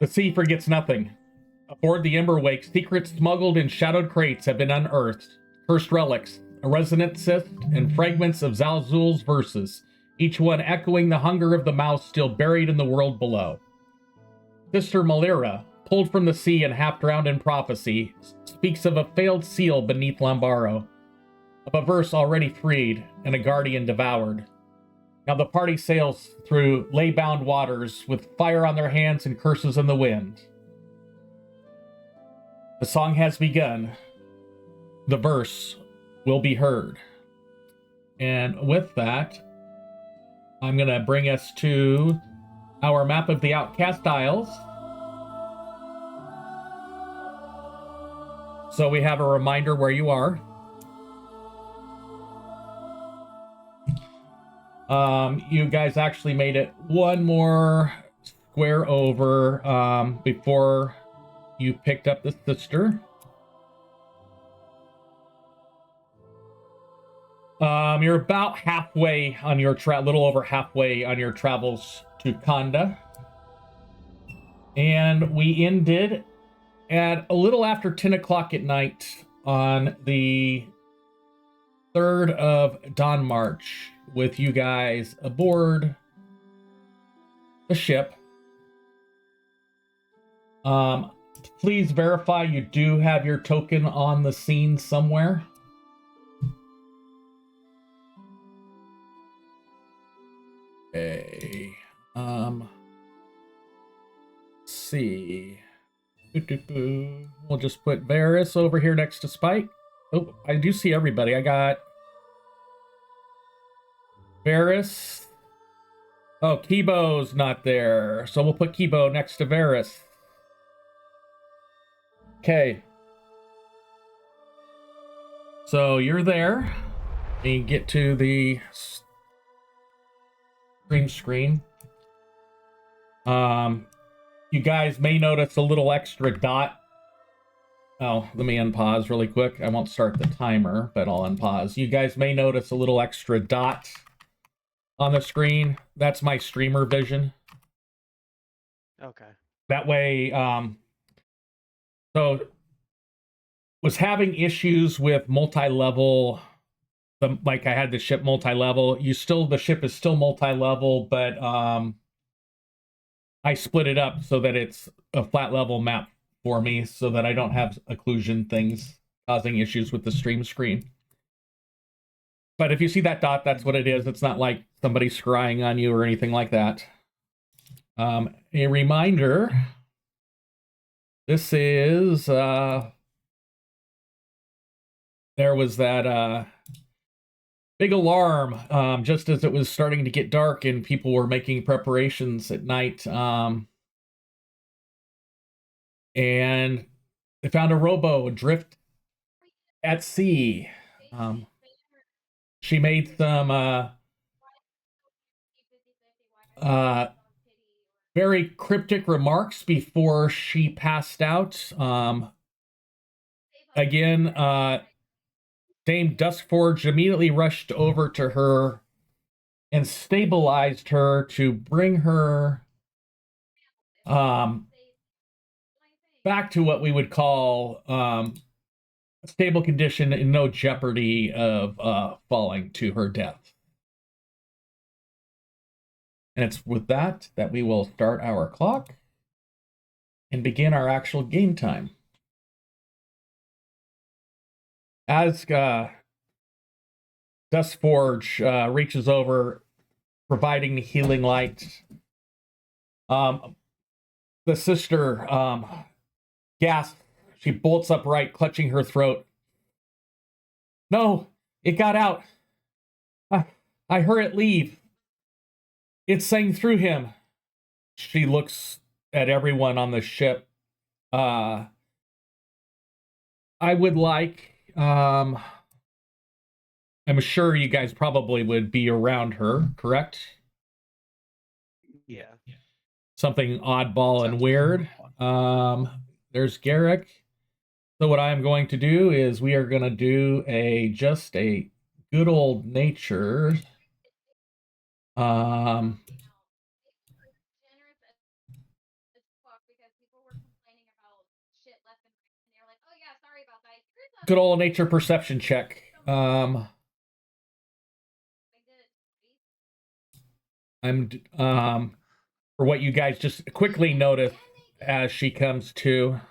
The sea forgets nothing. Aboard the Emberwake, secrets smuggled in shadowed crates have been unearthed. Cursed relics, a resonant cyst, and fragments of Xal'Zul's verses, each one echoing the hunger of the mouse still buried in the world below. Sister Malira, pulled from the sea and half drowned in prophecy, speaks of a failed seal beneath Lambaro, of a verse already freed and a guardian devoured. Now the party sails through ley-bound waters with fire on their hands and curses in the wind. The song has begun. The verse will be heard. And with that, I'm going to bring us to our map of the Outcast Isles. So we have a reminder where you are. You guys actually made it one more square over before you picked up the sister. You're about halfway on your little over halfway on your travels to Khanda. And we ended at a little after 10 o'clock at night on the 3rd of Dawn March with you guys aboard the ship. Please verify you do have your token on the scene somewhere. Okay. Let's see. We'll just put Varys over here next to Spike. Oh, I do see everybody. I got Varys. Oh, Kibo's not there. So we'll put Kibo next to Varys. Okay. So you're there. You get to the screen. You guys may notice a little extra dot. Oh, let me unpause really quick. I won't start the timer, but I'll unpause. You guys may notice a little extra dot on the screen. That's my streamer vision. Okay. That way, so was having issues with multi-level. Like I had the ship multi-level. The ship is still multi-level, but I split it up so that it's a flat level map for me so that I don't have occlusion things causing issues with the stream screen. But if you see that dot, that's what it is. It's not like somebody scrying on you or anything like that. A reminder, this is, there was that big alarm just as it was starting to get dark and people were making preparations at night. And they found a robo adrift at sea. She made some very cryptic remarks before she passed out. Again, Dame Duskforge immediately rushed over to her and stabilized her to bring her back to what we would call stable condition and no jeopardy of falling to her death. And it's with that we will start our clock and begin our actual game time. As Duskforge reaches over, providing the healing light, the sister gasps. She bolts upright, clutching her throat. No, it got out. I heard it leave. It sang through him. She looks at everyone on the ship. I would like, I'm sure you guys probably would be around her, correct? Yeah. Something oddball and weird. There's Garrick. So what I'm going to do is we are going to do just a good old nature. Good old nature perception check. I'm for what you guys just quickly notice as she comes to.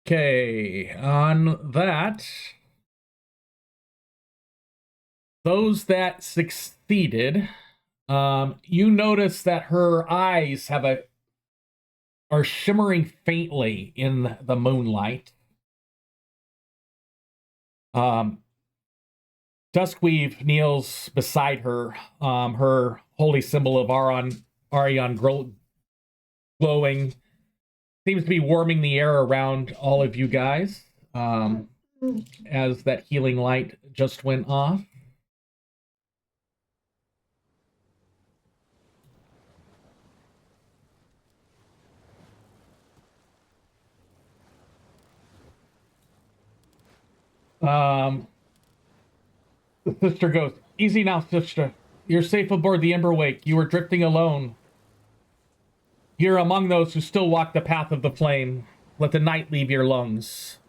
Okay, on that, those that succeeded, you notice that her eyes are shimmering faintly in the moonlight. Duskweave kneels beside her, her holy symbol of Arion glowing, seems to be warming the air around all of you guys, as that healing light just went off. The sister goes, "Easy now, sister. You're safe aboard the Emberwake. You were drifting alone. You're among those who still walk the path of the flame. Let the night leave your lungs."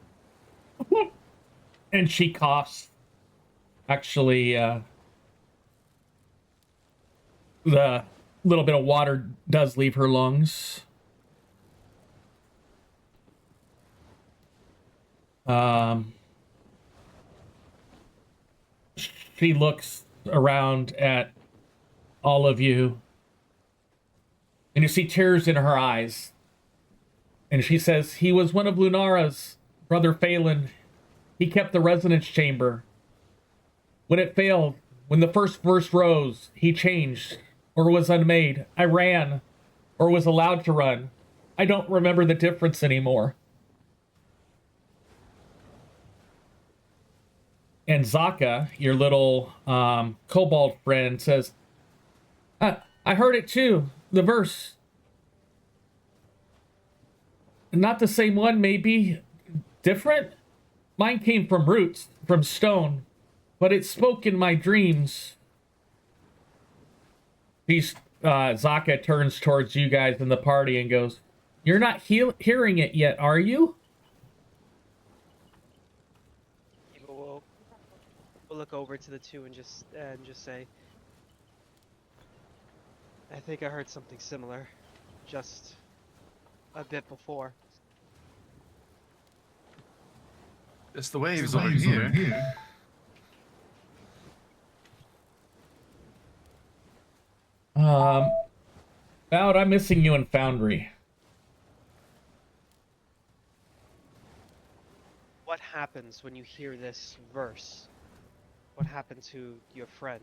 And she coughs. Actually, the little bit of water does leave her lungs. She looks around at all of you, and you see tears in her eyes. And she says, "He was one of Lunara's, Brother Phelan. He kept the resonance chamber. When it failed, when the first verse rose, he changed, or was unmade. I ran, or was allowed to run. I don't remember the difference anymore." And Zaka, your little kobold friend, says, I heard it too, the verse. Not the same one, maybe. Different? Mine came from roots, from stone, but it spoke in my dreams. Zaka turns towards you guys in the party and goes, "You're not hearing it yet, are you?" We'll look over to the two and just say, "I think I heard something similar, just a bit before." It's the waves over here. Bowd, I'm missing you in Foundry. What happens when you hear this verse? What happened to your friend?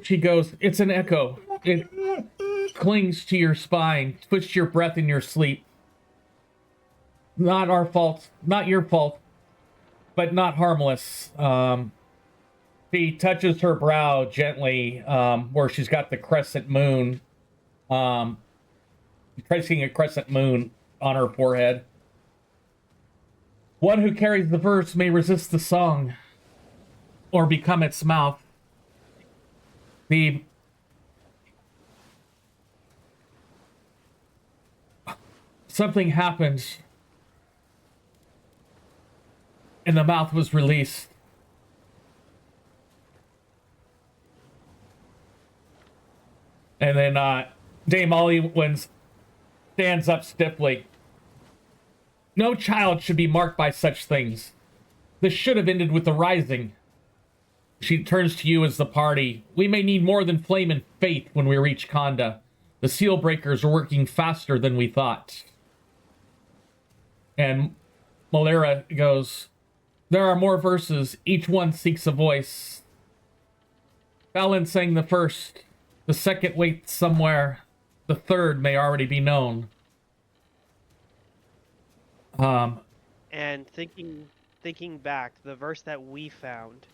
She goes, "It's an echo. It clings to your spine, twists your breath in your sleep. Not our fault, not your fault, but not harmless." She touches her brow gently, where she's got the crescent moon, tracing a crescent moon on her forehead. "One who carries the verse may resist the song, or become its mouth. Something happened, and the mouth was released. And then Dame Ollywins stands up stiffly. "No child should be marked by such things. This should have ended with the rising." She turns to you as the party. "We may need more than flame and faith when we reach Konda. The seal breakers are working faster than we thought." And Malira goes, "There are more verses. Each one seeks a voice. Fallon sang the first. The second waits somewhere. The third may already be known." And thinking back, the verse that we found,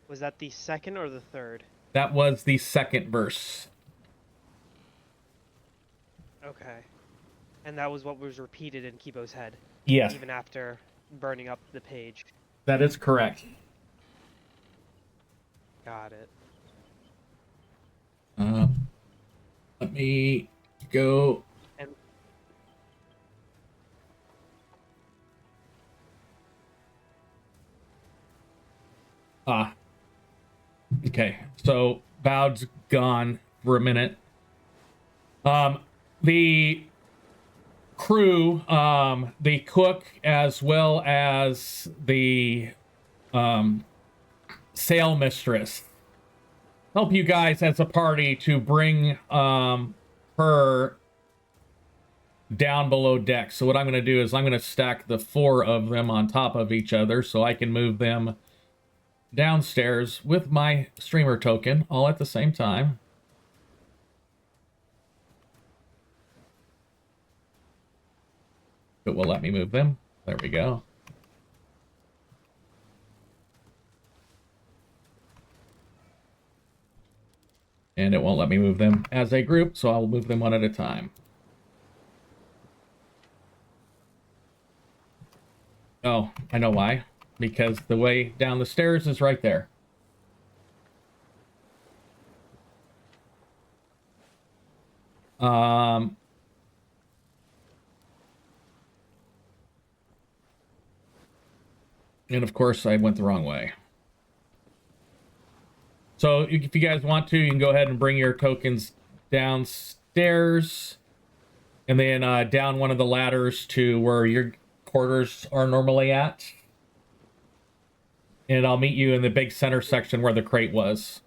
was that the second or the third? That was the second verse. Okay. And that was what was repeated in Kibo's head. Yes, Even after burning up the page. that is correct. Got it. Let me go. And Okay. So Bowd's gone for a minute. The crew, the cook, as well as the sail mistress, help you guys as a party to bring her down below deck. So what I'm going to do is I'm going to stack the 4 of them on top of each other so I can move them downstairs with my streamer token all at the same time. It will let me move them. There we go. And it won't let me move them as a group, so I'll move them one at a time. Oh, I know why. Because the way down the stairs is right there. And of course, I went the wrong way. So if you guys want to, you can go ahead and bring your tokens downstairs. And then down one of the ladders to where your quarters are normally at. And I'll meet you in the big center section where the crate was.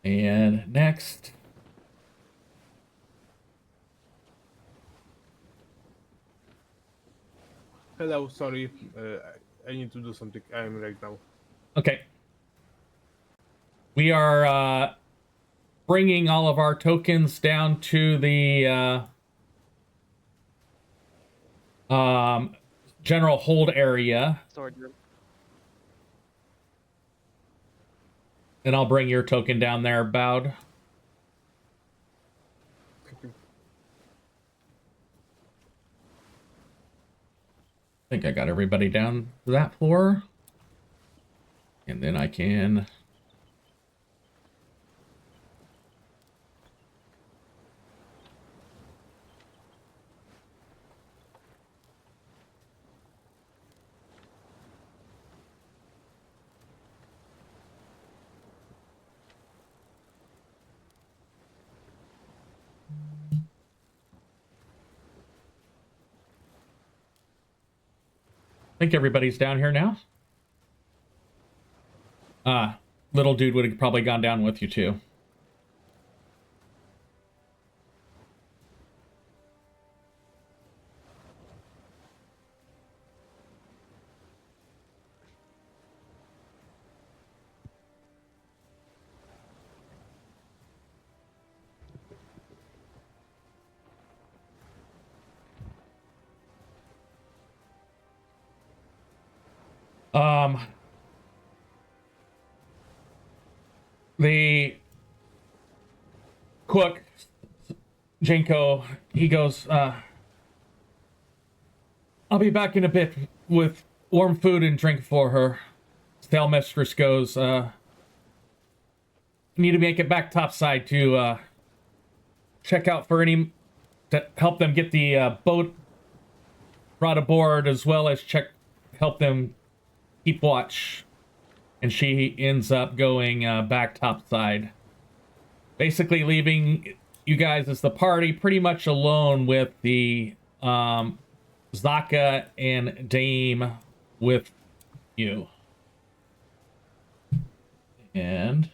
And next. Hello, sorry. I need to do something. I'm right now. Okay. We are bringing all of our tokens down to the general hold area. storage room. And I'll bring your token down there, Bowd. Thank you. I think I got everybody down to that floor. And then I can... I think everybody's down here now. Little dude would have probably gone down with you too. The cook, Jenko, he goes, I'll be back in a bit with warm food and drink for her. Sail mistress goes, need to make it back topside to check out for any, to help them get the boat brought aboard, as well as help them keep watch. And she ends up going back topside. Basically leaving you guys as the party pretty much alone with the Zaka and Dame with you. And...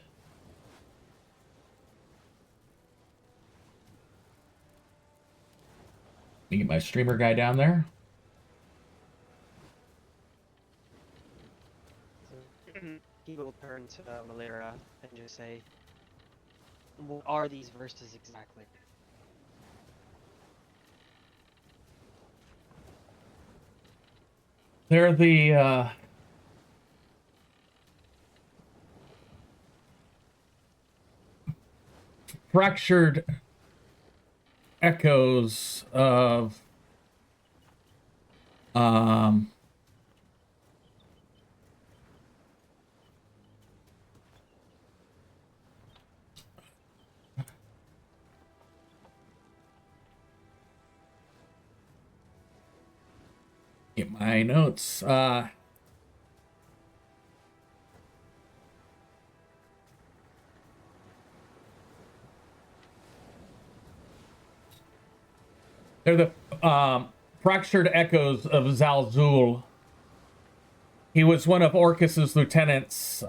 let me get my streamer guy down there. He will turn to Malira and just say, what are these verses exactly? They're the fractured echoes of get my notes. They're the fractured echoes of Xal'Zul. He was one of Orcus's lieutenants.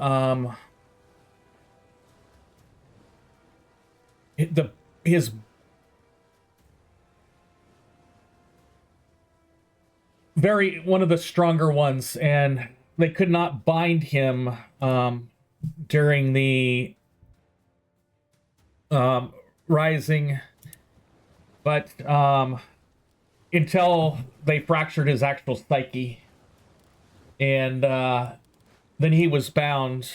His one of the stronger ones, and they could not bind him during the rising, but until they fractured his actual psyche, and then he was bound.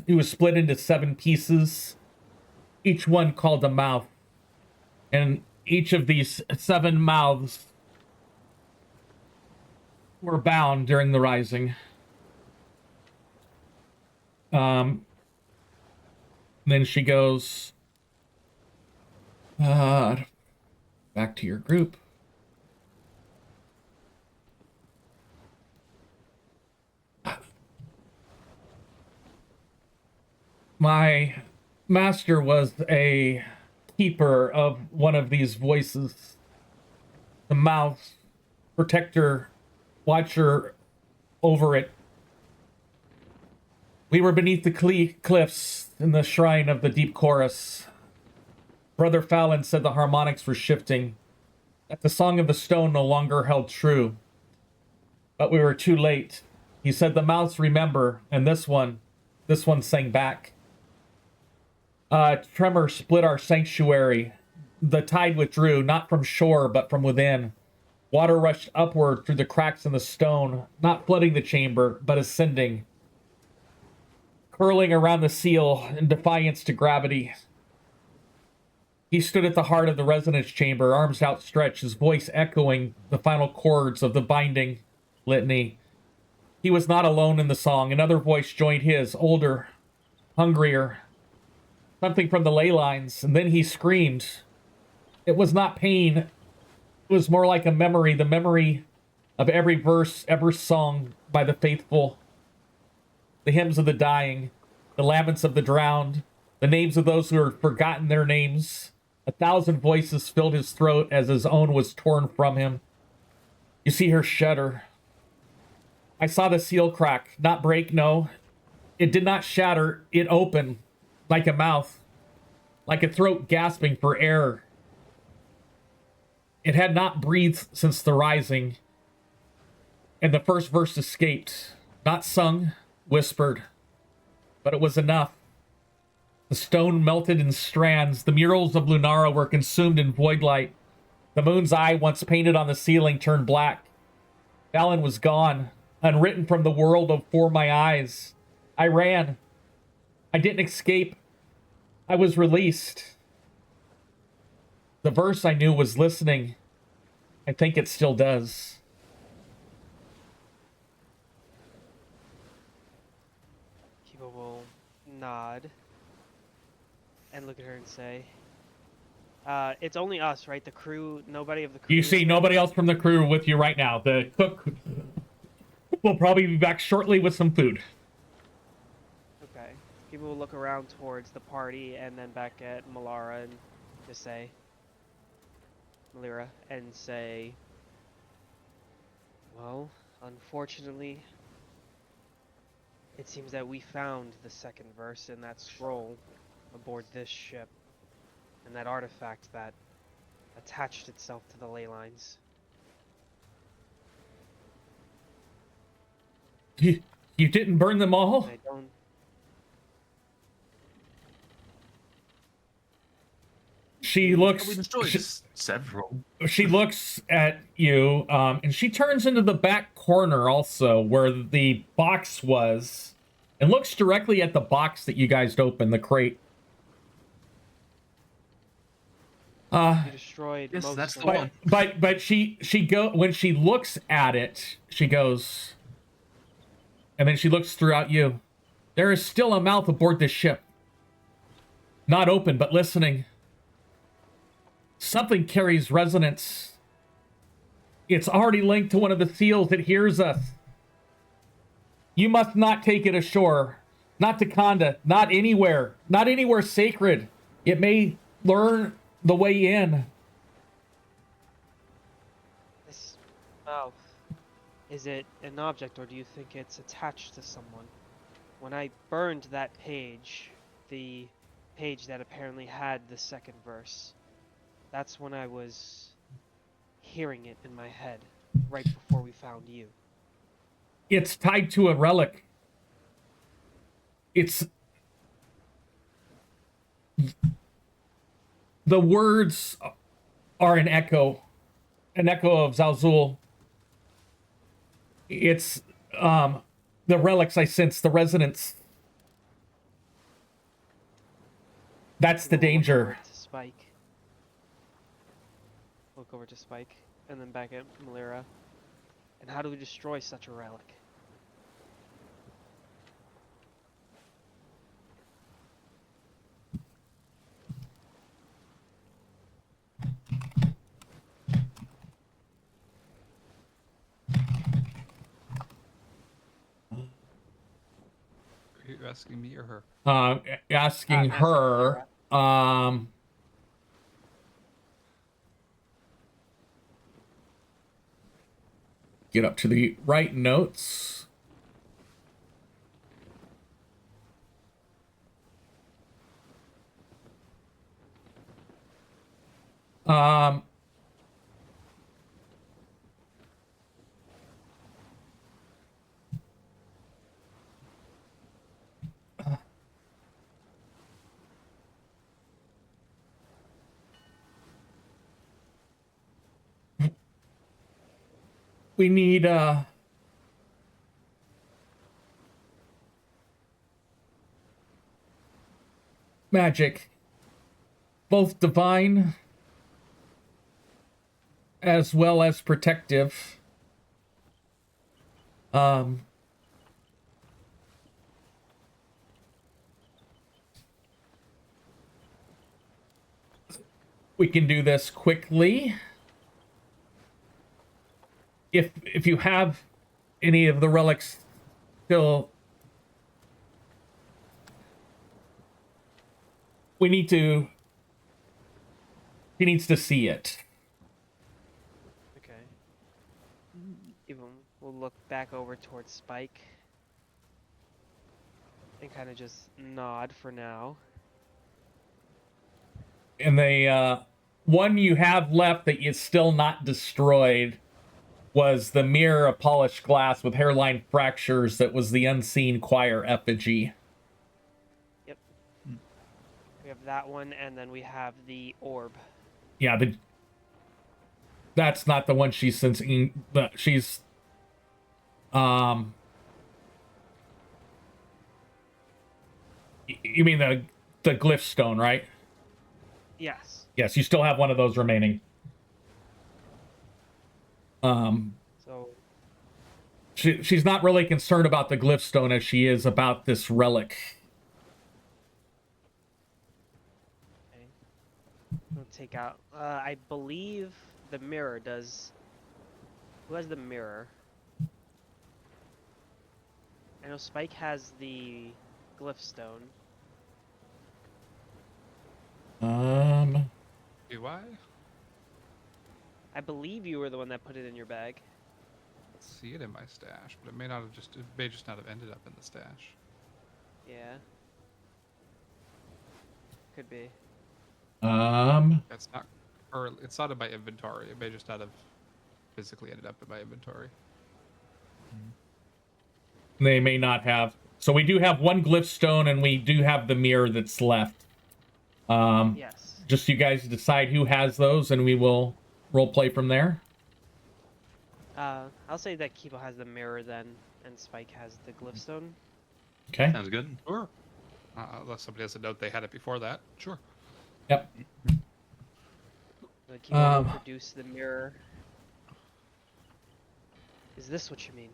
He was split into 7 pieces, each one called a mouth, and each of these 7 mouths were bound during the rising. Then she goes, back to your group. My master was a keeper of one of these voices, the mouth, protector, watcher over it. We were beneath the cliffs in the shrine of the deep chorus. Brother Fallon said the harmonics were shifting, that the song of the stone no longer held true. But we were too late. He said the mouths remember, and this one sang back. Tremor split our sanctuary. The tide withdrew, not from shore, but from within. Water rushed upward through the cracks in the stone, not flooding the chamber, but ascending, curling around the seal in defiance to gravity. He stood at the heart of the resonance chamber, arms outstretched, his voice echoing the final chords of the binding litany. He was not alone in the song. Another voice joined his, older, hungrier, something from the ley lines, and then he screamed. It was not pain. It was more like a memory, the memory of every verse ever sung by the faithful, the hymns of the dying, the laments of the drowned, the names of those who had forgotten their names. 1,000 voices filled his throat as his own was torn from him. You see her shudder. I saw the seal crack, not break, no. It did not shatter, it opened, like a mouth, like a throat gasping for air. It had not breathed since the rising, and the first verse escaped, not sung, whispered, but it was enough. The stone melted in strands. The murals of Lunara were consumed in void light. The moon's eye, once painted on the ceiling, turned black. Fallon was gone, unwritten from the world before my eyes. I ran. I didn't escape. I was released. The verse I knew was listening. I think it still does. Kiba will nod and look at her and say, it's only us, right? The crew, nobody of the crew. You see nobody else from the crew with you right now. The cook will probably be back shortly with some food. Okay. People will look around towards the party and then back at Malira and just say, Malira, and say, well, unfortunately, it seems that we found the second verse in that scroll aboard this ship, and that artifact that attached itself to the ley lines. You didn't burn them all? I don't... She looks... We destroyed several. She looks at you, and she turns into the back corner also, where the box was, and looks directly at the box that you guys opened, the crate. You destroyed Yes, most that's of the them. one. but she when she looks at it, she goes, and then she looks throughout you. There is still a mouth aboard this ship. Not open, but listening. Something carries resonance. It's already linked to one of the seals that hears us. You must not take it ashore. Not to Conda. Not anywhere. Not anywhere sacred. It may learn the way in. This mouth, is it an object or do you think it's attached to someone? When I burned that page, the page that apparently had the second verse, that's when I was hearing it in my head, right before we found you. It's tied to a relic. It's... The words are an echo of Xal'Zul. It's the relics I sense, the resonance. That's the Look over danger. to Spike. Look over to Spike, and then back at Malira. And how do we destroy such a relic? Are you asking me or her? Asking her. Get up to the right notes. We need magic, both divine as well as protective. We can do this quickly. If you have any of the relics still, we need to... He needs to see it. Okay. Even we'll look back over towards Spike and kind of just nod for now. And the one you have left that is still not destroyed was the mirror of polished glass with hairline fractures that was the unseen choir effigy. Yep. We have that one, and then we have the orb. Yeah, that's not the one she's sensing. She's you mean the glyph stone, right? Yes. Yes, you still have one of those remaining. So She's not really concerned about the glyph stone as she is about this relic. okay. We'll take out. I believe the mirror does. Who has the mirror? I know Spike has the glyph stone. Do I? I believe you were the one that put it in your bag. See it in my stash, but it may not have it may just not have ended up in the stash. Yeah. Could be. That's not, or it's not in my inventory. It may just not have physically ended up in my inventory. They may not have. So we do have one glyph stone, and we do have the mirror that's left. Yes. Just you guys decide who has those, and we will roleplay from there. I'll say that Kibo has the mirror then, and Spike has the glyph stone. Okay. Sounds good. Sure. Unless somebody has a note they had it before that. Sure. Yep. The Kibo will produce the mirror. Is this what you mean?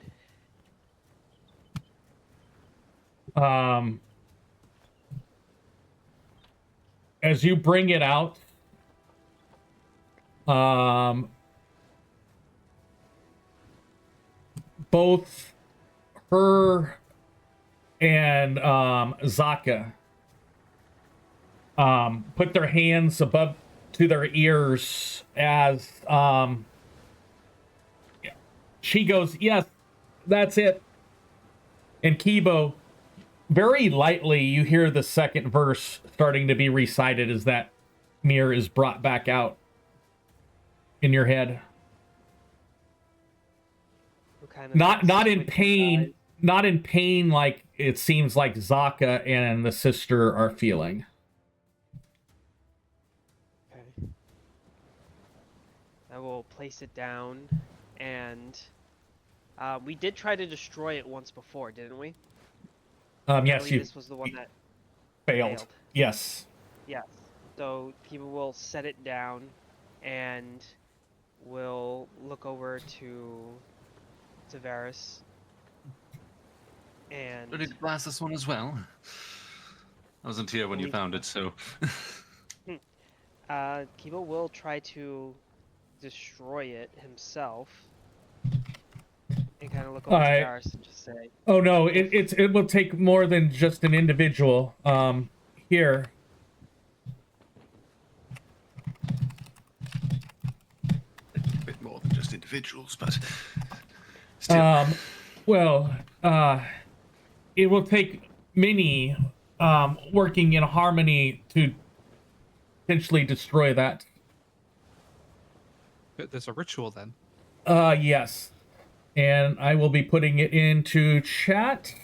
As you bring it out, both her and Zaka put their hands above to their ears as she goes, yes, that's it. And Kibo, very lightly, you hear the second verse starting to be recited as that mirror is brought back out in your head. Kind of Not in pain, not in pain like it seems like Zaka and the sister are feeling. Okay. I will place it down, and we did try to destroy it once before, didn't we? Yes, you This was the one that failed. Yes. Yes. So people will set it down, and we'll look over to Varys. And Ready to blast this one as well? I wasn't here when you found it, so. Kibo will try to destroy it himself, and kind of look over to Varys and just say, "Oh no, it will take more than just an individual." Here. A bit more than just individuals, but still. It will take many working in harmony to potentially destroy that. There's a ritual then. Yes. And I will be putting it into chat.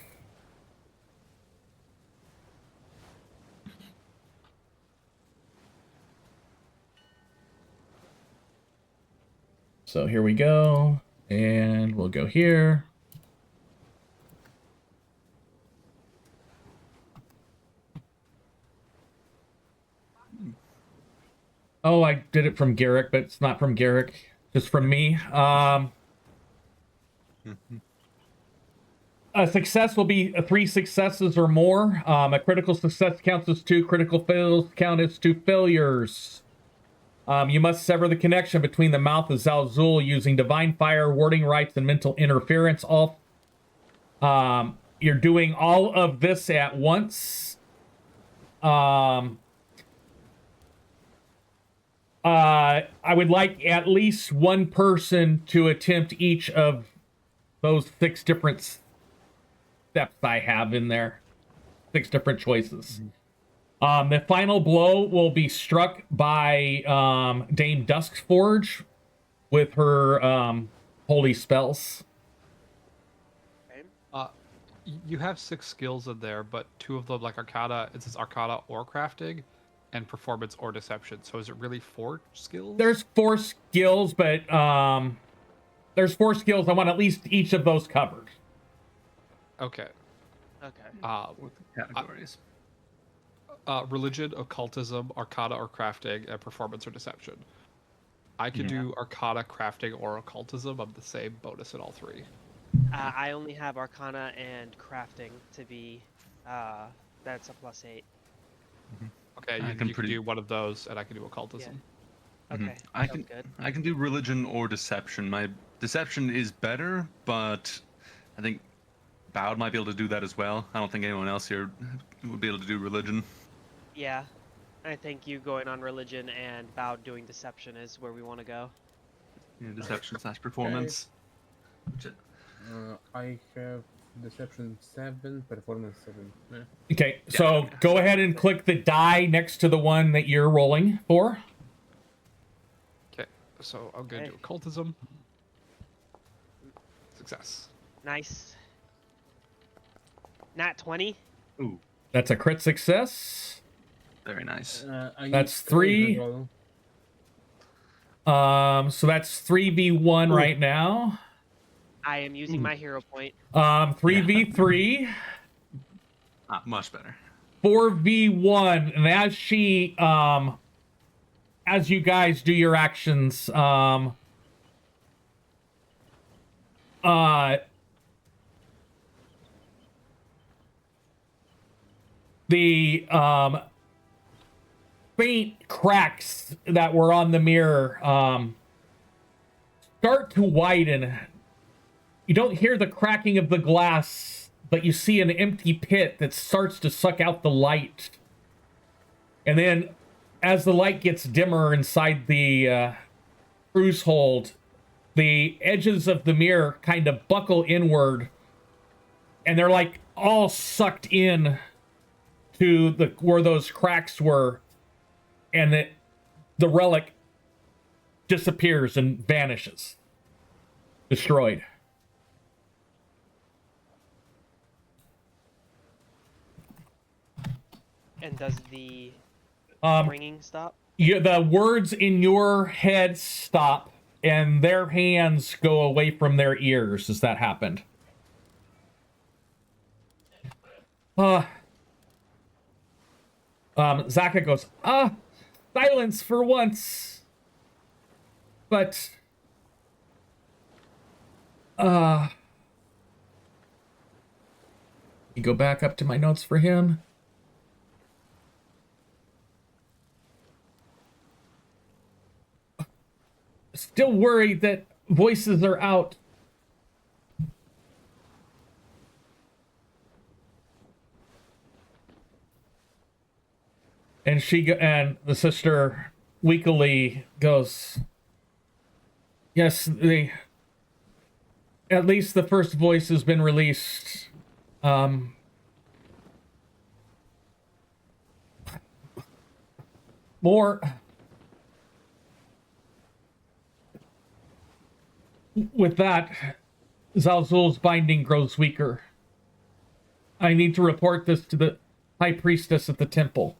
So here we go. And we'll go here. Oh, I did it from Garrick, but it's not from Garrick. Just from me. A success will be 3 successes or more. A critical success counts as 2. Critical fails count as 2 failures. You must sever the connection between the mouth of Xal'Zul using divine fire, warding rites, and mental interference. You're doing all of this at once. I would like at least one person to attempt each of those 6 different steps I have in there. 6 different choices. The final blow will be struck by Dame Duskforge with her holy spells. You have 6 skills in there, but 2 of them, like Arcana, it says Arcana or Crafting, and Performance or Deception. So is it really 4 skills? There's 4 skills, but there's 4 skills. I want at least each of those covered. Okay. okay. With the categories. Religion, Occultism, Arcana or Crafting, and Performance or Deception. I can do Arcana, Crafting, or Occultism. I'm the same bonus in all 3. I only have Arcana and Crafting to be, that's a +8. Okay, you can do one of those, and I can do Occultism. Yeah. Okay, I sounds can good. I can do religion or deception. My deception is better, but I think Bowd might be able to do that as well. I don't think anyone else here would be able to do religion. Yeah, I think you going on religion and Bowd doing deception is where we want to go. Yeah, deception / performance. I have deception 7, performance 7. Yeah. Okay, so go ahead and click the die next to the one that you're rolling for. Okay, so I'm going to do Occultism. Success. Nice. Nat 20. Ooh, That's a crit success. very nice. That's 3. So that's 3v1 right now. I am using my hero point. 3v3. Much better. 4v1, and as she as you guys do your actions, the faint cracks that were on the mirror start to widen. You don't hear the cracking of the glass, but you see an empty pit that starts to suck out the light. And then as the light gets dimmer inside the cruise hold, the edges of the mirror kind of buckle inward, and they're like all sucked in to the where those cracks were, and the relic disappears and vanishes, destroyed. And does the ringing stop? The words in your head stop, and their hands go away from their ears as that happened. Zaka goes, silence for once. But, you go back up to my notes for him. Still worried that voices are out. And and the sister weakly goes, yes, at least the first voice has been released. More. With that, Xal'Zul's binding grows weaker. I need to report this to the High Priestess at the temple.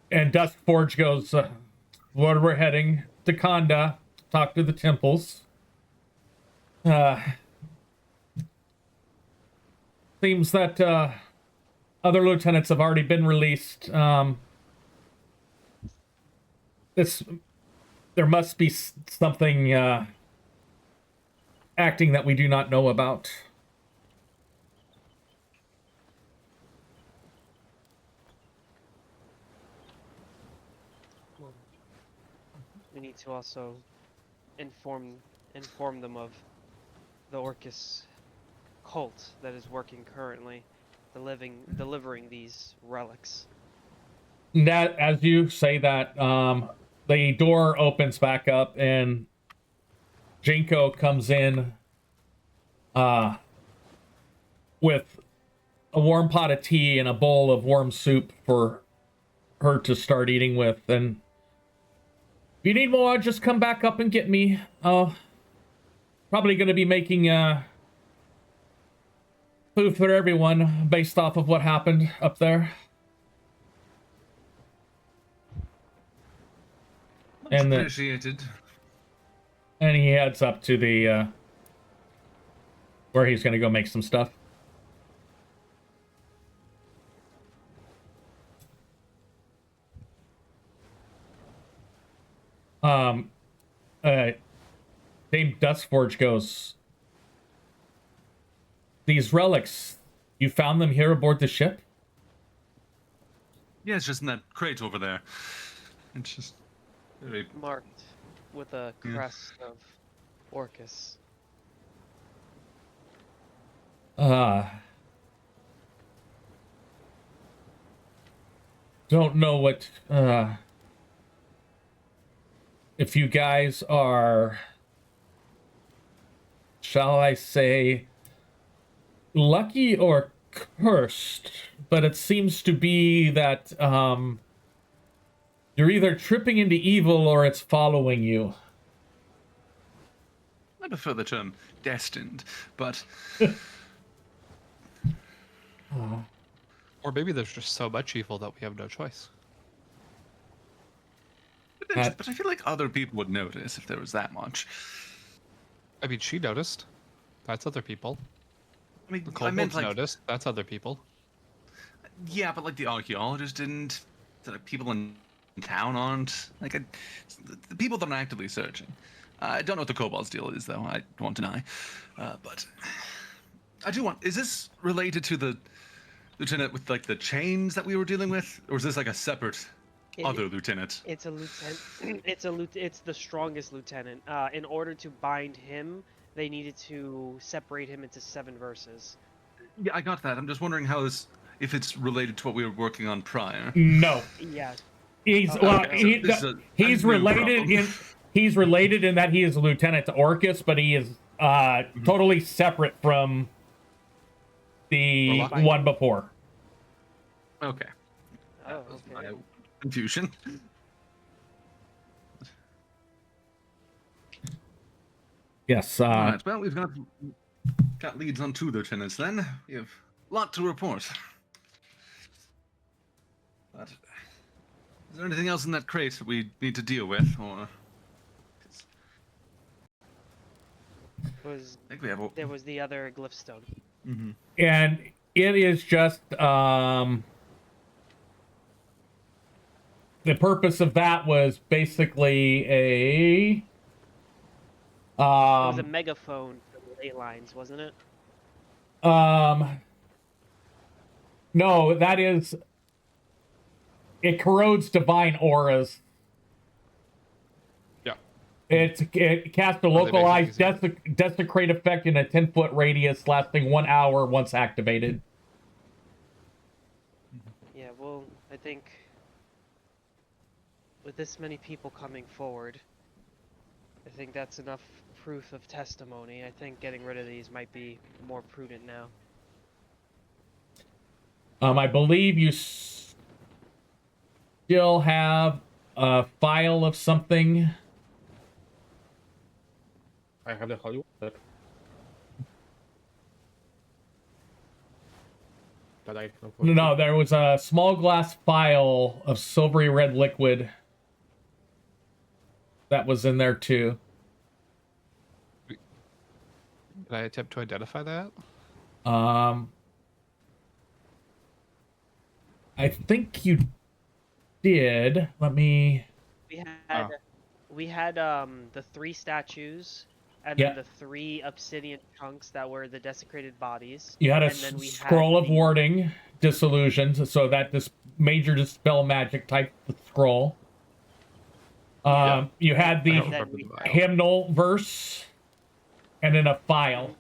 And Duskforge goes, where we're heading to Khanda, talk to the temples. Seems that other lieutenants have already been released. There must be something acting that we do not know about. We need to also inform them of the Orcus cult that is working currently, delivering these relics. That, as you say that, the door opens back up and Jinko comes in with a warm pot of tea and a bowl of warm soup for her to start eating with. And if you need more, just come back up and get me. Probably going to be making food for everyone based off of what happened up there. And appreciated. And he heads up to the where he's gonna go make some stuff. Dame Duskforge goes, these relics, you found them here aboard the ship? Yeah, it's just in that crate over there. It's just very marked with a crest of Orcus. Don't know what if you guys are, shall I say, lucky or cursed, but it seems to be that you're either tripping into evil or it's following you. I prefer the term destined, but or maybe there's just so much evil that we have no choice. But I feel like other people would notice if there was that much. I mean, she noticed. That's other people. I mean, The Kobolds noticed. That's other people. Yeah, but like the archaeologists didn't. Like people in town aren't. Like the people that are actively searching. I don't know what the kobold's deal is, though. I won't deny. But I do want. Is this related to the lieutenant with like the chains that we were dealing with, or is this like a separate other lieutenant? It's a lieutenant. It's the strongest lieutenant. In order to bind him, they needed to separate him into 7 verses. Yeah, I got that. I'm just wondering how this, if it's related to what we were working on prior. No. Yeah. He's he's related he's related in that he is a lieutenant to Orcus, but he is totally separate from the one before. Okay. Oh, That was okay. my confusion. Yes. All right. Well, we've got leads on 2 lieutenants. Then we have a lot to report. But is there anything else in that crate that we need to deal with, or? I think we have. There was the other glyph stone. Mm-hmm. And it is just the purpose of that was basically a It was a megaphone for the ley lines, wasn't it? No, that is, it corrodes divine auras. Yeah. It casts a Well, they localized basically desecrate effect in a 10-foot radius lasting 1 hour once activated. Yeah, well, I think with this many people coming forward, I think that's enough proof of testimony. I think getting rid of these might be more prudent now. I believe you still have a file of something. I have the Hollywood. That I can No, there was a small glass vial of silvery red liquid that was in there too. Did I attempt to identify that? I think you did. Let me. We had the 3 statues and Yeah. then the 3 obsidian chunks that were the desecrated bodies. You had a and then we had scroll of the- warding, disillusions, so that this major dispel magic type scroll. You had I the don't remember the vial. hymnal verse, and then a file.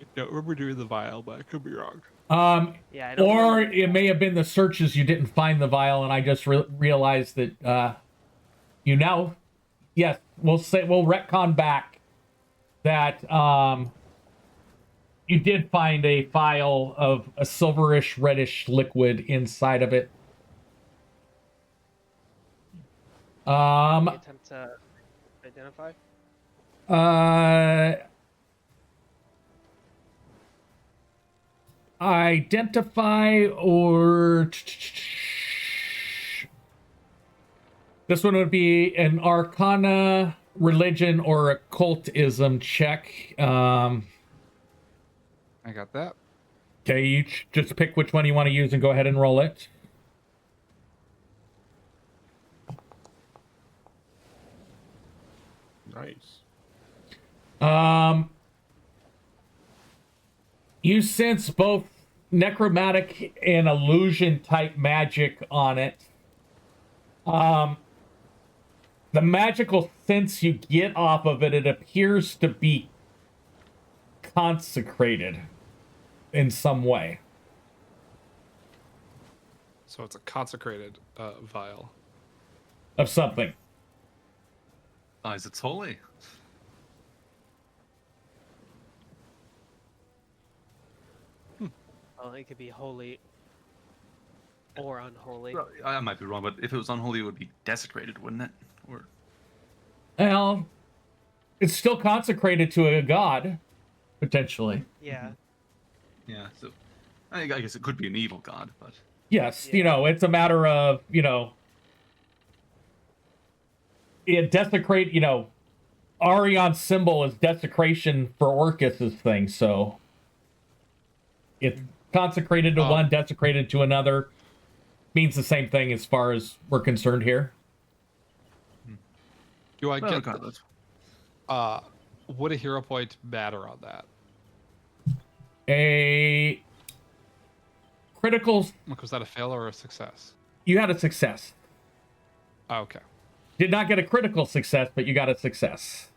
I don't remember doing the vial, but I could be wrong. Yeah, I don't Or remember- it may have been the searches you didn't find the vial, and I just realized that you now, yes, we'll retcon back that you did find a vial of a silverish reddish liquid inside of it. attempt to identify. Identify or this one would be an Arcana, religion, or occultism check. I got that. Okay, you just pick which one you want to use and go ahead and roll it. Nice. You sense both necromantic and illusion type magic on it. The magical sense you get off of it, it appears to be consecrated in some way. So it's a consecrated vial. Of something. Eyes, it's holy. Well, it could be holy or unholy. Well, I might be wrong, but if it was unholy, it would be desecrated, wouldn't it? Or Well, it's still consecrated to a god, potentially. Yeah. yeah, so I guess it could be an evil god, but Yes, Yeah. you know, it's a matter of, you know, it desecrate, you know, Arion's symbol is desecration for Orcus's thing, so consecrated to one, desecrated to another. Means the same thing as far as we're concerned here. Do I Well, get regardless. would a hero point matter on that? A critical. Like, was that a fail or a success? You had a success. Okay. Did not get a critical success, but you got a success.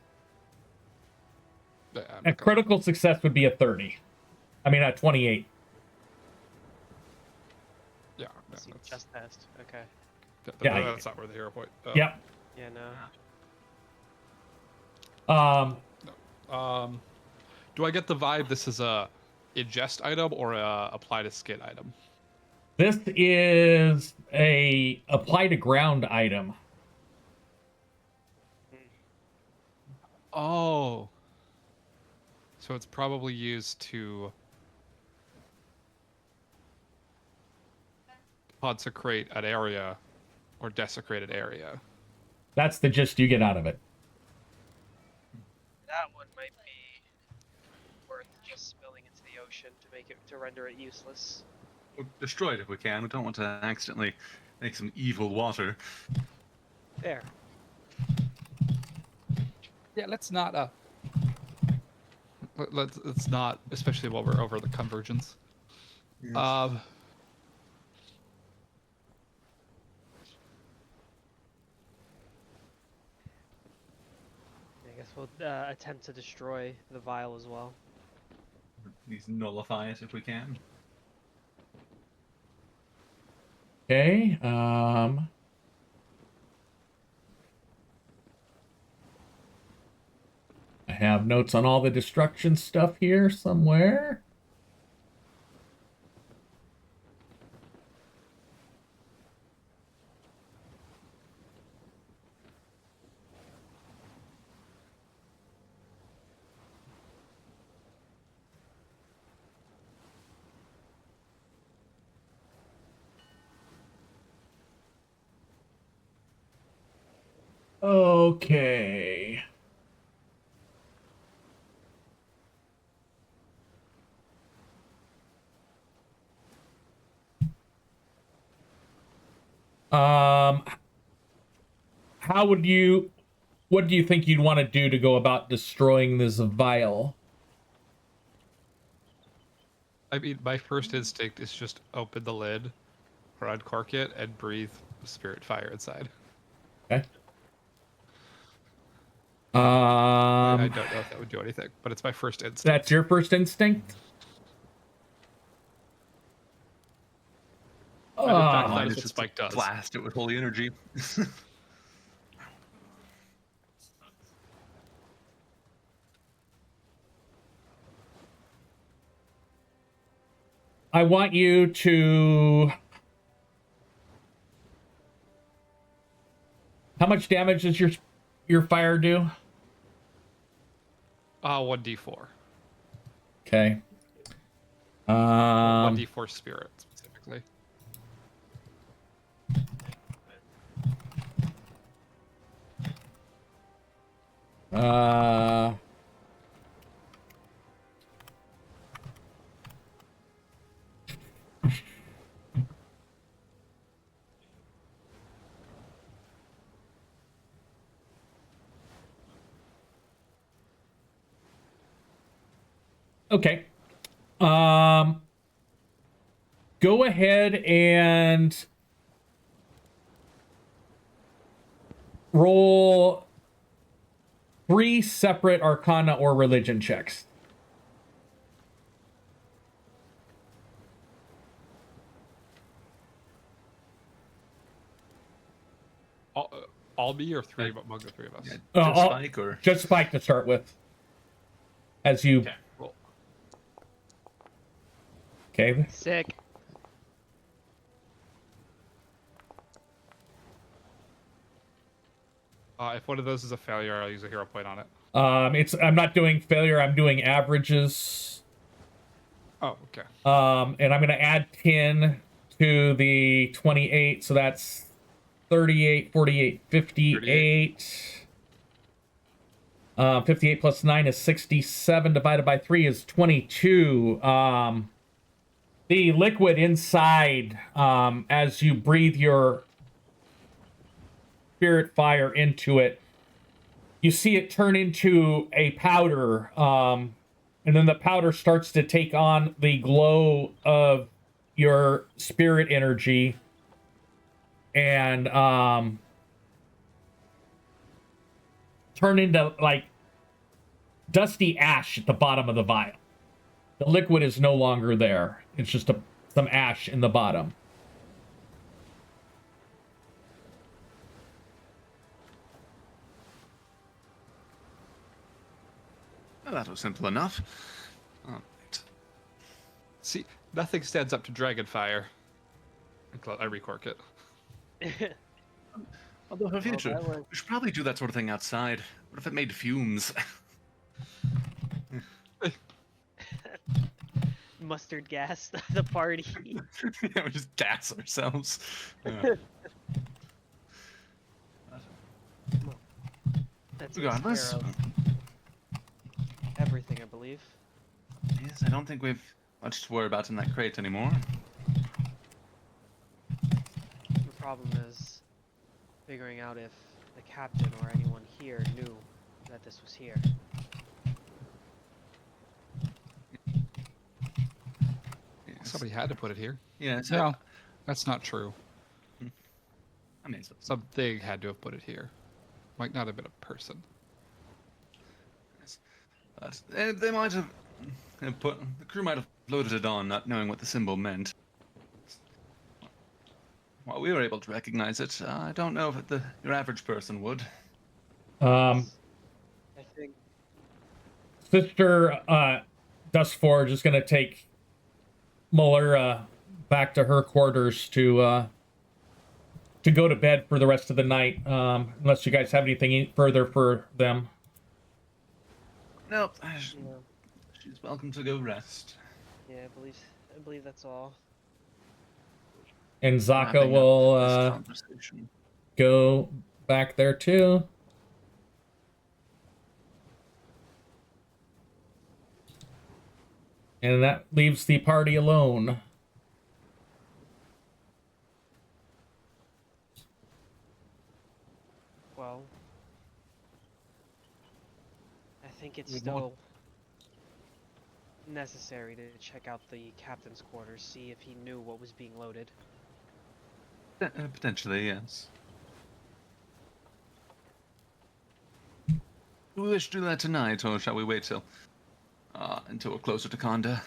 Yeah, A critical success would be a 30. I mean, a 28. Yeah, So you that's, just passed. Okay. Yeah, that's not where the hero point. Yep. Yeah, no. Do I get the vibe this is a ingest item or a apply to skin item? This is a apply to ground item. Oh. So it's probably used to consecrate an area or desecrate an area. That's the gist you get out of it. That one might be worth just spilling into the ocean to render it useless. We'll destroy it if we can. We don't want to accidentally make some evil water. There. Yeah, let's not let's not, especially while we're over the convergence. Yes. I guess we'll attempt to destroy the vial as well. Please nullify it if we can. Okay. I have notes on all the destruction stuff here somewhere. Okay. What do you think you'd want to do to go about destroying this vial? I mean, my first instinct is just open the lid, or uncork it, and breathe spirit fire inside. Okay. I don't know if that would do anything, but it's my first instinct. That's your first instinct? In fact, that Mine is is what just Spike to does. blast it with holy energy. I want you to... How much damage does your fire do? 1d4. Okay. 1d4 spirit, specifically. Okay. Go ahead and roll 3 separate Arcana or Religion checks. All me or three among the three of us? Yeah, just Spike or... Just Spike to start with. As you... Okay, roll. Okay. Sick. If one of those is a failure, I'll use a hero point on it. I'm not doing failure, I'm doing averages. Oh, okay. And I'm going to add 10 to the 28, so that's 38, 48, 58. 58 plus 9 is 67, divided by 3 is 22. the liquid inside, as you breathe your spirit fire into it, you see it turn into a powder, and then the powder starts to take on the glow of your spirit energy, and turn into like dusty ash at the bottom of the vial. The liquid is no longer there. It's just some ash in the bottom. Well, that was simple enough. All right. See, nothing stands up to dragon fire. I recork it. Although, for future, that was- we should probably do that sort of thing outside. What if it made fumes? Mustard gas the party. Yeah, we just gas ourselves. Yeah. That takes Regardless. care of everything, I believe. Yes, I don't think we've much to worry about in that crate anymore. The problem is figuring out if the captain or anyone here knew that this was here. Yes. Somebody had to put it here. Yeah, so, No, that's not true. I mean, so, Something had to have put it here. Might not have been a person. but they might have put. The crew might have loaded it on, not knowing what the symbol meant. While we were able to recognize it, I don't know if your average person would. I think Sister Dustforge is going to take Malira back to her quarters to go to bed for the rest of the night, unless you guys have anything further for them. Nope. you know, She's welcome to go rest. yeah, I believe that's all. And Zaka Wrapping up will this conversation. go back there too. And that leaves the party alone. Well, I think it's We'd still want- necessary to check out the captain's quarters, see if he knew what was being loaded. Potentially, yes. Do we wish to do that tonight, or shall we wait until we're closer to Conda?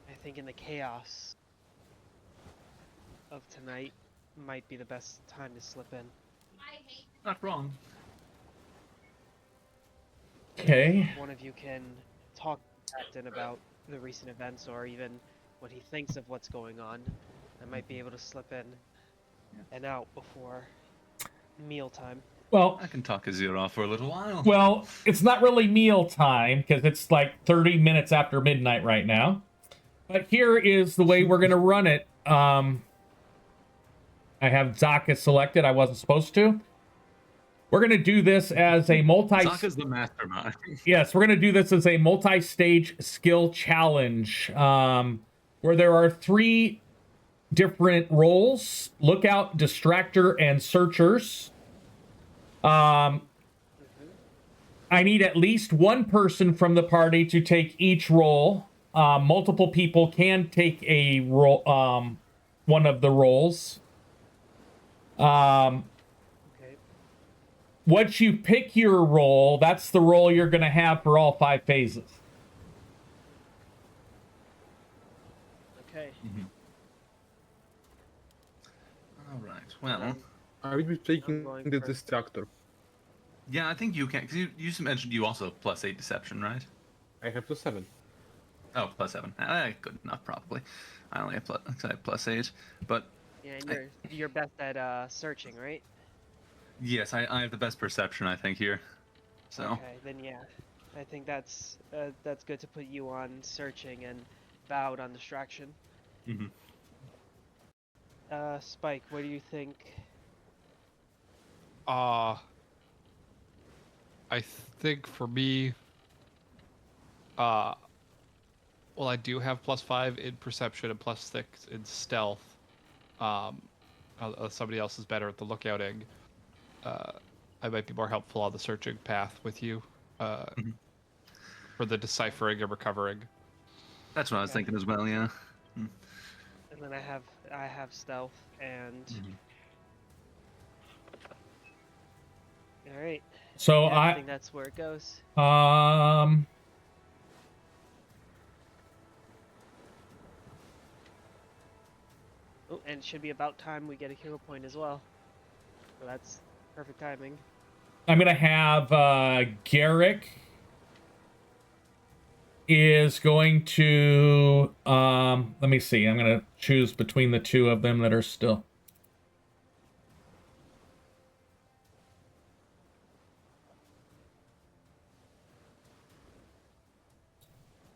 I think in the chaos of tonight might be the best time to slip in. Not wrong. Okay. One of you can talk to the captain about the recent events or even what he thinks of what's going on. I might be able to slip in and out before mealtime. Well, I can talk his ear off for a little while. Well, it's not really meal time because it's like 30 minutes after midnight right now. But here is the way we're going to run it. I have Zaka selected. I wasn't supposed to. We're going to do this as a Zaka's the mastermind. Yes, we're going to do this as a multi-stage skill challenge, where there are 3 different roles: lookout, distractor, and searchers. I need at least one person from the party to take each role. Multiple people can take a role, one of the roles. Okay. Once you pick your role, that's the role you're going to have for all 5 phases. Okay. All right. Well, I will be taking going the first. distractor. yeah, I think you can. Cause you mentioned you also have +8 deception, right? I have +7. Oh, +7. Good enough, probably. I only have +8, but Yeah, and you're best at searching, right? yes, I have the best perception, I think, here. So. Okay, then yeah. I think that's good to put you on searching and Vowed on distraction. Mm-hmm. Spike, what do you think? I think for me, Well, I do have +5 in perception and +6 in stealth. Somebody else is better at the lookouting. I might be more helpful on the searching path with you for the deciphering and recovering. That's what I was thinking as well. Yeah. And then I have stealth and. All right. So I think that's where it goes. Oh, and it should be about time we get a hero point as well. So that's perfect timing. I'm gonna have Garrick is going to let me see. I'm gonna choose between the two of them that are still.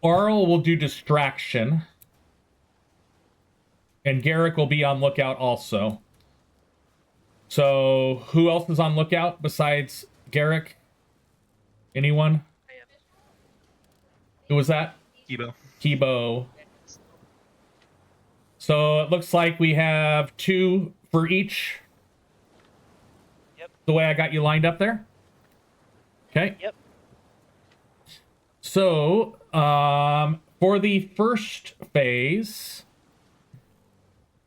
Arl will do distraction. And Garrick will be on lookout also. So, who else is on lookout besides Garrick? Anyone? Who was that? Kibo. So, it looks like we have 2 for each. Yep. The way I got you lined up there? Okay. Yep. So, for the first phase...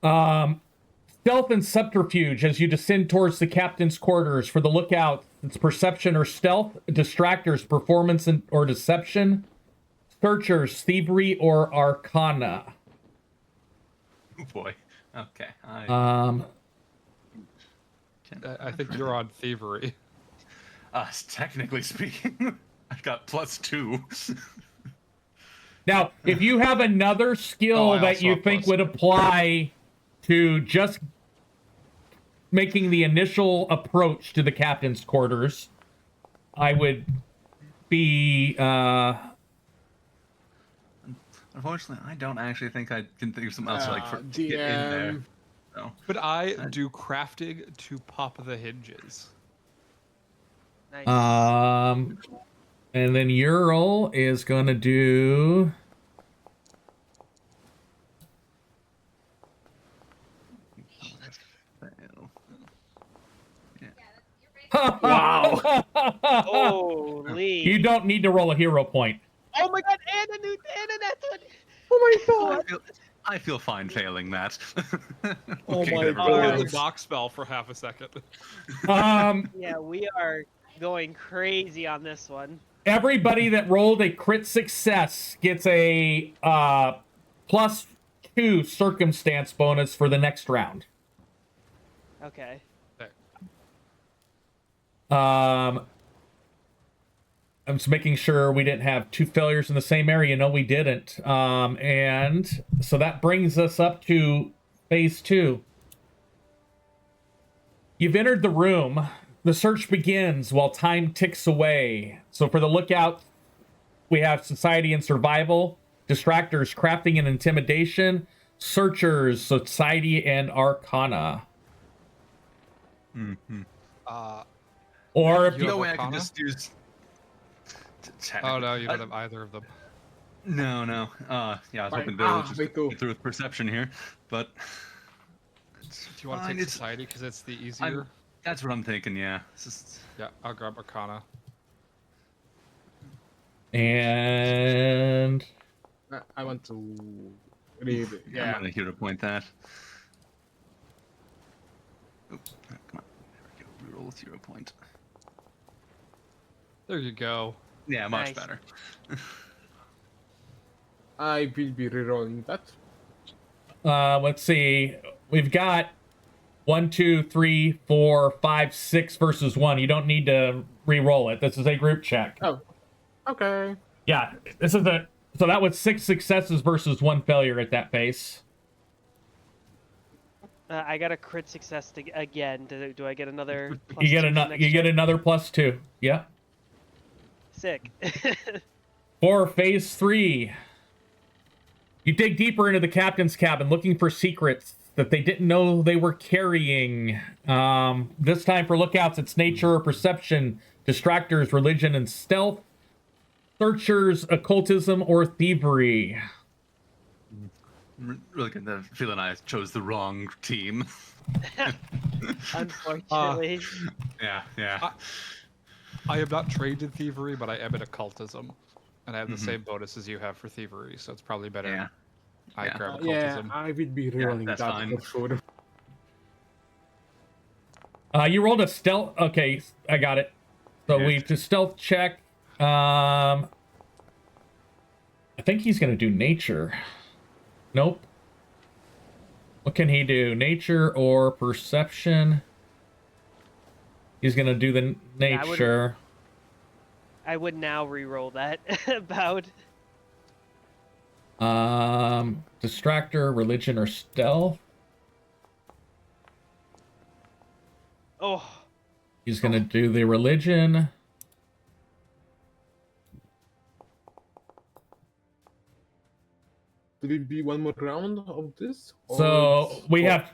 stealth and subterfuge as you descend towards the captain's quarters. For the lookout, it's perception or stealth. Distractors, performance or deception. Searchers, thievery or arcana. Oh boy. Okay. I think you're on thievery. Technically speaking, I got +2. Now, if you have another skill that you think would apply to just making the initial approach to the captain's quarters, I would be... Unfortunately, I don't actually think I can think of something else to get in there. So, but I do crafting to pop the hinges. Nice. And then Ural is going to do... Wow. Holy. You don't need to roll a hero point. Oh my god, and a that's one. Oh my god. I feel fine failing that. Oh my I god. the knock spell for half a second. Yeah, we are going crazy on this one. Everybody that rolled a crit success gets a +2 circumstance bonus for the next round. Okay. I'm just making sure we didn't have 2 failures in the same area. No, we didn't. And so that brings us up to phase 2. You've entered the room. The search begins while time ticks away. So for the lookout, we have society and survival, distractors, crafting and intimidation, searchers, society and arcana. Mm-hmm. Or if no way I can just use... Oh no, you don't have either of them. No. Yeah, I was hoping to just me too. get through with perception here, but... Do you want to take society because it's the easier? That's what I'm thinking, yeah. It's just... Yeah, I'll grab arcana. And... I want to read. Yeah, I'm gonna hero point that. Oops, come on. There we go. Reroll with 0 point. There you go. Yeah, much Nice. better. I will be rerolling that. Let's see. We've got 1, 2, 3, 4, 5, 6 versus 1. You don't need to re-roll it. This is a group check. Oh, okay. Yeah, this is a... So that was 6 successes versus 1 failure at that pace. I got a crit success again. Do I get another? You get another. You get another +2. Yeah. Sick. For phase 3, you dig deeper into the captain's cabin, looking for secrets that they didn't know they were carrying. This time for lookouts, it's nature or perception, distractors, religion, and stealth. Searchers, occultism, or thievery. really getting the feeling I chose the wrong team. Unfortunately. Yeah. I am not trained in thievery, but I am in occultism, and I have the Mhm. same bonuses you have for thievery, so it's probably better. Yeah. I Yeah. grab Yeah, occultism. I would be rerolling that's that fine. for sure. You rolled a stealth. Okay, I got it. So Yeah. we just stealth check. I think he's gonna do nature. Nope. What can he do? Nature or perception? He's gonna do the Yeah, nature. I would now re-roll that bout. Distractor, religion, or stealth. Oh, He's gonna do the religion. Will it be one more round of this? Or So it's we four? have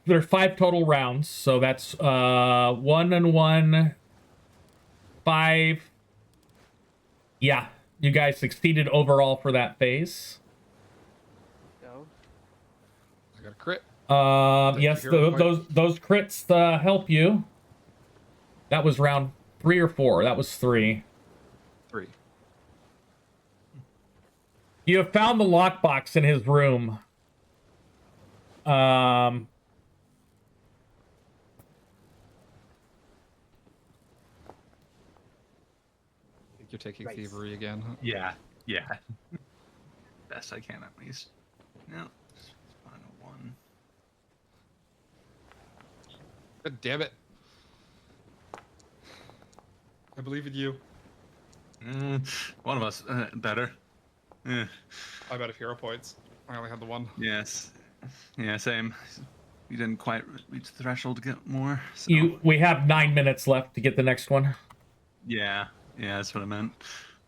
there's 5 total rounds. So that's 1 and 1, 5. Yeah, you guys succeeded overall for that phase. go. I got a crit. Thank Yes, you, hero point. those crits help you. That was round 3 or 4. That was 3. 3. You have found the lockbox in his room. I think you're taking Nice. thievery again. Huh? Yeah. Best I can, at least. No. Final one. God damn it. I believe in you. One of us better. I'm out of hero points. I only had the one. Yes. Yeah, same. You didn't quite reach the threshold to get more. So. We have 9 minutes left to get the next one. Yeah, that's what I meant.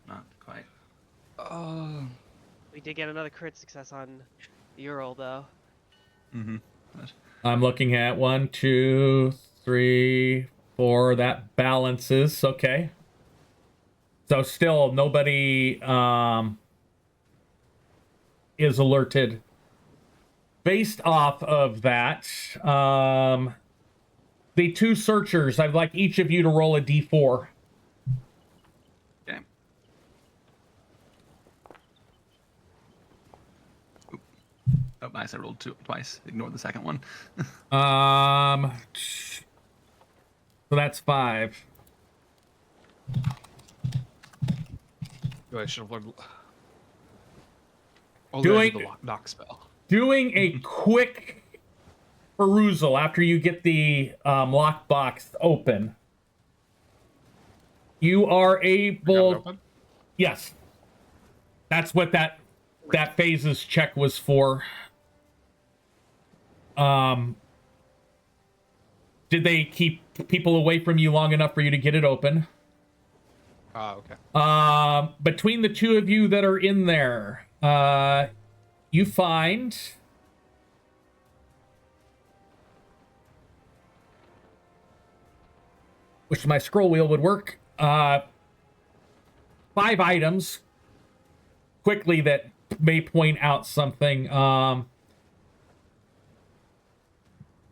Not quite. We did get another crit success on Ural, though. Mm-hmm. I'm looking at 1, 2, 3, 4. That balances. Okay. So still nobody is alerted. Based off of that, the 2 searchers, I'd like each of you to roll a d4. Okay. Oop. Oh, nice. I rolled twice. Ignore the second one. So that's 5. I should have learned. Oh, Doing- the knock spell. Doing a quick perusal after you get the lockbox open. You are I got it able. open? Yes. That's what that phases check was for. Did they keep people away from you long enough for you to get it open? Okay. Between the 2 of you that are in there, you find wish my scroll wheel would work. 5 items quickly that may point out something. I'm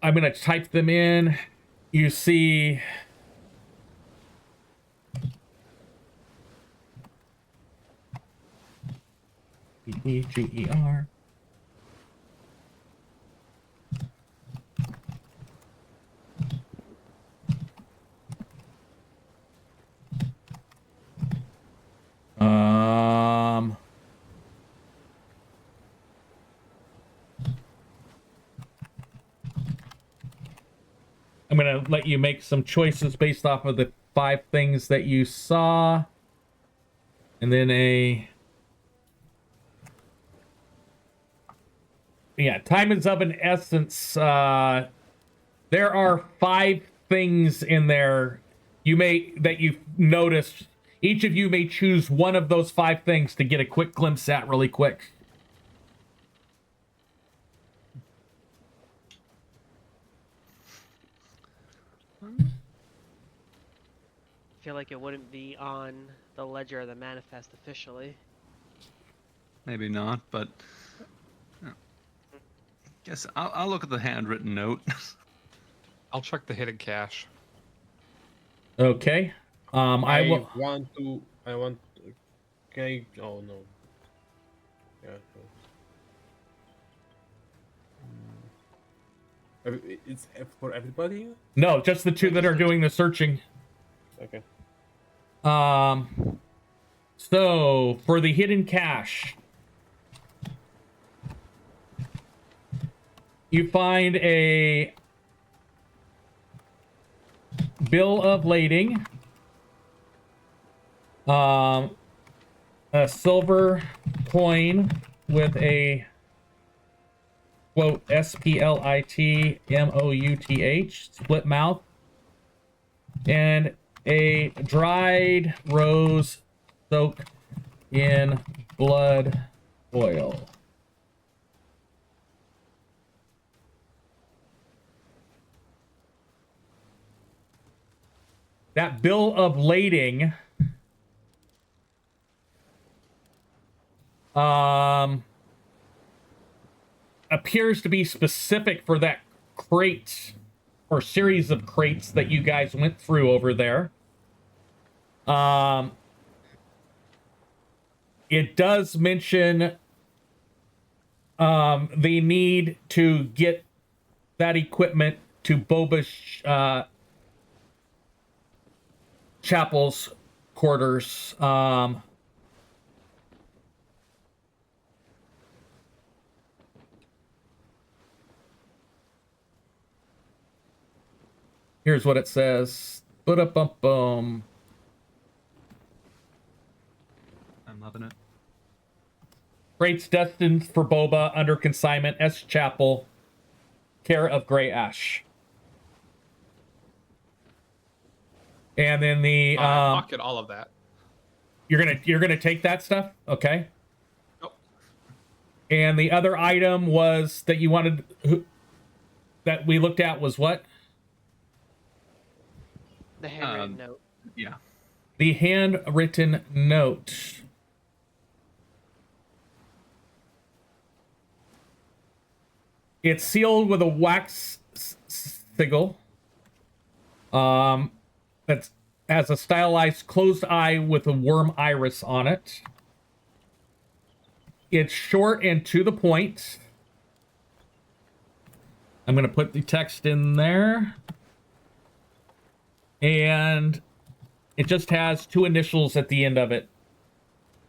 gonna type them in. You see P-E-G-E-R. I'm gonna let you make some choices based off of the 5 things that you saw, and then time is of an essence. There are 5 things in there that you've noticed. Each of you may choose one of those 5 things to get a quick glimpse at really quick. I feel like it wouldn't be on the ledger of the manifest officially. Maybe not, but Guess I'll look at the handwritten note. I'll check the hidden cache. Okay. I will. I want. Can I? Oh no. Yeah. It's for everybody. No, just the two that are doing the searching. Okay. So for the hidden cache, you find a bill of lading, a silver coin with a quote SPLITMOUTH split mouth, and a dried rose soaked in blood oil. That bill of lading appears to be specific for that crate or series of crates that you guys went through over there. It does mention the need to get that equipment to Boba's Chapel's quarters. Here's what it says. Ba-da-bum-bum. I'm loving it. Crates destined for Boba under consignment S Chapel, care of Grey Ash. And then the Pocket all of that. you're gonna take that stuff, okay? Nope. And the other item was that you wanted that we looked at was what? The handwritten note. Yeah. The handwritten note. It's sealed with a wax sigil. That has a stylized closed eye with a worm iris on it. It's short and to the point. I'm going to put the text in there. And it just has two initials at the end of it.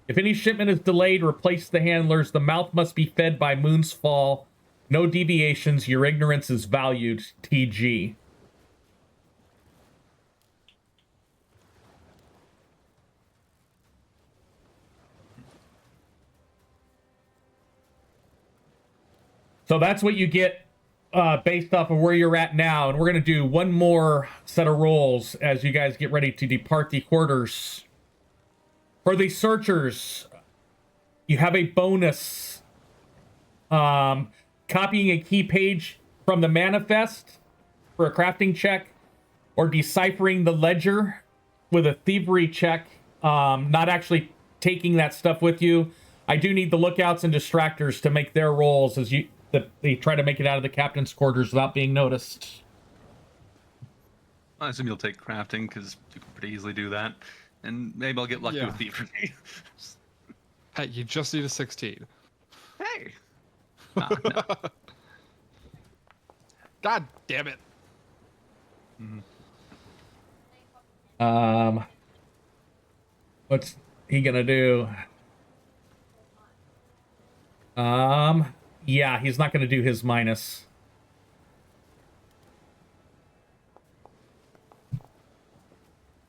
If any shipment is delayed, replace the handlers. The mouth must be fed by moon's fall. No deviations. Your ignorance is valued. TG. So that's what you get based off of where you're at now. And we're going to do one more set of rolls as you guys get ready to depart the quarters. For the searchers, you have a bonus. Copying a key page from the manifest for a crafting check, or deciphering the ledger with a thievery check. Not actually taking that stuff with you. I do need the lookouts and distractors to make their rolls as they try to make it out of the captain's quarters without being noticed. I assume you'll take crafting because you can pretty easily do that, and maybe I'll get lucky Yeah. with thievery. Hey, you just need a 16. Hey. No. God damn it. What's he gonna do? Yeah, he's not gonna do his minus.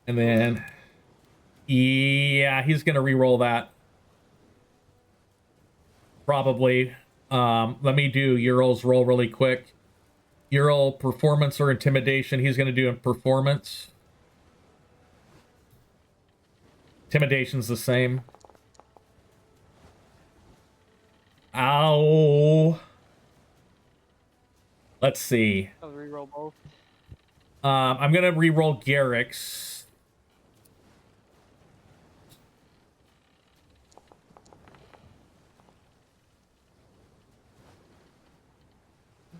And then, yeah, he's gonna re-roll that. Probably. Let me do Ural's roll really quick. Ural performance or intimidation. He's gonna do a performance. Intimidation's the same. Ow. Let's see. I'll reroll both. I'm gonna re-roll Garrick's.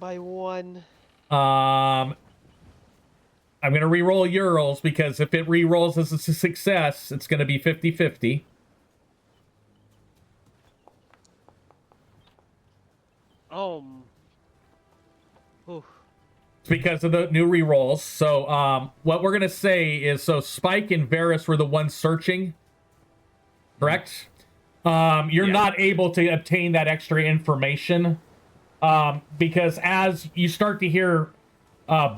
by 1. I'm going to re-roll your rolls because if it re-rolls as a success, it's going to be 50-50. Ooh. It's because of the new re-rolls. So what we're going to say is, so Spike and Varus were the ones searching, correct? You're not able to obtain that extra information because as you start to hear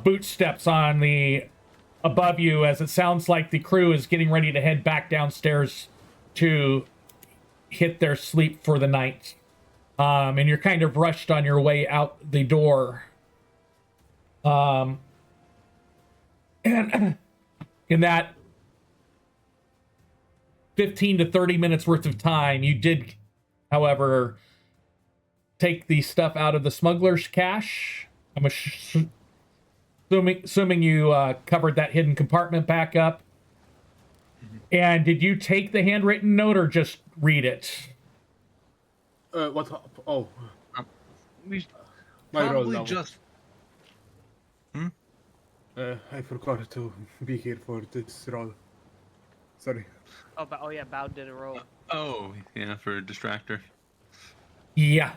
boot steps on the above you, as it sounds like the crew is getting ready to head back downstairs to hit their sleep for the night, and you're kind of rushed on your way out the door. And in that 15 to 30 minutes worth of time, you did, however, take the stuff out of the smuggler's cache. I'm assuming you covered that hidden compartment back up. And did you take the handwritten note or just read it? What? Oh, We my roll probably now. just. I forgot to be here for this roll. Sorry. Oh yeah, Bound did a roll. Oh, yeah, for a distractor. Yeah.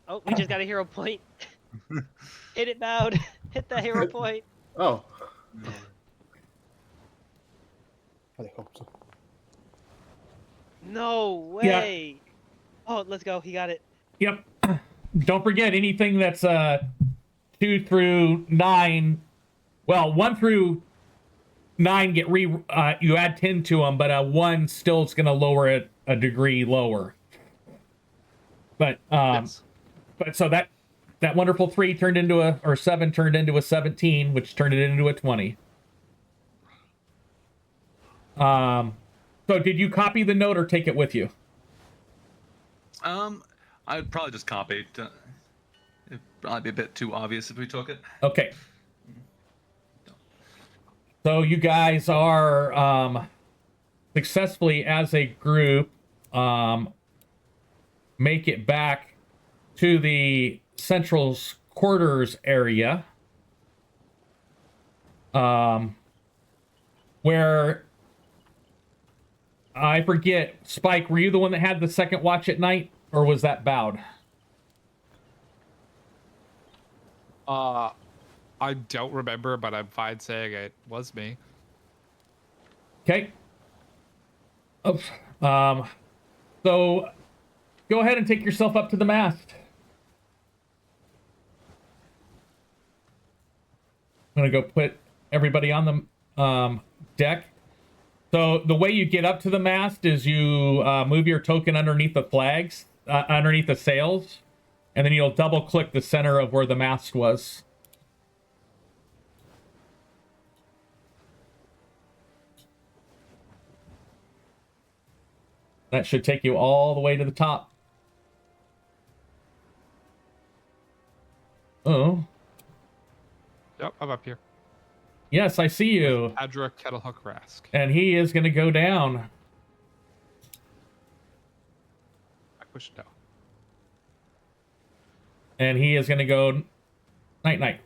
Oh, we just got a hero point. Hit it, Bound. Hit that hero point. Oh. I hope so. No way. Oh, let's go. He got it. Yep. Don't forget anything that's 2 through 9. Well, 1 through 9 get you add 10 to them, but 1 still is going to lower it a degree lower. But Yes. but so that wonderful 3 turned into or 7 turned into a 17, which turned it into a 20. So did you copy the note or take it with you? I'd probably just copy it. It'd probably be a bit too obvious if we took it. Okay. So you guys are successfully as a group make it back to the Central's quarters area, where I forget, Spike, were you the one that had the second watch at night, or was that Bowed? I don't remember, but I'm fine saying it was me. Okay. So go ahead and take yourself up to the mast. I'm gonna go put everybody on the deck. So the way you get up to the mast is you move your token underneath the flags, underneath the sails, and then you'll double click the center of where the mast was. That should take you all the way to the top. Oh. Yep, I'm up here. Yes, I see you. Adra Kettlehook Rask. And he is going to go down. I push no. And he is going to go night-night.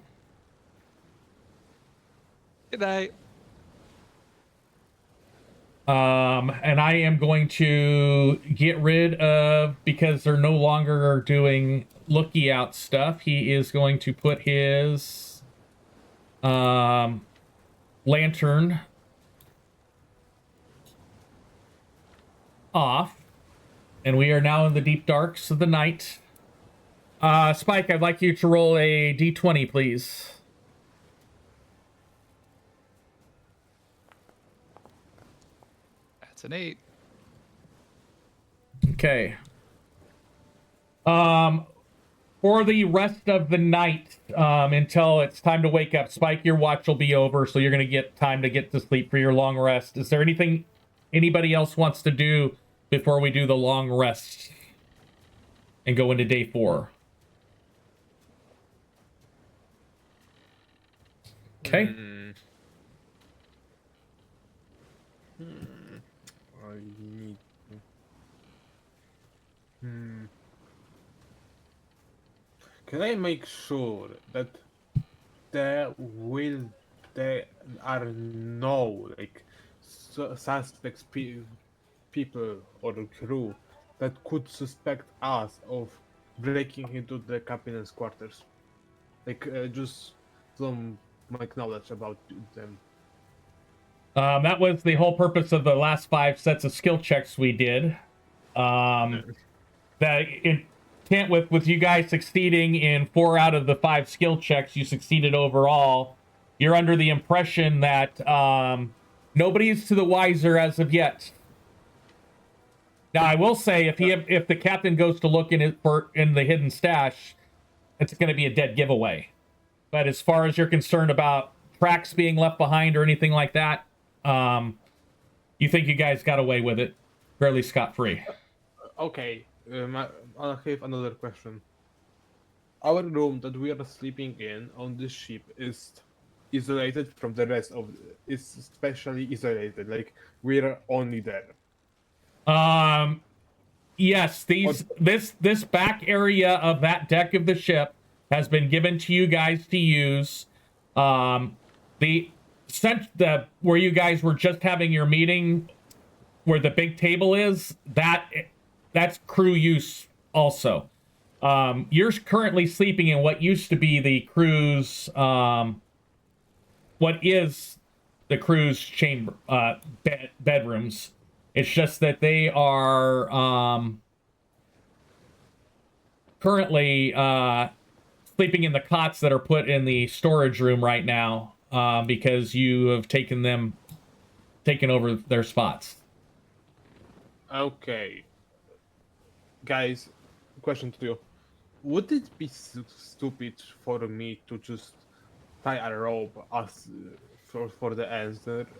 Good night. And I am going to get rid of, because they're no longer doing looky out stuff, he is going to put his lantern off. And we are now in the deep darks of the night. Spike, I'd like you to roll a d20, please. That's an 8. Okay. For the rest of the night, until it's time to wake up, Spike, your watch will be over, so you're going to get time to get to sleep for your long rest. Is there anything anybody else wants to do before we do the long rest and go into day 4? Okay. I need. can I make sure that there are no like suspects people or crew that could suspect us of breaking into the captain's quarters? Like just some my knowledge about them. That was the whole purpose of the last 5 sets of skill checks we did. That intent with you guys succeeding in 4 out of the 5 skill checks, you succeeded overall. You're under the impression that nobody's to the wiser as of yet. Now, I will say, if the captain goes to look in the hidden stash, it's going to be a dead giveaway. But as far as you're concerned about tracks being left behind or anything like that, you think you guys got away with it fairly scot-free. Okay, I have another question. Our room that we are sleeping in on this ship is isolated from the rest of. It's specially isolated. Like we're only there. Yes, this back area of that deck of the ship has been given to you guys to use. Where you guys were just having your meeting, where the big table is, that's crew use also. You're currently sleeping in what used to be the crew's what is the crew's chamber bedrooms. It's just that they are currently sleeping in the cots that are put in the storage room right now, because you have taken over their spots. Okay, guys, question to you: would it be stupid for me to just tie a rope as for the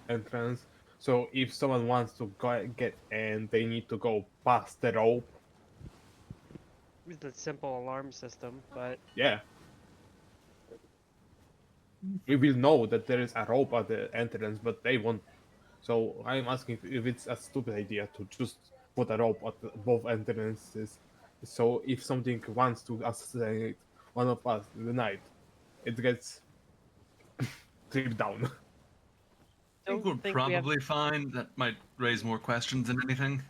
entrance? So if someone wants to get in, they need to go past the rope. It's a simple alarm system, but Yeah. We will know that there is a rope at the entrance, but they won't. So I'm asking if it's a stupid idea to just put a rope at both entrances. So if something wants to assassinate one of us in the night, it gets tripped down. I think we're probably fine. That might raise more questions than anything.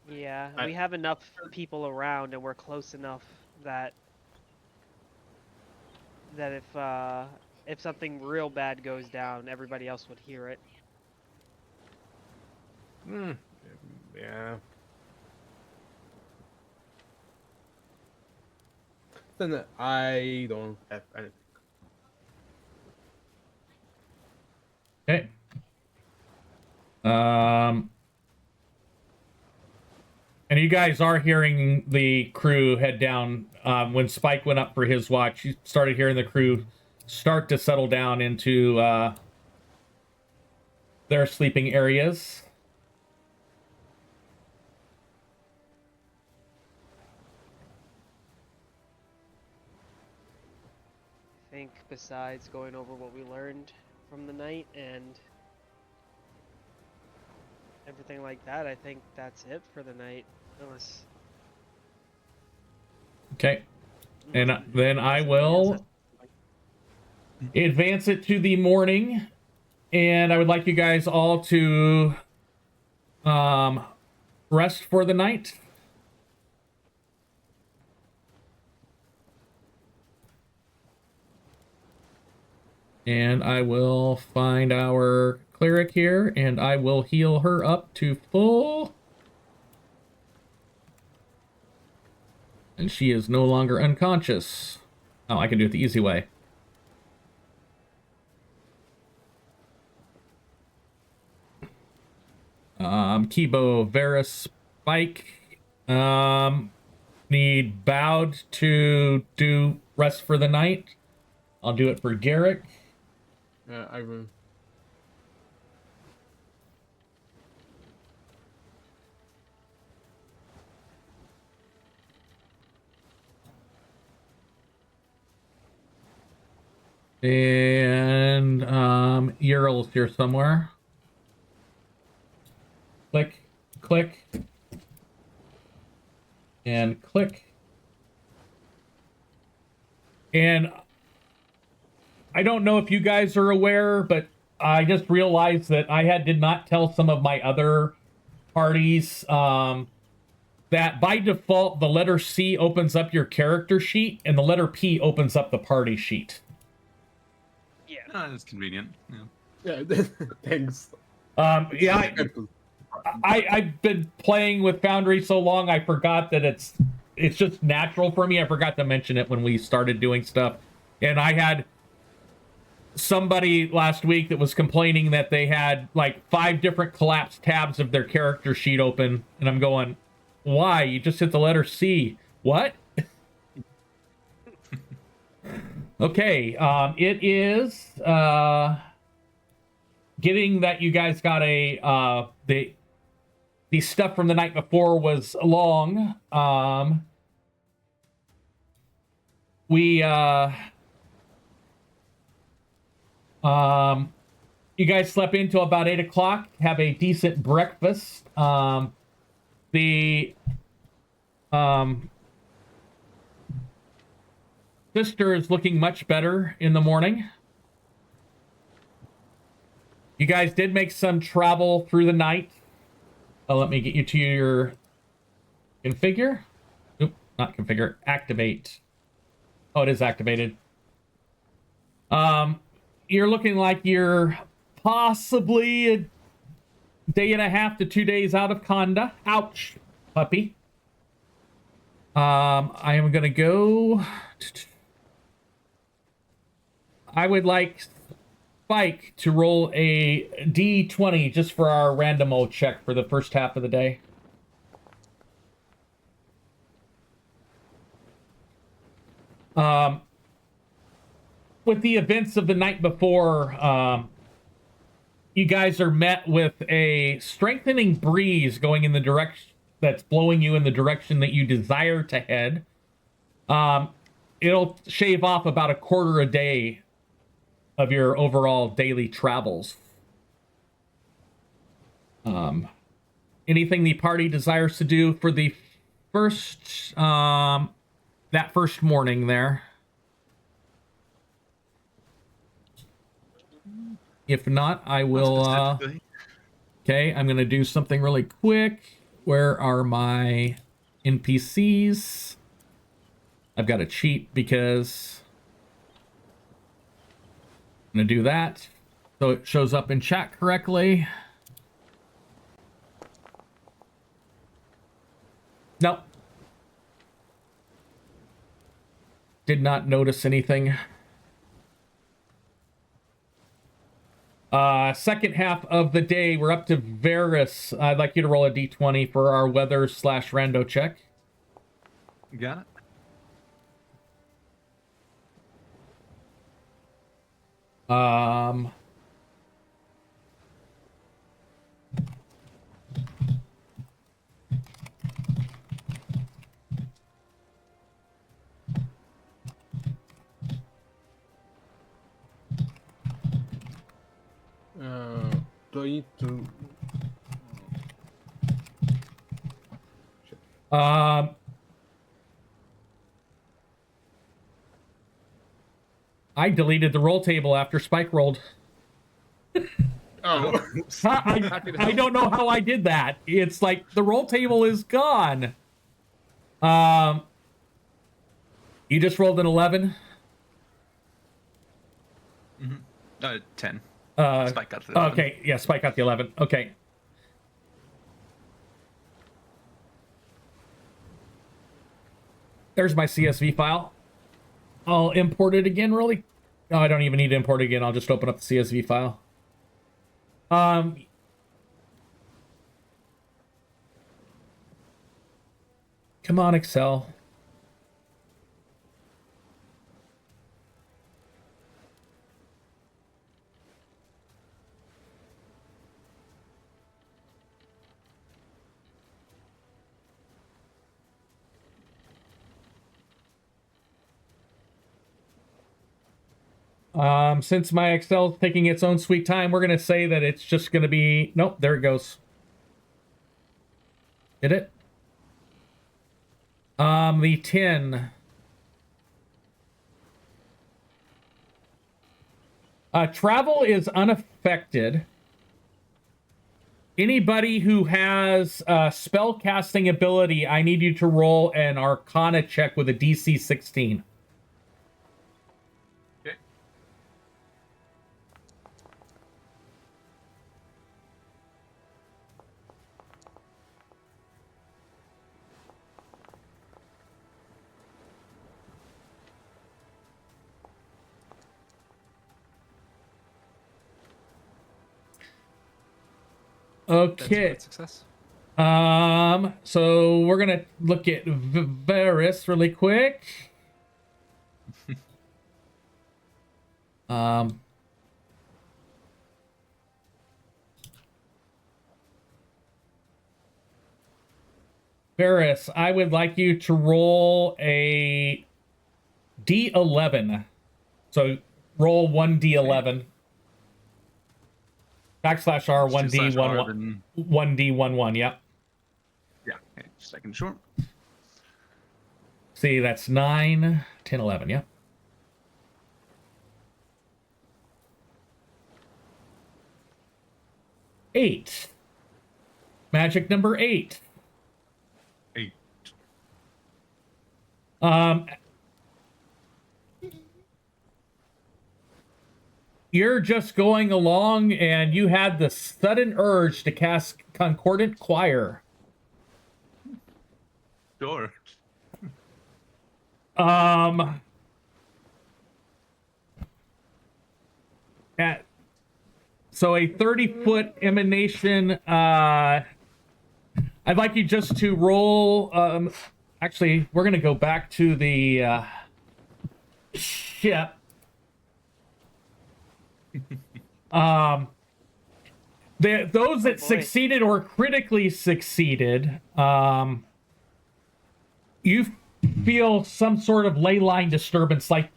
Yeah, we have enough people around, and we're close enough that if something real bad goes down, everybody else would hear it. Yeah. Then I don't have anything. Okay. And you guys are hearing the crew head down. When Spike went up for his watch, you started hearing the crew start to settle down into their sleeping areas. I think besides going over what we learned from the night and everything like that, I think that's it for the night. Unless... Okay. And then I will advance it to the morning. And I would like you guys all to rest for the night. And I will find our cleric here, and I will heal her up to full. And she is no longer unconscious. Oh, I can do it the easy way. Kibo, Varus, Spike. Need Bowed to do rest for the night. I'll do it for Garrick. Yeah, I will. And Ural's here somewhere. Click, click, and click. And I don't know if you guys are aware, but I just realized that did not tell some of my other parties that by default the letter C opens up your character sheet and the letter P opens up the party sheet. Yeah. That's convenient. Yeah. Yeah, thanks. Yeah, I've been playing with Foundry so long I forgot that it's just natural for me. I forgot to mention it when we started doing stuff. And I had somebody last week that was complaining that they had like 5 different collapsed tabs of their character sheet open, and I'm going, why? You just hit the letter C. What? Okay, it is getting that you guys got a the stuff from the night before was long. You guys slept in till about 8 o'clock, have a decent breakfast. The sister is looking much better in the morning. You guys did make some travel through the night. Let me get you to your configure. Oop, not configure, activate. Oh, it is activated. You're looking like you're possibly a day and a half to 2 days out of Conda. Ouch, puppy. I am gonna go. I would like Spike to roll a D20 just for our random check for the first half of the day. With the events of the night before, you guys are met with a strengthening breeze going in the direction that's blowing you in the direction that you desire to head. It'll shave off about a quarter a day of your overall daily travels. Anything the party desires to do for the first, that first morning there? If not, I will, okay, I'm going to do something really quick. Where are my NPCs? I've got to cheat because I'm going to do that so it shows up in chat correctly. Nope. Did not notice anything. Second half of the day, we're up to Varus. I'd like you to roll a d20 for our weather / rando check. Got it. Do I need to? I deleted the roll table after Spike rolled. Oh, I don't know how I did that. It's like the roll table is gone. You just rolled an 11? 10. Spike got the 11. Okay, yeah, Spike got the 11. Okay. There's my CSV file. I'll import it again, really. No, I don't even need to import it again. I'll just open up the CSV file. Come on, Excel. Since my Excel's taking its own sweet time, we're going to say that it's just going to be... Nope, there it goes. Did it? The 10. Travel is unaffected. Anybody who has spell casting ability, I need you to roll an Arcana check with a DC 16. Okay. That's a Okay. crit success. So we're gonna look at Varys really quick. Varys, I would like you to roll a D11. So roll 1D11. Backslash R 1D11. 1D11, yep. Yeah, okay, second short. See, that's 9, 10, 11, yep. Eight. Magic number 8. 8. You're just going along and you had the sudden urge to cast Concordant Choir. Sure. So a 30-foot emanation, I'd like you just to roll, actually, we're going to go back to the ship. Those that succeeded or critically succeeded, you feel some sort of ley line disturbance like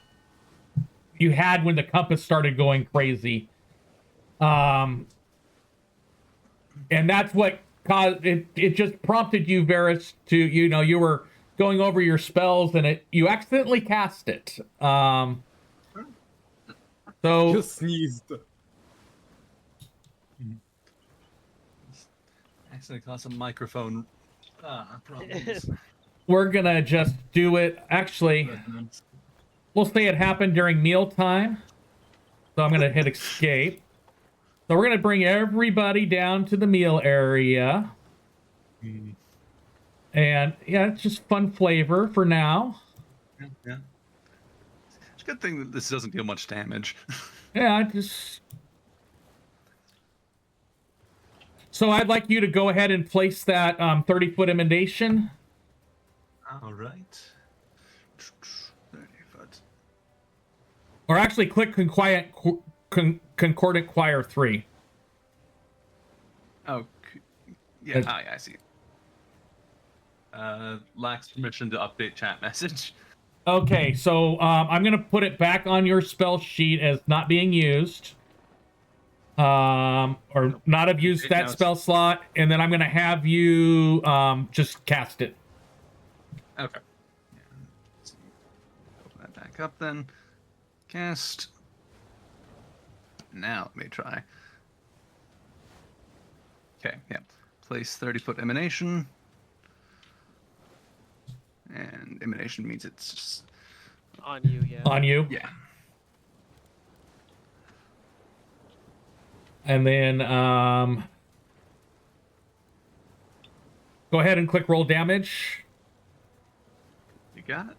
you had when the compass started going crazy. And that's what caused it. It just prompted you, Varys, to, you were going over your spells and you accidentally cast it. So Just sneezed. Accidentally caused some microphone problems. we're gonna just do it. Actually, we'll say it happened during mealtime. So I'm gonna hit escape. So we're gonna bring everybody down to the meal area. And yeah, it's just fun flavor for now. Yeah. It's a good thing that this doesn't deal much damage. Yeah, just. So I'd like you to go ahead and place that 30-foot emanation. All right. 30 foot. Or actually, click Concordant Choir 3. Oh, yeah. I see. Lacks permission to update chat message. Okay, so I'm going to put it back on your spell sheet as not being used. Or not have used that spell slot, and then I'm going to have you just cast it. Okay. Yeah. Open that back up then. Cast. Now let me try. Okay, yeah. Place 30-foot emanation. And emanation means it's just... On you, yeah. On you. Yeah. And then go ahead and click roll damage. You got it?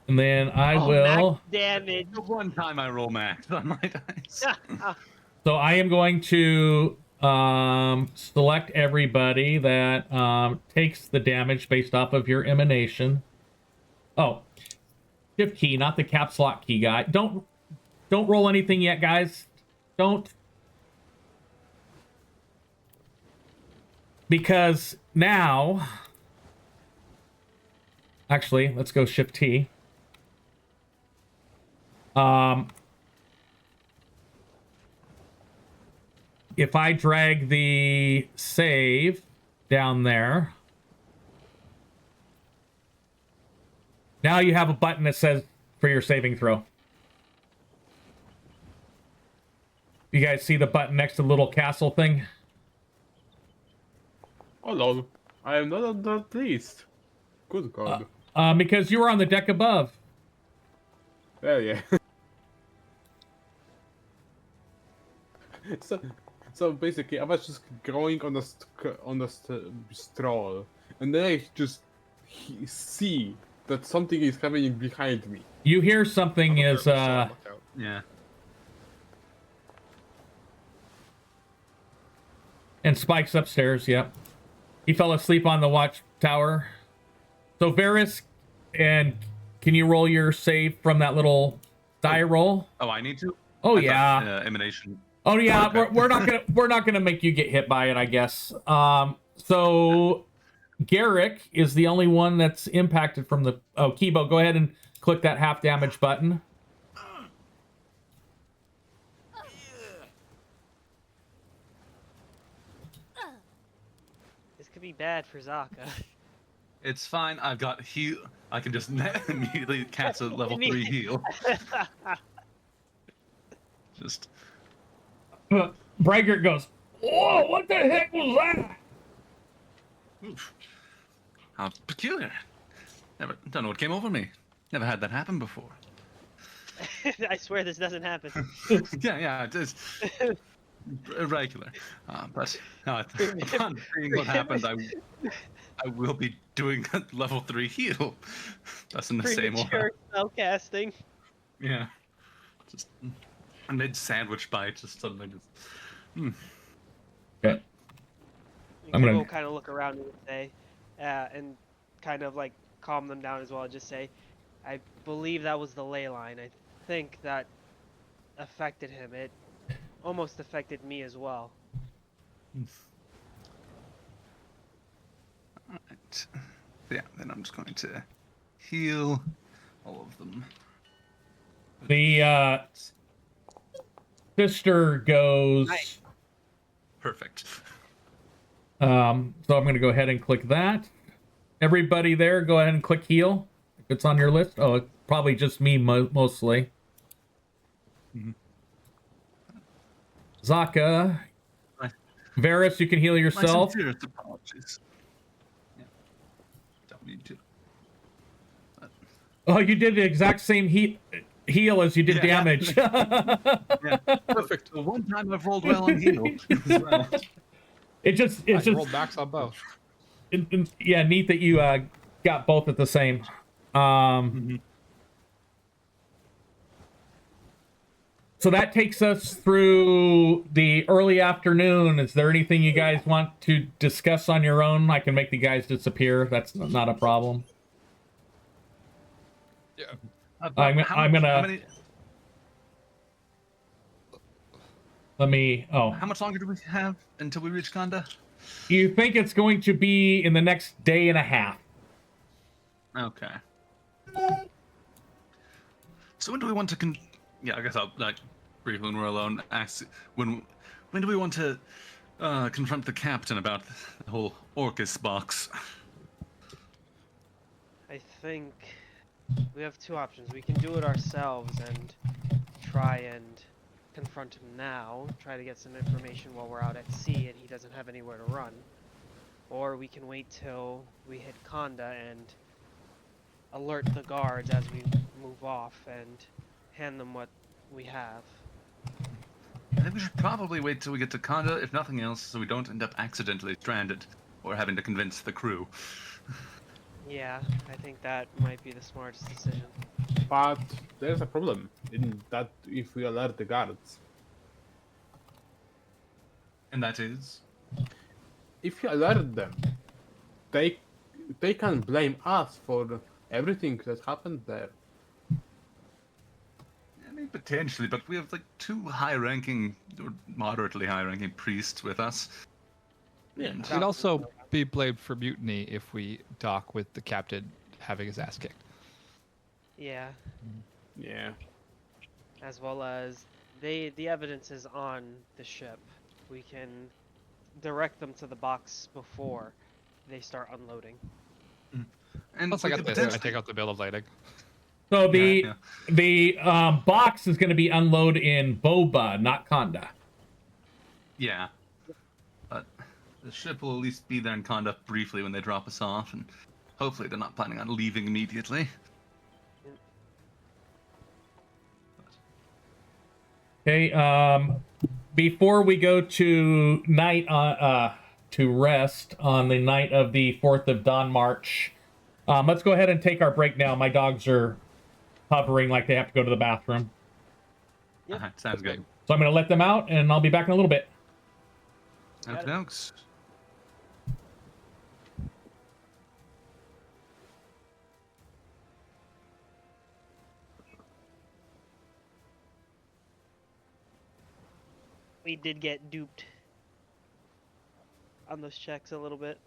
And then I will... Max damage. The one time I roll max on my dice. So I am going to select everybody that takes the damage based off of your emanation. Oh, shift key, not the caps lock key, guy. Don't roll anything yet, guys. Don't. Because now, actually, let's go shift T. If I drag the save down there, now you have a button that says for your saving throw. You guys see the button next to the little castle thing? Oh lol, I am not on that list. Good God. Because you were on the deck above. Yeah. So basically, I was just going on a stroll, and then I just see that something is coming behind me. You hear something is Lookout. Yeah. and Spike's upstairs. Yep, he fell asleep on the watchtower. So Varys, and can you roll your save from that little die roll? Oh, I need to. Oh I yeah. thought, emanation. Oh yeah, Okay. we're not gonna make you get hit by it, I guess. So Garrick is the only one that's impacted from the. Oh, Kibo, go ahead and click that half damage button. This could be bad for Zaka. It's fine. I've got heal. I can just immediately cast a level 3 heal. Just. Braggart goes, "Whoa! What the heck was that?" Oof. How peculiar. Never don't know what came over me. Never had that happen before. I swear this doesn't happen. Yeah, it is irregular. But upon seeing what happened, I will be doing a level 3 heal. That's in the same order. Premature spell casting. Yeah. Just a mid sandwich bite, just suddenly just. Okay. I'm We'll gonna- kind of look around and say, and kind of like calm them down as well. Just say, I believe that was the ley line. I think that affected him. It almost affected me as well. Alright. Yeah, then I'm just going to heal all of them. The sister goes. Nice. Perfect. So I'm going to go ahead and click that. Everybody there, go ahead and click heal. If it's on your list. Oh, it's probably just me mostly. Zaka. Right. Varys, you can heal My yourself. sincerest apologies. Yeah. Don't need to. Oh, you did the exact same heal as you did Yeah. damage. Yeah. Perfect. The one time I've rolled well on heal as well. It's just rolled max on both. yeah, neat that you got both at the same. So that takes us through the early afternoon. Is there anything you guys want to discuss on your own? I can make the guys disappear. That's not a problem. Yeah. I'm gonna- How many, Let me. Oh, how much longer do we have until we reach Conda? you think it's going to be in the next day and a half? Okay. So when do we want to yeah, I guess I'll like briefly when we're alone ask when do we want to confront the captain about the whole Orcus box? I think we have two options. We can do it ourselves and try and confront him now, try to get some information while we're out at sea and he doesn't have anywhere to run. Or we can wait till we hit Conda and alert the guards as we move off and hand them what we have. I think we should probably wait till we get to Conda, if nothing else, so we don't end up accidentally stranded or having to convince the crew. Yeah, I think that might be the smartest decision. But there's a problem in that if we alert the guards. And that is? If you alert them, they can blame us for everything that happened there. I mean, potentially, but we have like 2 high-ranking or moderately high-ranking priests with us. Yeah. We'd also be blamed for mutiny if we dock with the captain having his ass kicked. Yeah, Yeah. as well as the evidence is on the ship. We can direct them to the box before they start unloading. And Plus, I we got could this. I potentially- take out the bill of lading. So Yeah. the box is going to be unloaded in Boba, not Conda. Yeah. But the ship will at least be there in conduct briefly when they drop us off, and hopefully they're not planning on leaving immediately. Okay, before we go to night to rest on the night of the 4th of Dawn March, let's go ahead and take our break now. My dogs are hovering like they have to go to the bathroom. Yep. Sounds good. So I'm going to let them out, and I'll be back in a little bit. Okie dokes. We did get duped on those checks a little bit.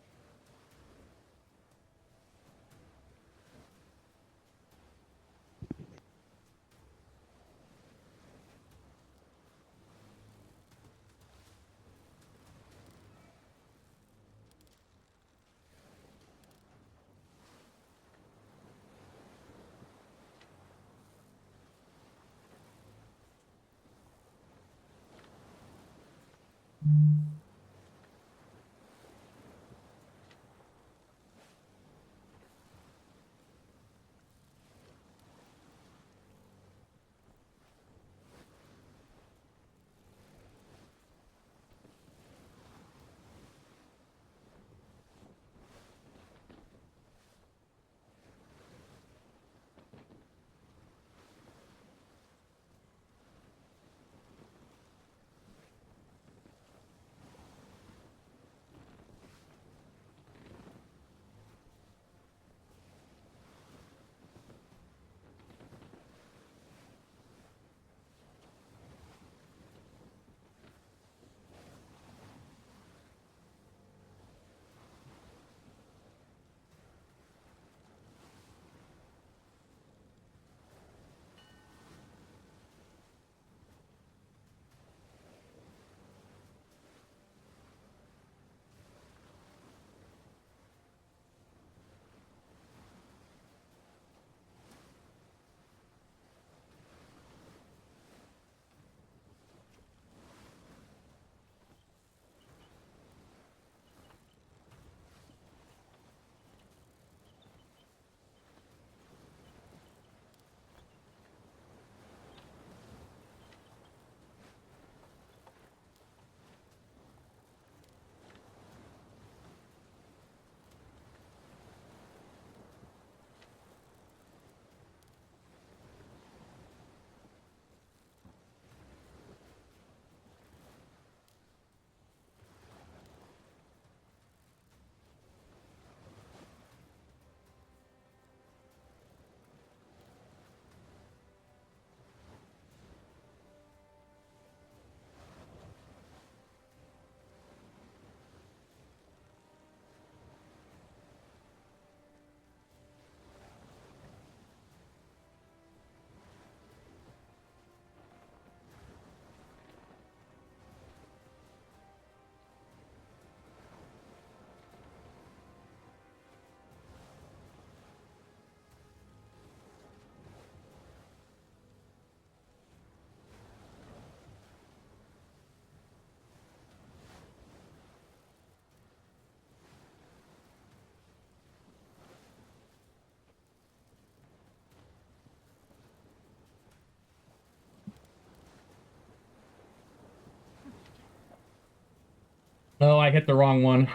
Oh, I hit the wrong one.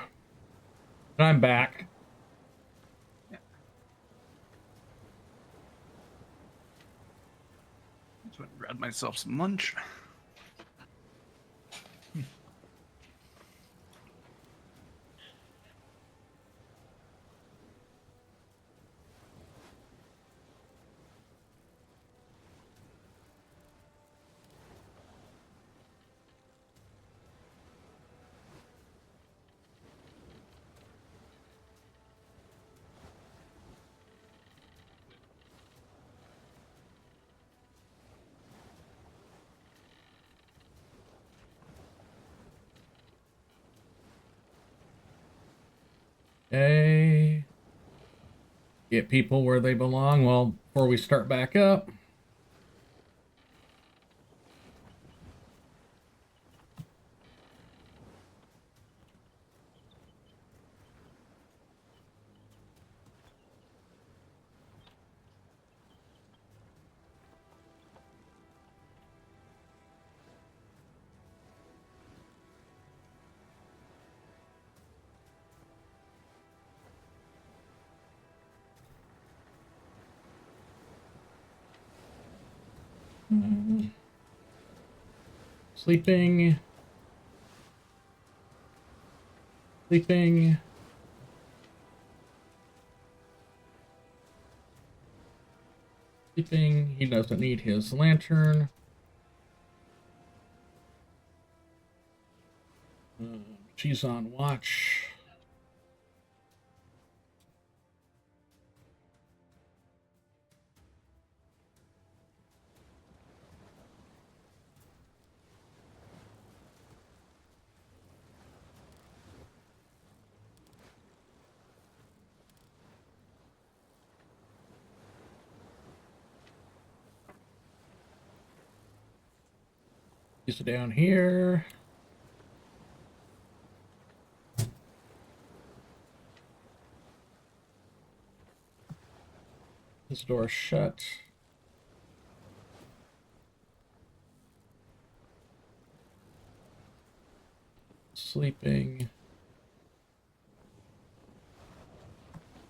I'm back. Just went and grabbed myself some lunch. Okay. Get people where they belong. Well, before we start back up. Sleeping. Sleeping. Sleeping. He doesn't need his lantern. She's on watch. He's down here. This door shut. Sleeping.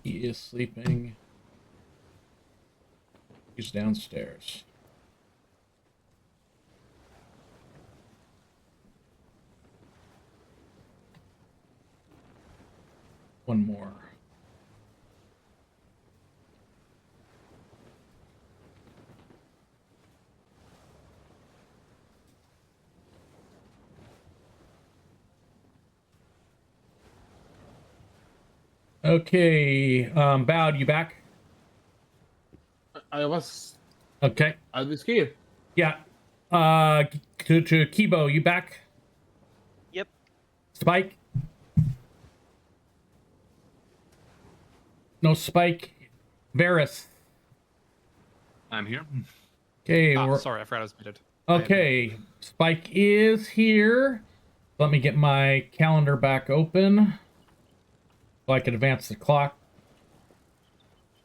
He is sleeping. He's downstairs. One more. Okay, Bowed, you back? I was Okay. here. Yeah. To Kibo, you back? Yep. Spike? No Spike. Varus. I'm here. Okay, Sorry, I forgot I was muted. okay. Spike is here. Let me get my calendar back open so I could advance the clock.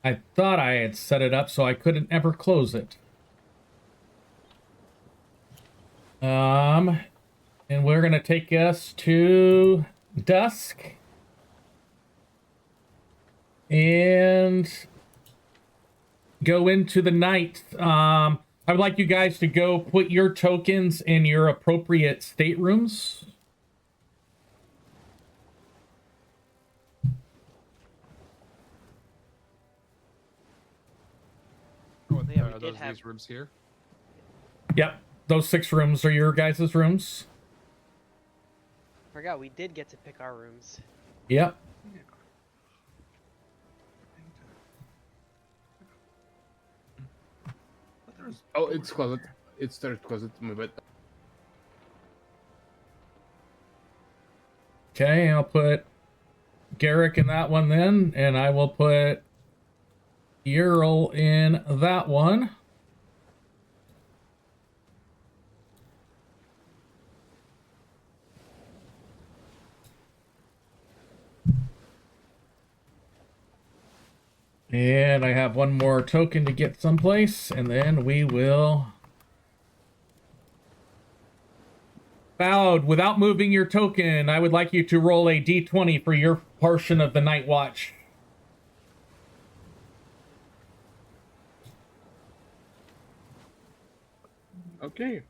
I thought I had set it up so I couldn't ever close it. And we're gonna take us to dusk. And go into the night. I would like you guys to go put your tokens in your appropriate staterooms. Oh, yeah, we Are did those have. these rooms here? Yep, those 6 rooms are your guys' rooms. Forgot we did get to pick our rooms. Yep. Oh, it's closet. It's third closet. My bad. Okay, I'll put Garrick in that one then, and I will put Earl in that one. And I have one more token to get someplace, and then we will... Bowed, without moving your token, I would like you to roll a d20 for your portion of the night watch. Okay.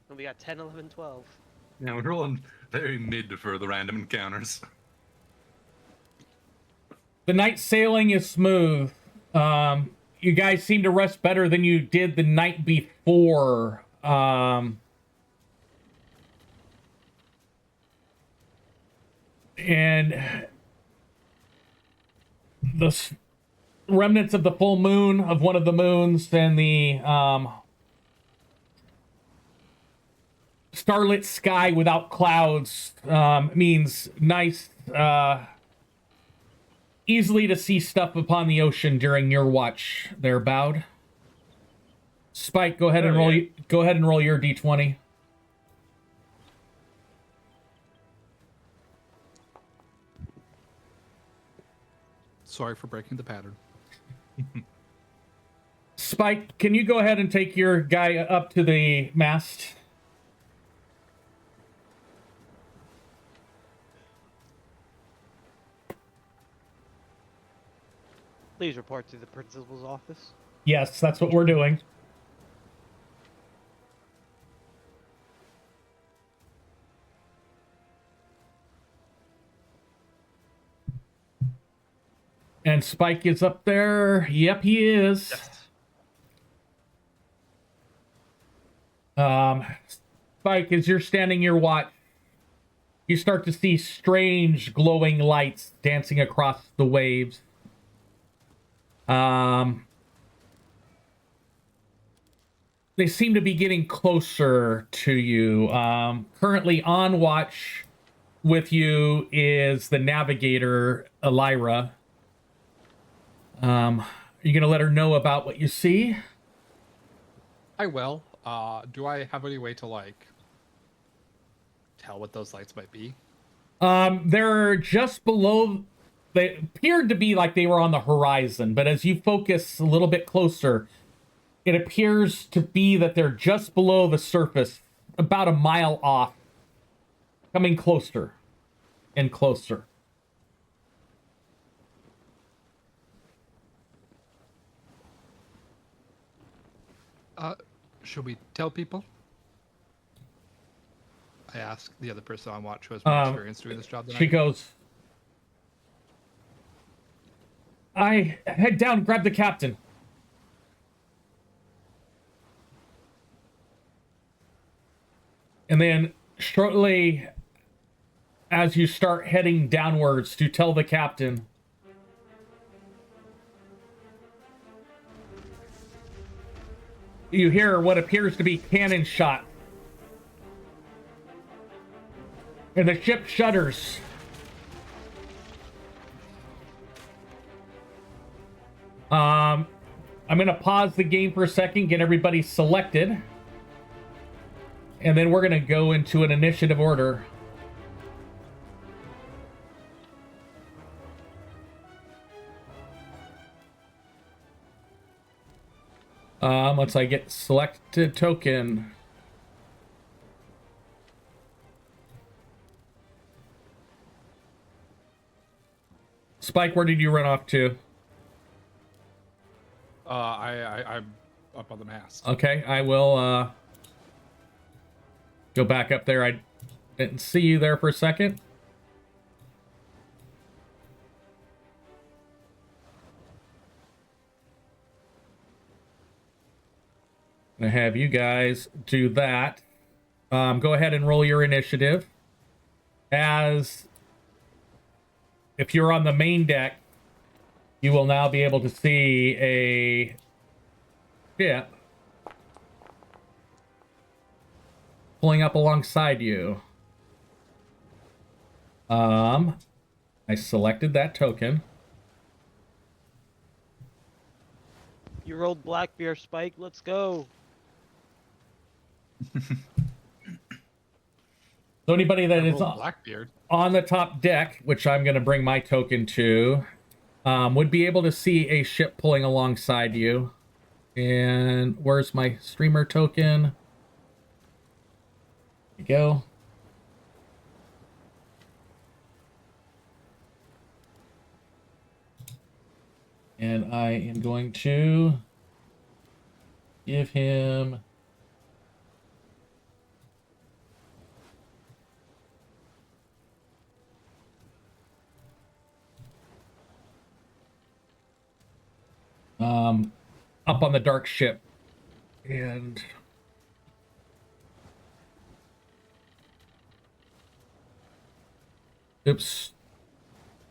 And we got 10, 11, 12. Yeah, we're rolling very mid for the random encounters. The night sailing is smooth. You guys seem to rest better than you did the night before. And the remnants of the full moon of one of the moons and the starlit sky without clouds means nice, easily to see stuff upon the ocean during your watch there, Bowed. Spike, go ahead and roll. Go ahead and roll your d20. Sorry for breaking the pattern. Spike, can you go ahead and take your guy up to the mast? Please report to the principal's office. Yes, that's what we're doing. And Spike is up there. Yep, he is. Spike, as you're standing your watch, you start to see strange glowing lights dancing across the waves. They seem to be getting closer to you. Currently on watch with you is the navigator, Elira. Are you going to let her know about what you see? I will. Do I have any way to, like, tell what those lights might be? They're just below. They appeared to be like they were on the horizon, but as you focus a little bit closer, it appears to be that they're just below the surface, about a mile off, coming closer and closer. Should we tell people? I asked the other person on watch who has more experience doing this job than I She do. goes, I head down, grab the captain. And then shortly as you start heading downwards to tell the captain, you hear what appears to be cannon shot. And the ship shudders. I'm going to pause the game for a second, get everybody selected. And then we're going to go into an initiative order. Once I get selected token. Spike, where did you run off to? I'm up on the mast. Okay, I will go back up there. I didn't see you there for a second. I have you guys do that. Go ahead and roll your initiative. As if you're on the main deck, you will now be able to see a ship pulling up alongside you. I selected that token. You rolled Blackbeard, Spike. Let's go. So anybody that I is rolled Blackbeard. on the top deck, which I'm going to bring my token to, would be able to see a ship pulling alongside you. And where's my streamer token? There you go. And I am going to give him up on the dark ship. And oops.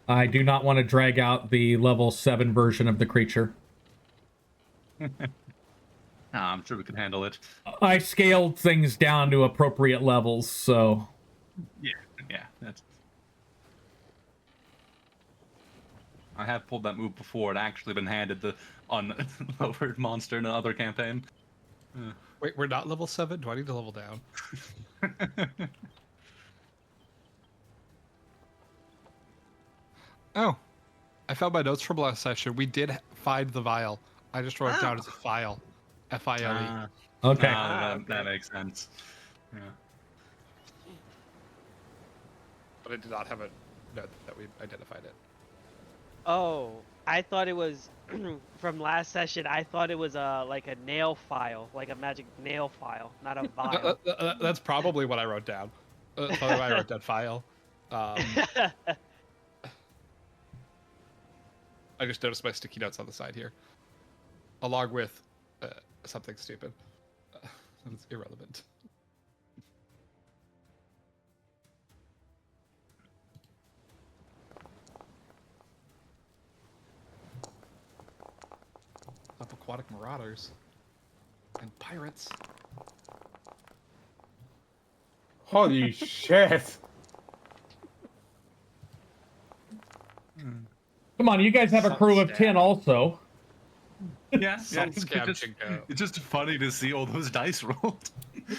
I do not want to drag out the level 7 version of the creature. I'm sure we can handle it. I scaled things down to appropriate levels, so Yeah, that's. I have pulled that move before and actually been handed the unlowered monster in another campaign. Wait, we're not level 7? Do I need to level down? Oh, I found my notes from last session. We did find the vial. I just wrote it down as a file. F-I-L-E. okay. That makes sense. Yeah. But I did not have a note that we identified it. Oh, I thought it was from last session. I thought it was like a nail file, like a magic nail file, not a vial. That's probably what I wrote down. Probably why I wrote that file. I just noticed my sticky notes on the side here, along with something stupid. It's irrelevant. Aquatic marauders and pirates. Holy shit! Come on, you guys have a crew of 10 also. Yeah, Some it's scam just, should go. it's just funny to see all those dice rolled.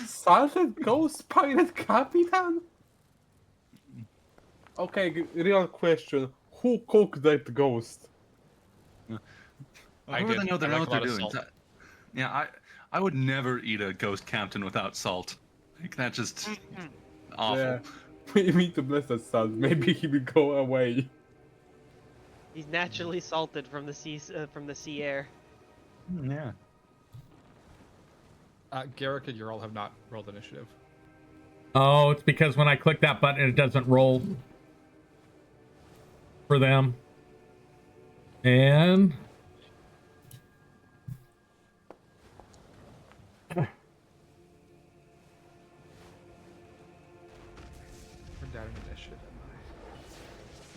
Salted Ghost Pirate Capitan? Okay, real question. Who cooked that ghost? I However did. they know I they know like what a they're lot of doing. salt. Yeah, I would never eat a ghost captain without salt. Like that's just awful. Yeah. We need to bless that salt. Maybe he will go away. He's naturally salted from the sea air. Yeah. Garrick and Ural have not rolled initiative. Oh, it's because when I click that button, it doesn't roll for them. And Turn down an initiative.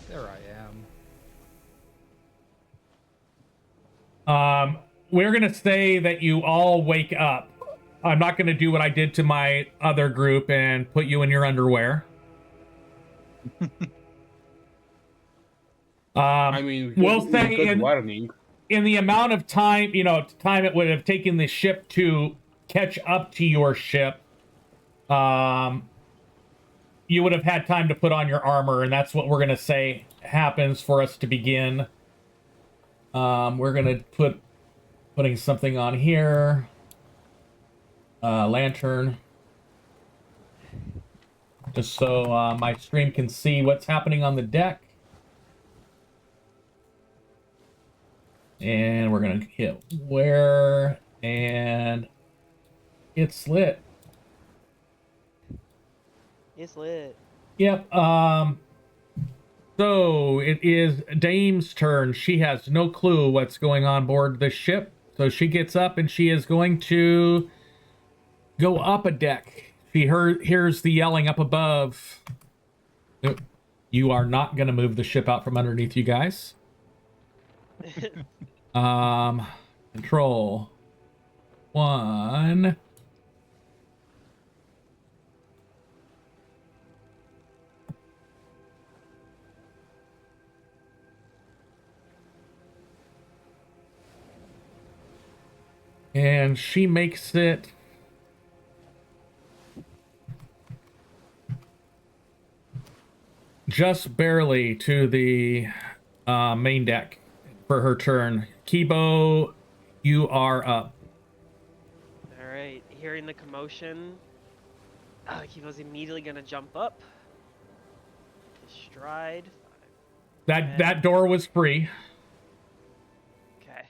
There I am. we're gonna say that you all wake up. I'm not gonna do what I did to my other group and put you in your underwear. I mean, we'll it's say good warning. in the amount of time, time it would have taken the ship to catch up to your ship, you would have had time to put on your armor, and that's what we're gonna say happens for us to begin. We're gonna putting something on here. Lantern. Just so my stream can see what's happening on the deck. And we're gonna hit where, and it's lit. It's lit. Yep. So it is Dame's turn. She has no clue what's going on board the ship. So she gets up and she is going to go up a deck. She hears the yelling up above. You are not going to move the ship out from underneath you guys. Control. 1. And she makes it just barely to the main deck for her turn. Kibo, you are up. Alright, hearing the commotion, Kivo's immediately gonna jump up. Stride. That door was free. Okay.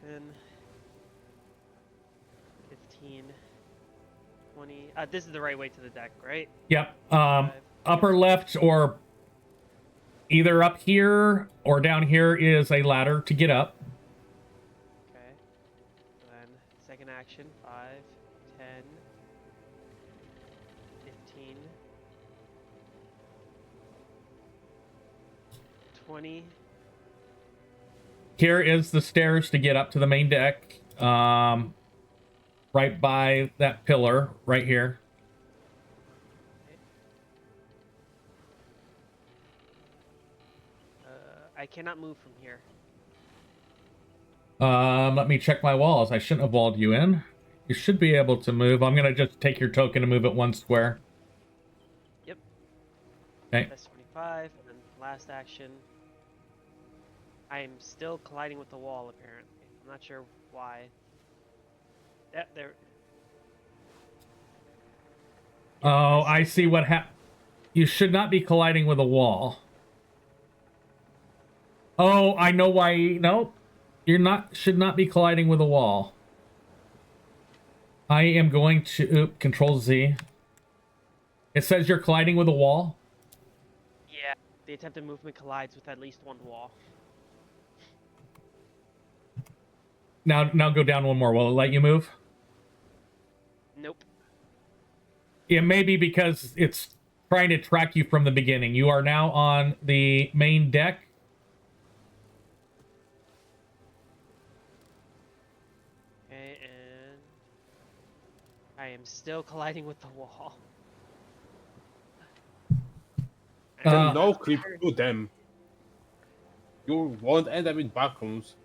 10, 15, 20. This is the right way to the deck, right? Yep. Upper left or either up here or down here is a ladder to get up. Okay. Then second action, 5, 10, 15, 20. Here is the stairs to get up to the main deck. Right by that pillar right here. I cannot move from here. Let me check my walls. I shouldn't have walled you in. You should be able to move. I'm gonna just take your token and move it 1 square. Yep. Okay. That's 25, and then last action. I am still colliding with the wall, apparently. I'm not sure why. Yeah, there. Oh, I see what happened. You should not be colliding with a wall. Oh, I know why. No, you're not. Should not be colliding with a wall. I am going to Control Z. It says you're colliding with a wall. Yeah, the attempted movement collides with at least one wall. Now go down one more. Will it let you move? Nope. It may be because it's trying to track you from the beginning. You are now on the main deck. Okay, and I am still colliding with the wall. Then no clip to them. You won't end up in backrooms.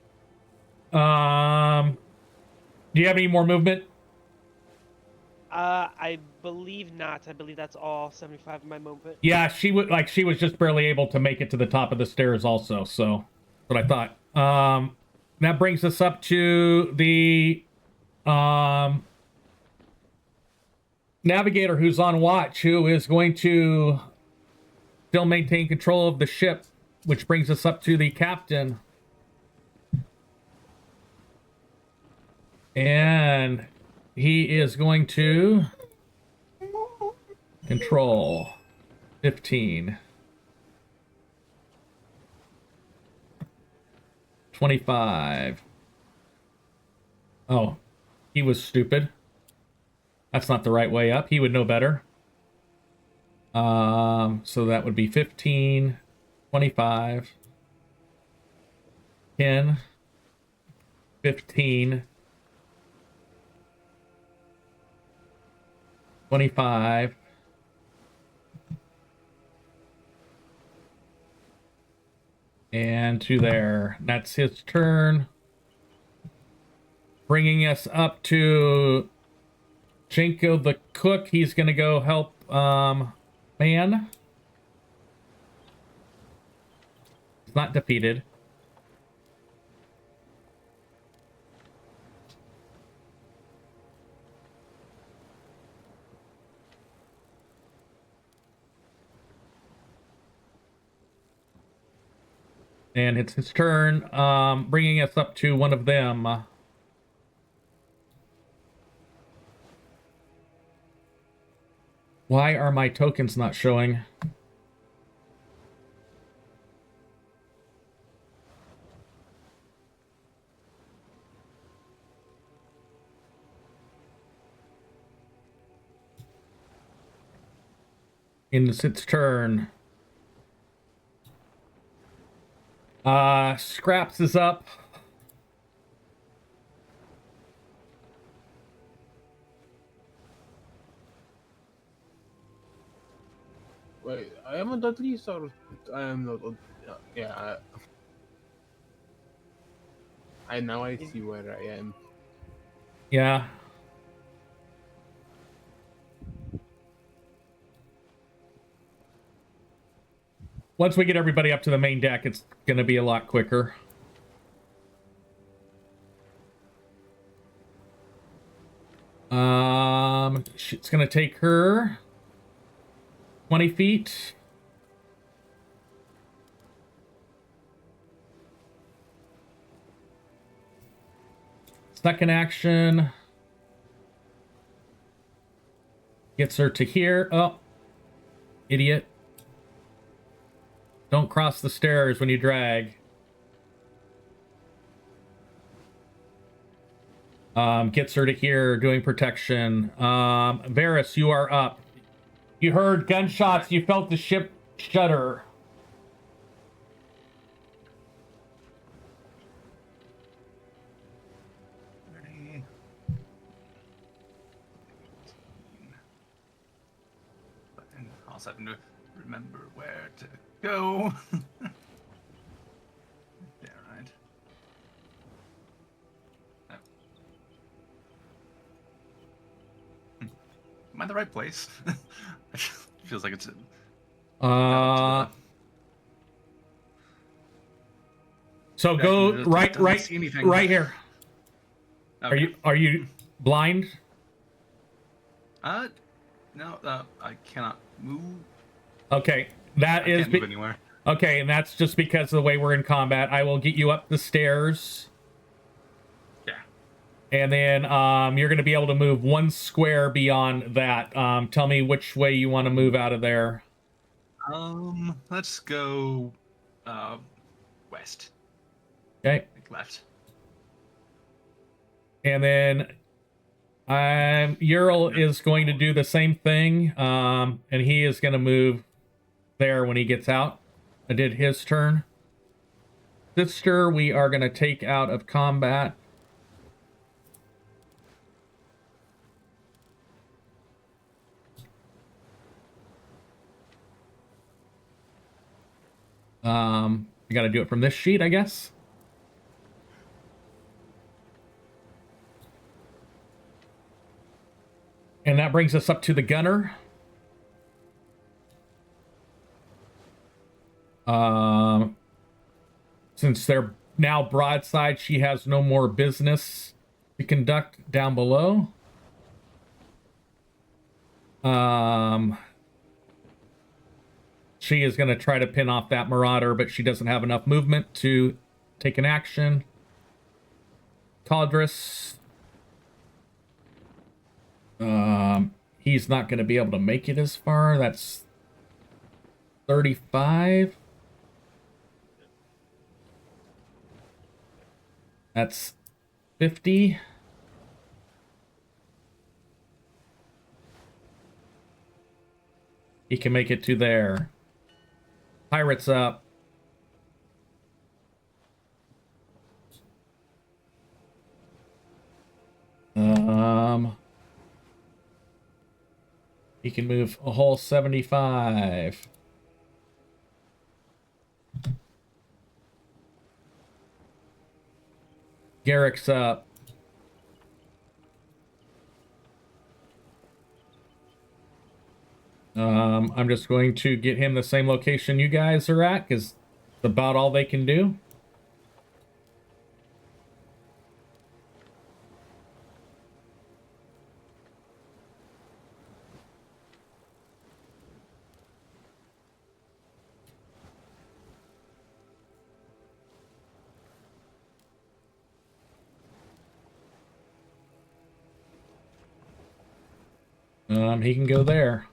Do you have any more movement? I believe not. I believe that's all 75 of my movement. Yeah, she was just barely able to make it to the top of the stairs also, so that's what I thought. That brings us up to the navigator who's on watch, who is going to still maintain control of the ship, which brings us up to the captain. And he is going to control 15, 25. Oh, he was stupid. That's not the right way up. He would know better. So that would be 15, 25, 10, 15, 25, and to there. That's his turn. Bringing us up to Jenko the cook. He's gonna go help man. He's not defeated. And it's his turn, bringing us up to one of them. Why are my tokens not showing? It's its turn. Scraps is up. Wait, I am on that list or I am not on... Yeah, I now I see where I am. Yeah. Once we get everybody up to the main deck, it's going to be a lot quicker. It's going to take her 20 feet. Second action gets her to here. Oh, idiot. Don't cross the stairs when you drag. Gets her to here, doing protection. Varys, you are up. You heard gunshots. You felt the ship shudder. I also having to remember where to go. Yeah, right. Oh. Am I in the right place? Feels like it's. So go right here. Okay. Are you blind? No, I cannot move. Okay, that I is can't move anywhere. Okay, and that's just because of the way we're in combat. I will get you up the stairs. Yeah. And then you're going to be able to move 1 square beyond that. Tell me which way you want to move out of there. Let's go west. Okay. Like left. And then Ural is going to do the same thing. And he is going to move there when he gets out. I did his turn. Sister, we are going to take out of combat. I got to do it from this sheet, I guess. And that brings us up to the gunner. Since they're now broadside, she has no more business to conduct down below. She is going to try to pin off that marauder, but she doesn't have enough movement to take an action. Caldrus. He's not going to be able to make it as far. That's 35. That's 50. He can make it to there. Pirates up. He can move a whole 75. Garrick's up. I'm just going to get him the same location you guys are at, because it's about all they can do. He can go there.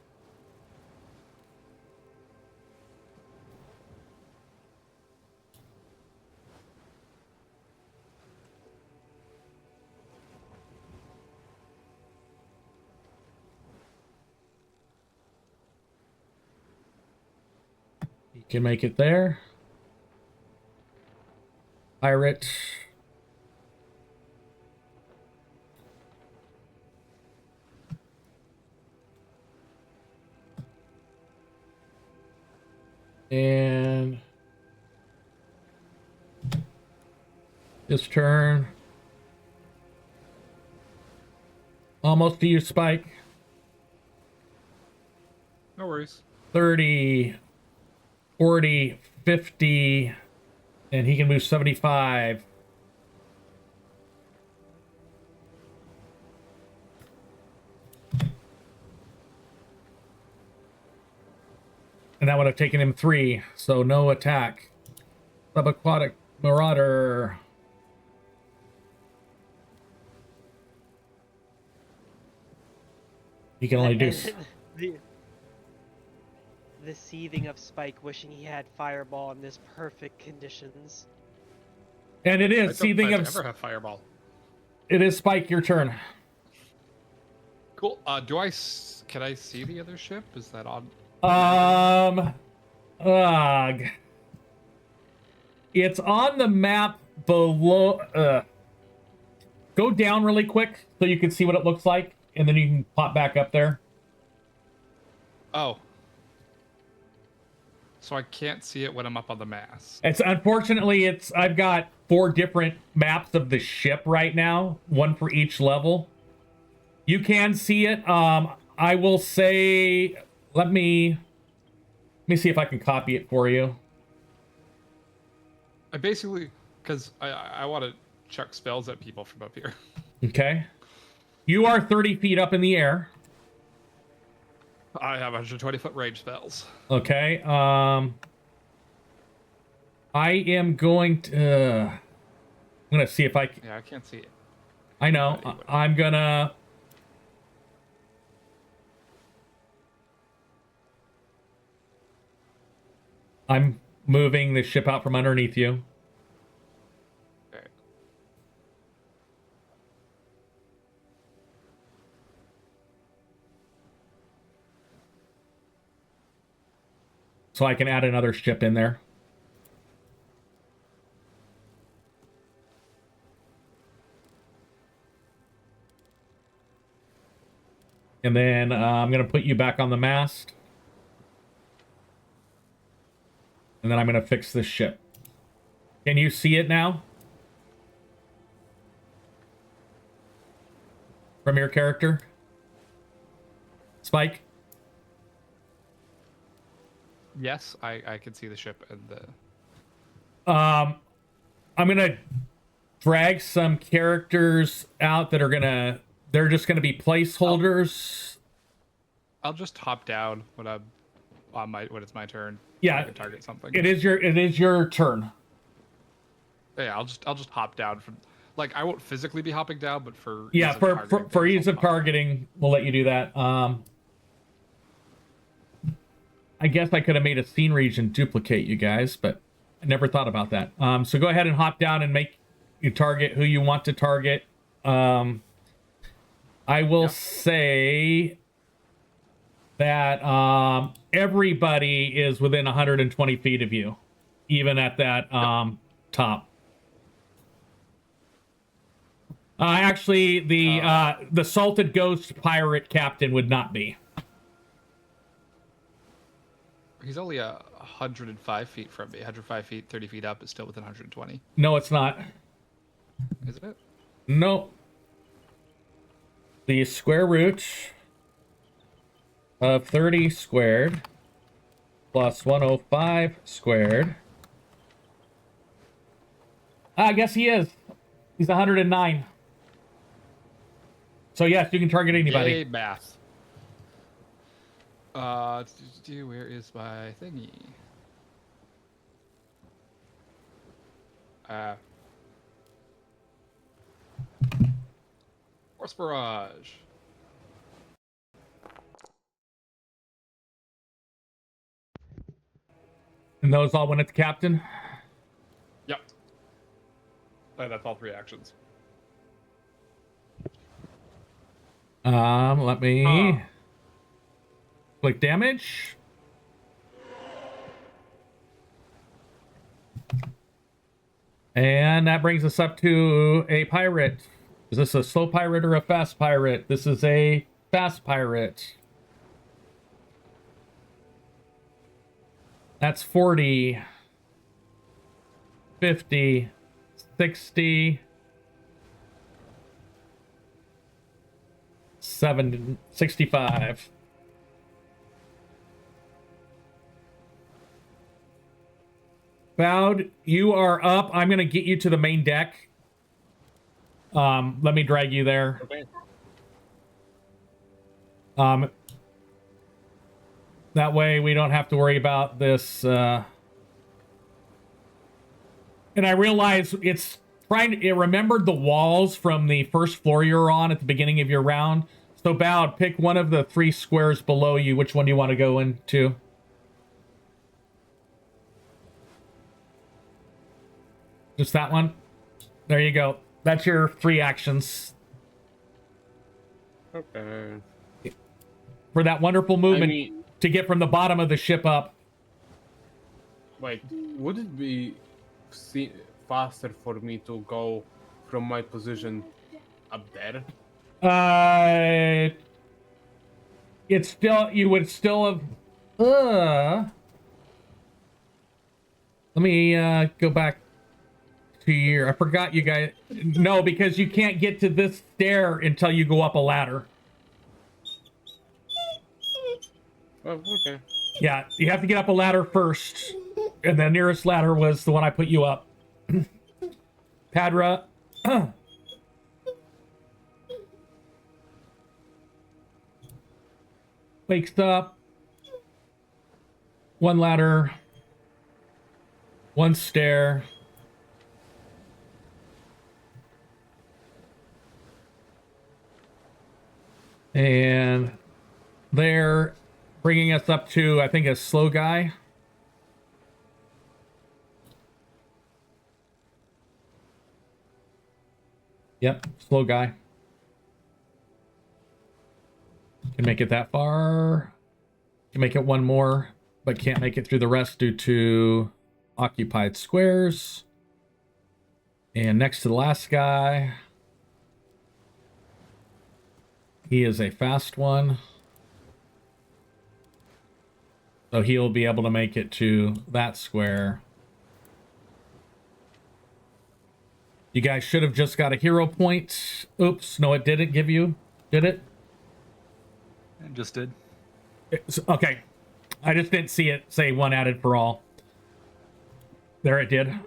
He can make it there. Pirate. And his turn. Almost to you, Spike. No worries. 30, 40, 50, and he can move 75. And that would have taken him 3, so no attack. Subaquatic Marauder. He can only do... The seething of Spike wishing he had Fireball in this perfect conditions. And it I is don't seething think of... I ever have Fireball. It is Spike, your turn. Cool. Can I see the other ship? Is that on? It's on the map below. Go down really quick so you can see what it looks like, and then you can pop back up there. Oh. So I can't see it when I'm up on the mast. It's unfortunately I've got 4 different maps of the ship right now, one for each level. You can see it. I will say, let me see if I can copy it for you. I basically, because I want to chuck spells at people from up here. Okay. You are 30 feet up in the air. I have 120-foot range spells. Okay. I am going to... I'm going to see if I can... Yeah, I can't see it. I know. I'm going to... I'm moving the ship out from underneath you. Okay. So I can add another ship in there. And then I'm going to put you back on the mast. And then I'm going to fix this ship. Can you see it now? From your character? Spike? Yes, I can see the ship and the... I'm gonna drag some characters out that are gonna... They're just gonna be placeholders. I'll just hop down when I'm on when it's my turn. Yeah, I can target something. it is your turn. Yeah, I'll just hop down from... Like, I won't physically be hopping down, but for Yeah, ease of targeting for things, ease I'll of hop down. targeting, we'll let you do that. I guess I could have made a scene region duplicate you guys, but I never thought about that. So go ahead and hop down and make you target who you want to target. I will say that everybody is within 120 feet of you, even at that top. Actually, the salted ghost pirate captain would not be. He's only 105 feet from me. 105 feet, 30 feet up is still within 120. No, it's not. Isn't it? No. The square root of 30 squared plus 105 squared. I guess he is. He's 109. So yes, you can target anybody. Yay, math. Where is my thingy? Force barrage. And those all went at the captain. Yep. That's all 3 actions. Let me click damage. And that brings us up to a pirate. Is this a slow pirate or a fast pirate? This is a fast pirate. That's 40, 50, 60, 70, 65. Bowed, you are up. I'm going to get you to the main deck. Let me drag you there. Okay. That way we don't have to worry about this. And I realize it's it remembered the walls from the first floor you're on at the beginning of your round. So Bowed, pick one of the 3 squares below you. Which one do you want to go into? Just that one? There you go. That's your 3 actions. Okay. For that wonderful movement I mean, to get from the bottom of the ship up. wait, would it be faster for me to go from my position up there? It's still, you would still have, let me, go back to your, I forgot you guys, no, because you can't get to this stair until you go up a ladder. Oh, okay. Yeah, you have to get up a ladder first, and the nearest ladder was the one I put you up. Padra. Wakes up. 1 ladder. One stair. And they're bringing us up to, I think, a slow guy. Yep, slow guy. Can make it that far. Can make it one more, but can't make it through the rest due to occupied squares. And next to the last guy, he is a fast one. So he'll be able to make it to that square. You guys should have just got a hero point. Oops, no, it didn't give you. Did it? It just did. Okay. I just didn't see it say one added for all. There it did.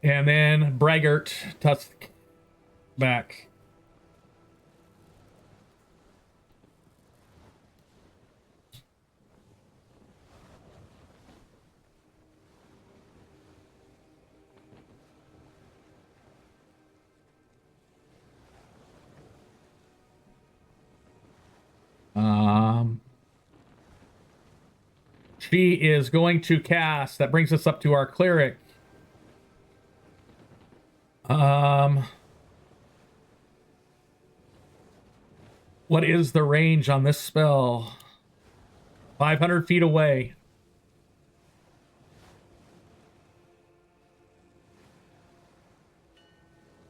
And then Braggart, Tusk, back. She is going to cast. That brings us up to our cleric. What is the range on this spell? 500 feet away.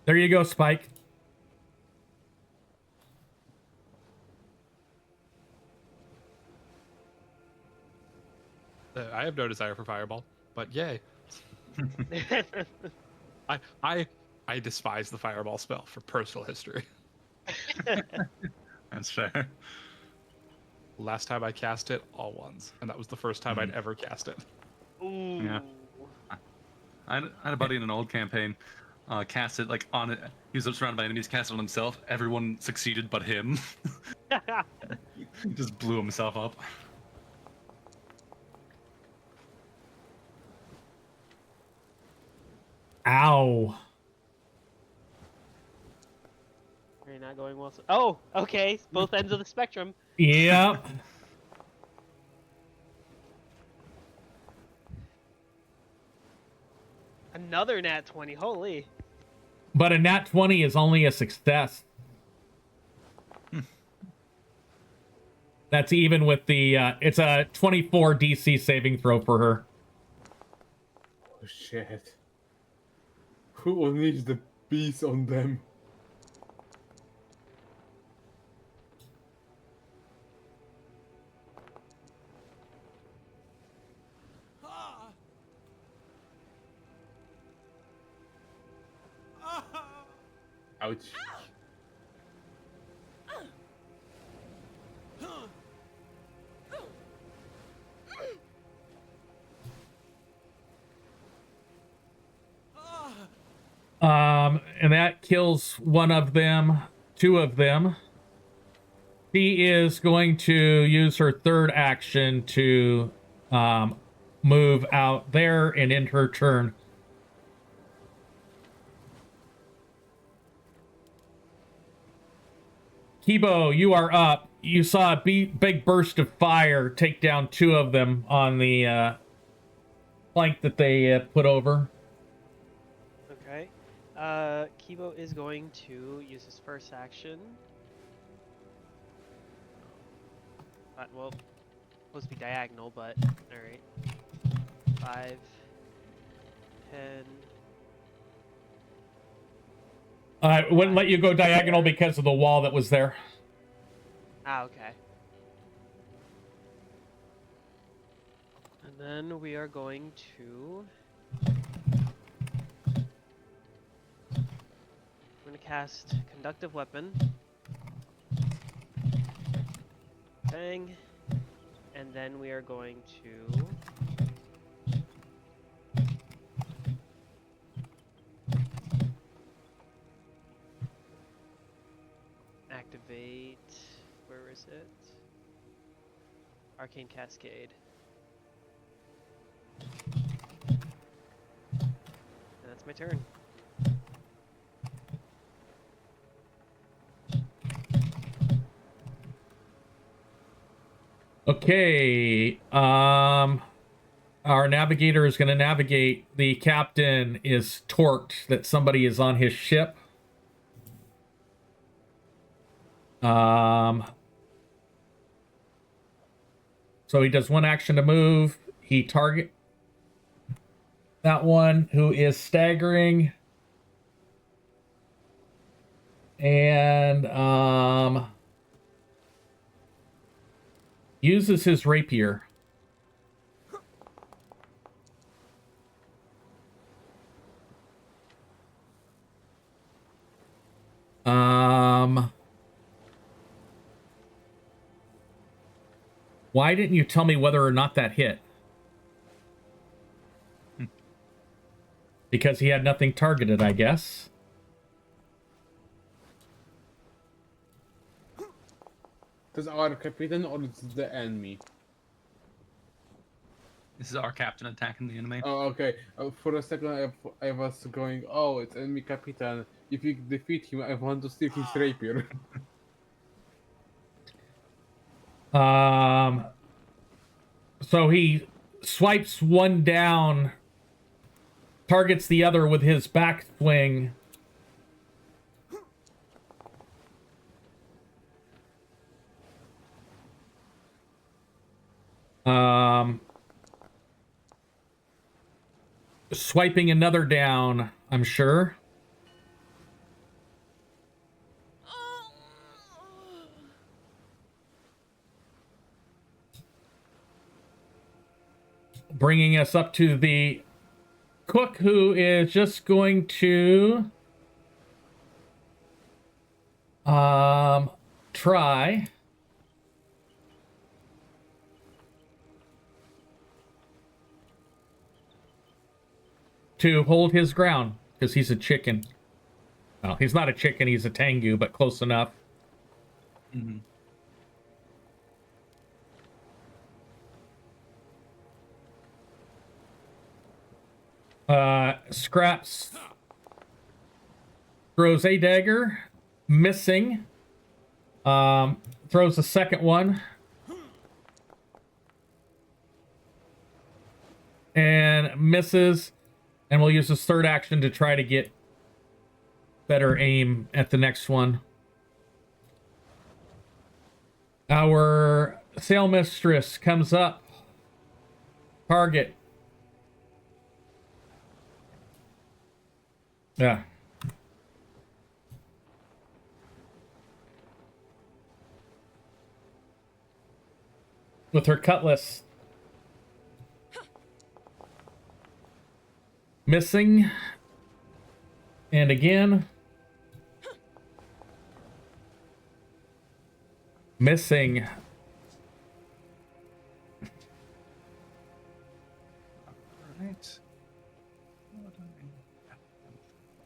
There you go, Spike. I have no desire for fireball, but yay. I despise the fireball spell for personal history. That's fair. Last time I cast it, all ones, and that was the first time I'd ever cast it. Ooh. Yeah. I had a buddy in an old campaign cast it like on it. He was surrounded by enemies, cast it on himself. Everyone succeeded but him. He just blew himself up. Ow. You're not going well. Oh, okay. Both ends of the spectrum. Yep. Another nat 20. Holy. But a nat 20 is only a success. That's even with the, it's a 24 DC saving throw for her. Oh shit. Who unleashed the beast on them? Ouch. And that kills one of them, two of them. She is going to use her third action to move out there and end her turn. Kibo, you are up. You saw a big burst of fire take down two of them on the plank that they put over. Okay. Kibo is going to use his first action. Well, supposed to be diagonal, but alright. 5, 10. I wouldn't let you go diagonal because of the wall that was there. Ah, okay. And then we are going to... I'm going to cast Conductive Weapon. Bang. And then we are going to... activate... Where is it? Arcane Cascade. my turn. Okay. Our navigator is going to navigate. The captain is torqued that somebody is on his ship. So he does one action to move. He target that one who is staggering. And uses his rapier. Why didn't you tell me whether or not that hit? Because he had nothing targeted, I guess. Does our captain or is the enemy? This is our captain attacking the enemy. Oh, okay. For a second, I was going, oh, it's enemy captain. If you defeat him, I want to steal his rapier. So he swipes one down, targets the other with his back swing. Swiping another down, I'm sure. Bringing us up to the cook, who is just going to try to hold his ground because he's a chicken. Well, he's not a chicken, he's a Tengu, but close enough. Mm-hmm. Scraps throws a dagger, missing. Throws a second one. And misses. And we'll use his third action to try to get better aim at the next one. Our sail mistress comes up. Target. Yeah. With her cutlass. Missing. And again. Missing. Right.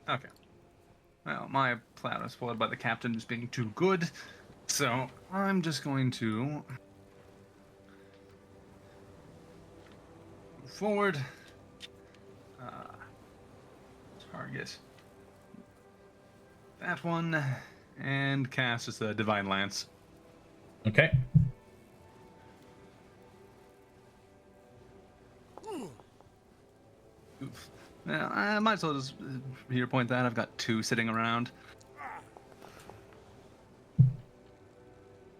Okay. Well, my plan was foiled by the captain just being too good, so I'm just going to move forward. Target that one, and cast just a Divine Lance. Okay. Oof. Well, I might as well just here point that I've got two sitting around.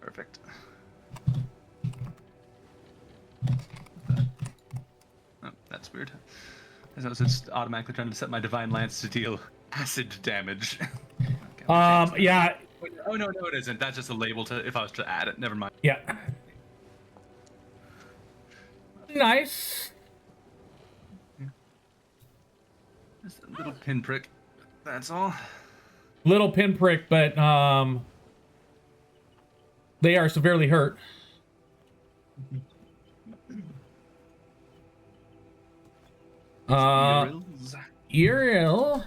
Perfect. Oh, that's weird. I was just automatically trying to set my Divine Lance to deal acid damage. Okay, Yeah. Oh no, it isn't. That's just a label to if I was to add it. Never mind. Yeah. Nice. Just a little pinprick. That's all. Little pinprick, but they are severely hurt. Uriel,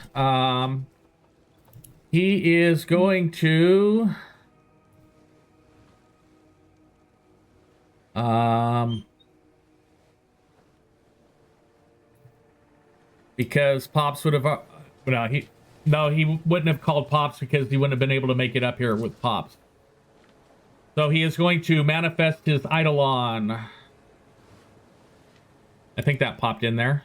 he is going to because Pops would have. He wouldn't have called Pops because he wouldn't have been able to make it up here with Pops. So he is going to manifest his Eidolon. I think that popped in there.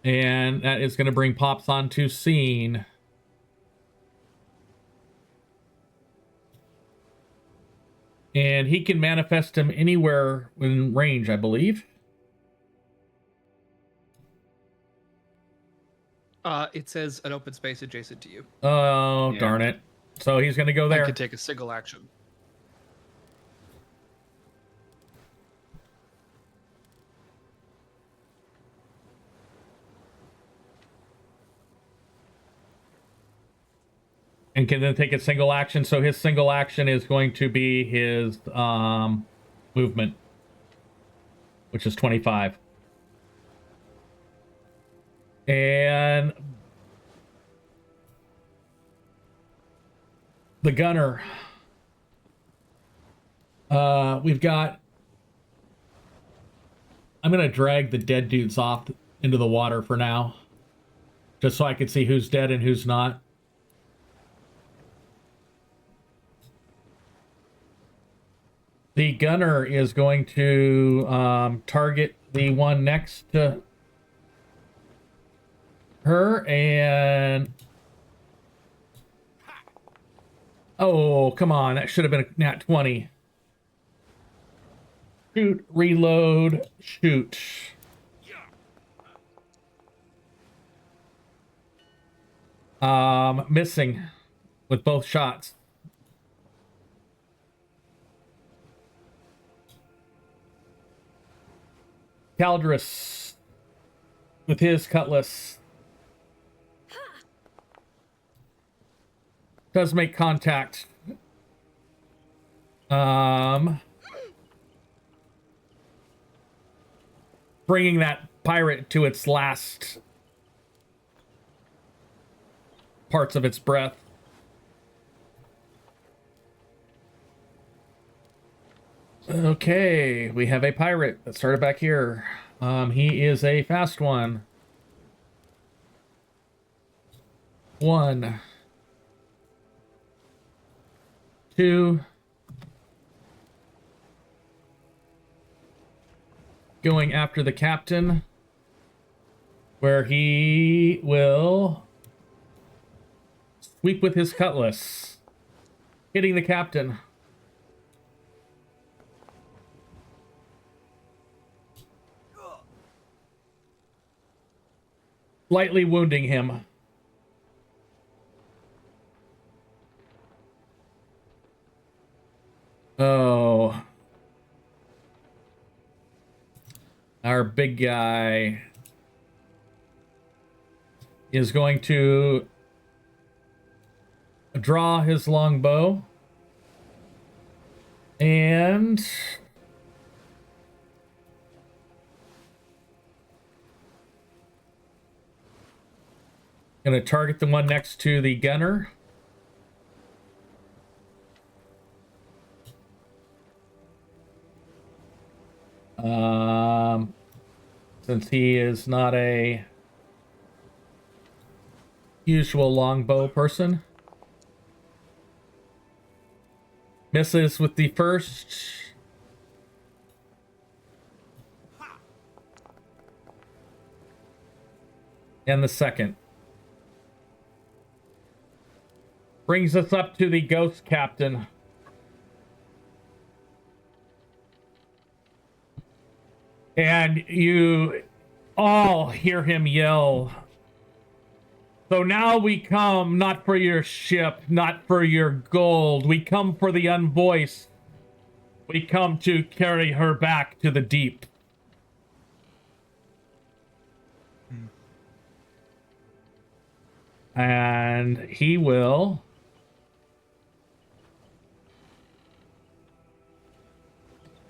And that is going to bring Pops onto scene. And he can manifest him anywhere within range, I believe. It says an open space adjacent to you. Oh, Yeah. darn it. So he's going to go I there. can take a single action. And can then take a single action. So his single action is going to be his movement, which is 25. And the gunner. We've got... I'm going to drag the dead dudes off into the water for now. Just so I can see who's dead and who's not. The gunner is going to target the one next to her and... Oh, come on. That should have been a nat 20. Shoot, reload, shoot. Missing with both shots. Caldrus with his cutlass does make contact. Bringing that pirate to its last parts of its breath. Okay, we have a pirate that started back here. He is a fast one. 1, 2. Going after the captain, where he will sweep with his cutlass, hitting the captain. Lightly wounding him. Oh. Our big guy is going to draw his longbow and gonna target the one next to the gunner. Since he is not a usual longbow person. Misses with the first. And the second. Brings us up to the ghost captain. And you all hear him yell. So now we come not for your ship, not for your gold. We come for the unvoiced. We come to carry her back to the deep. And he will...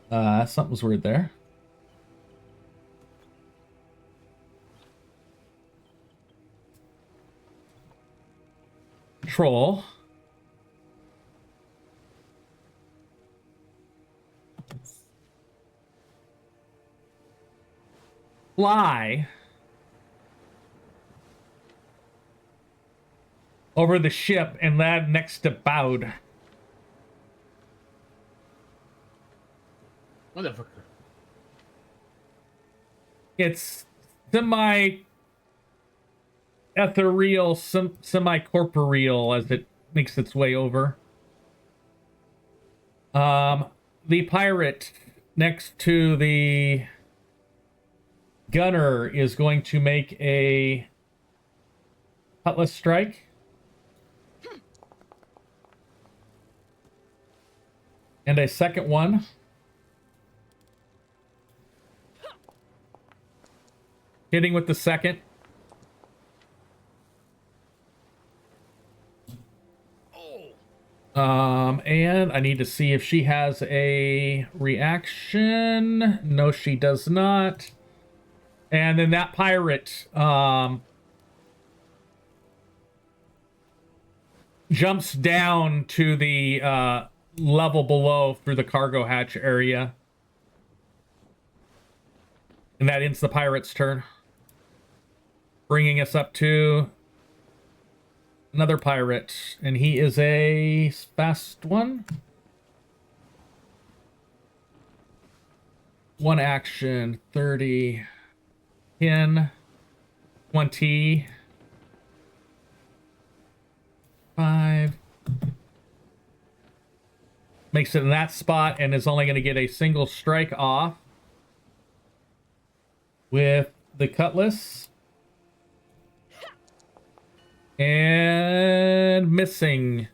something's weird there. Troll. fly over the ship and land next to Bowd. Motherfucker. It's semi-ethereal, semi-corporeal as it makes its way over. The pirate next to the gunner is going to make a cutlass strike. And a second one. Hitting with the second. And I need to see if she has a reaction. No, she does not. And then that pirate jumps down to the level below through the cargo hatch area. And that ends the pirate's turn. Bringing us up to another pirate. And he is a fast one. One action, 30, 10, 20, 5. Makes it in that spot and is only going to get a single strike off with the cutlass. And missing.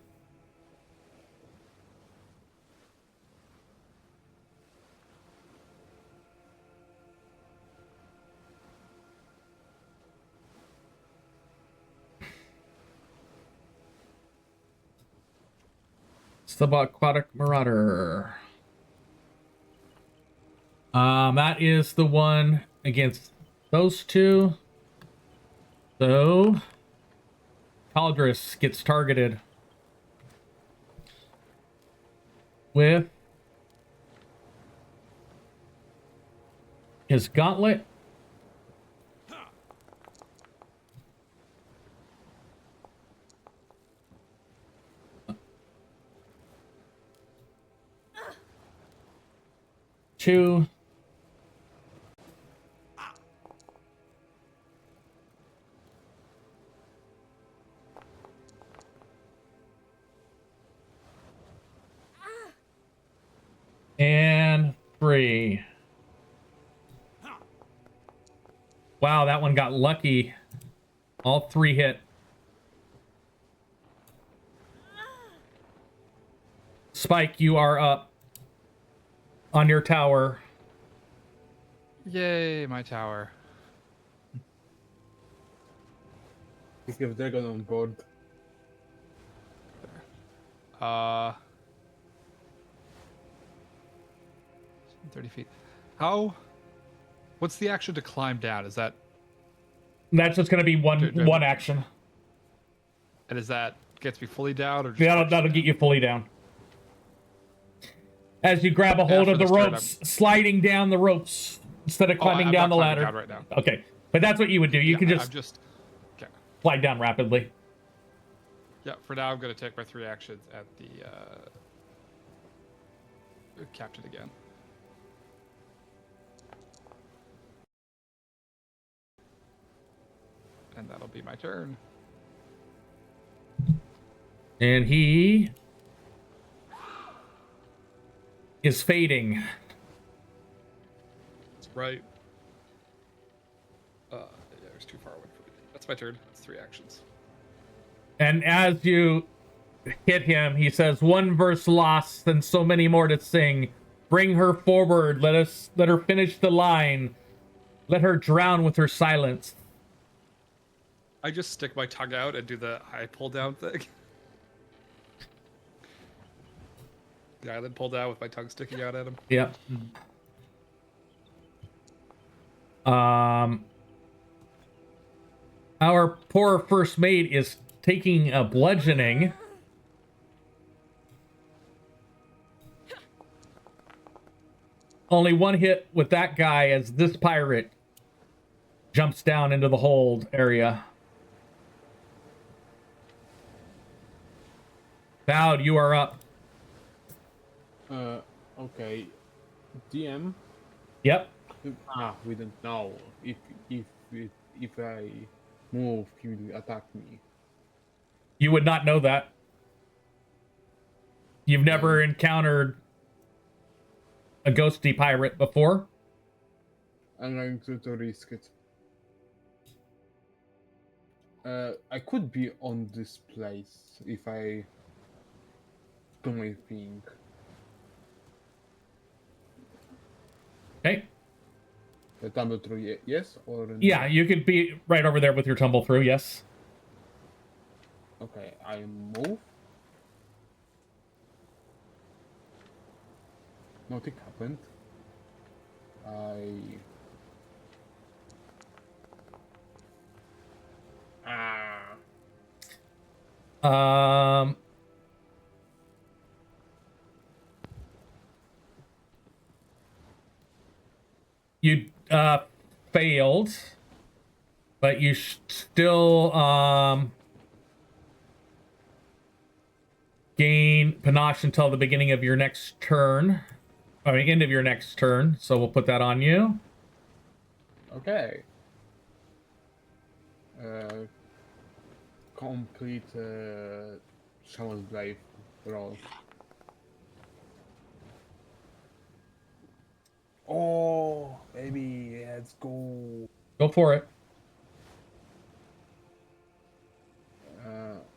Subaquatic Marauder. That is the one against those two. So Caldris gets targeted with his gauntlet. Two. And 3. Wow, that one got lucky. All 3 hit. Spike, you are up on your tower. Yay, my tower. You give Dragon on board. 30 feet. How? What's the action to climb down? Is that? That's just going to be one action. And is that gets me fully down, or just That'll get you fully down. As you grab a hold of the ropes, sliding down the ropes instead of climbing down the ladder. Down right now. Okay, but that's what you would do. You can I'm just okay. slide down rapidly. Yeah, for now I'm going to take my 3 actions at the captain again. And that'll be my turn. And he is fading. That's right. Yeah, it was too far away from me. That's my turn. That's 3 actions. And as you hit him, he says, "One verse lost and so many more to sing. Bring her forward. Let her finish the line. Let her drown with her silence." I just stick my tongue out and do the high pull down thing. The island pull down with my tongue sticking out at him. Yep. Our poor first mate is taking a bludgeoning. Only one hit with that guy as this pirate jumps down into the hold area. Vowed, you are up. Okay. DM. Yep. We don't know if I move, he will attack me. You would not know that. You've never encountered a ghosty pirate before. I'm going to risk it. I could be on this place if I do my thing. Okay. The tumble through, yes or no? Yeah, you could be right over there with your tumble through, yes. Okay, I move. Nothing happened. Um, you failed, but you still gain panache until the beginning of your next turn. I mean, end of your next turn. So we'll put that on you. Okay. Complete Shaman's Blade roll. Oh, baby, let's go. Go for it.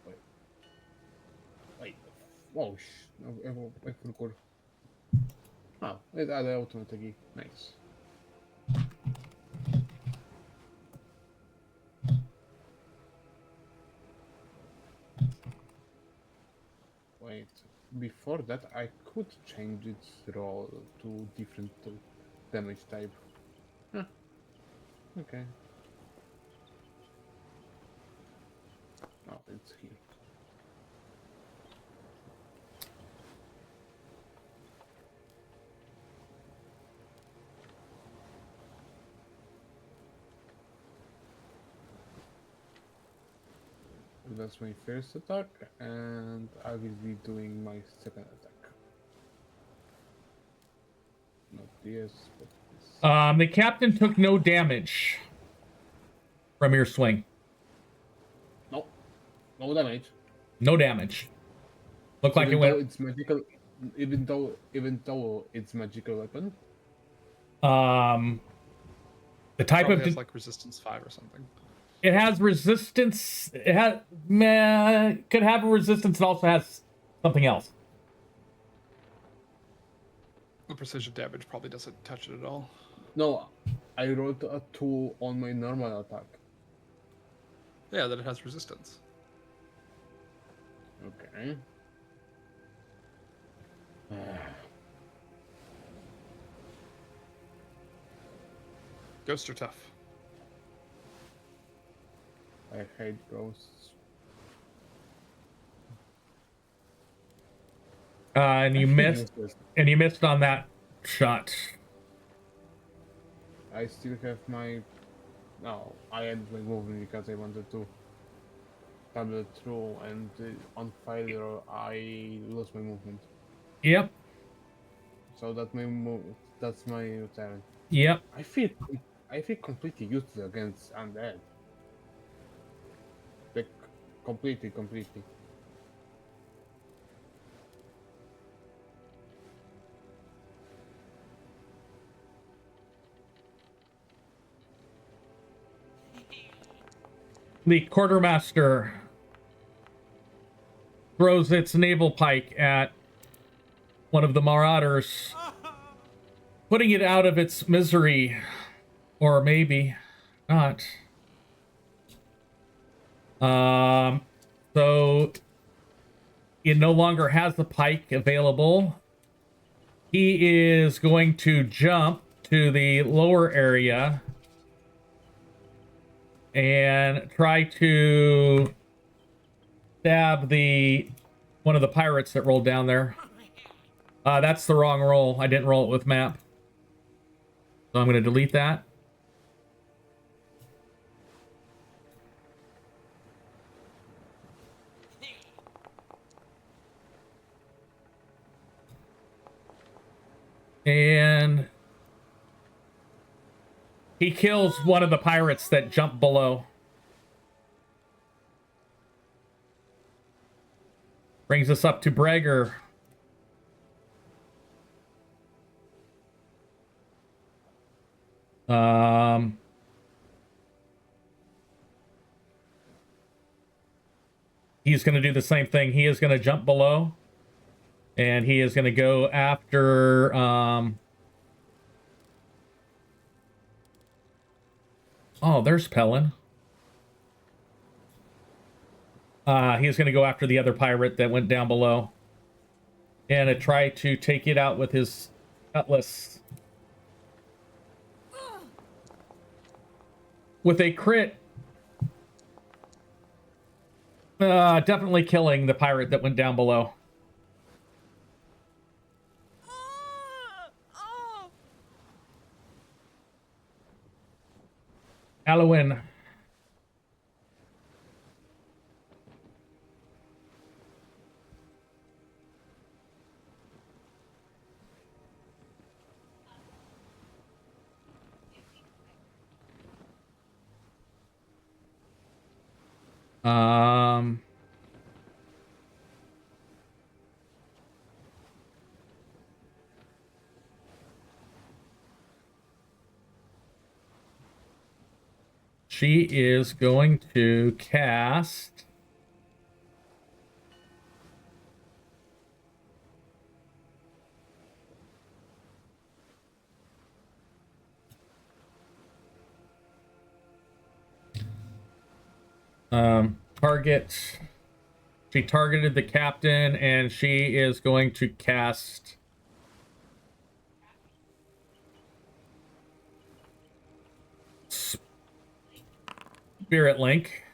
Wait. Wait. Oh, I forgot. Oh, it added automatically. Nice. Wait, before that I could change its roll to different damage type. Huh. Okay. Oh, it's here. That's my first attack, and I will be doing my second attack. Not this, but this. The captain took no damage from your swing. No, no damage. No damage. Looked like it went. It's magical. Even though it's magical weapon. The type Probably of has like resistance 5 or something. it has resistance. It has could have a resistance. It also has something else. The precision damage probably doesn't touch it at all. No, I rolled a 2 on my normal attack. Yeah, that it has resistance. Okay. Ghosts are tough. I hate ghosts. And you missed. And you missed on that shot. I still have my. No, I ended my movement because I wanted to tablet through, and on failure I lost my movement. Yep. So that's my turn. Yep. I feel completely useless against undead. Like completely. The quartermaster throws its naval pike at one of the marauders, putting it out of its misery, or maybe not. So it no longer has the pike available. He is going to jump to the lower area and try to stab one of the pirates that rolled down there. That's the wrong roll. I didn't roll it with map. So I'm going to delete that. And he kills one of the pirates that jumped below. Brings us up to Brager. He's going to do the same thing. He is going to jump below. And he is going to go after... Oh, there's Pellin. He's going to go after the other pirate that went down below. And try to take it out with his cutlass. With a crit. Definitely killing the pirate that went down below. Halloween. She is going to cast target. She targeted the captain, and she is going to cast Spirit Link.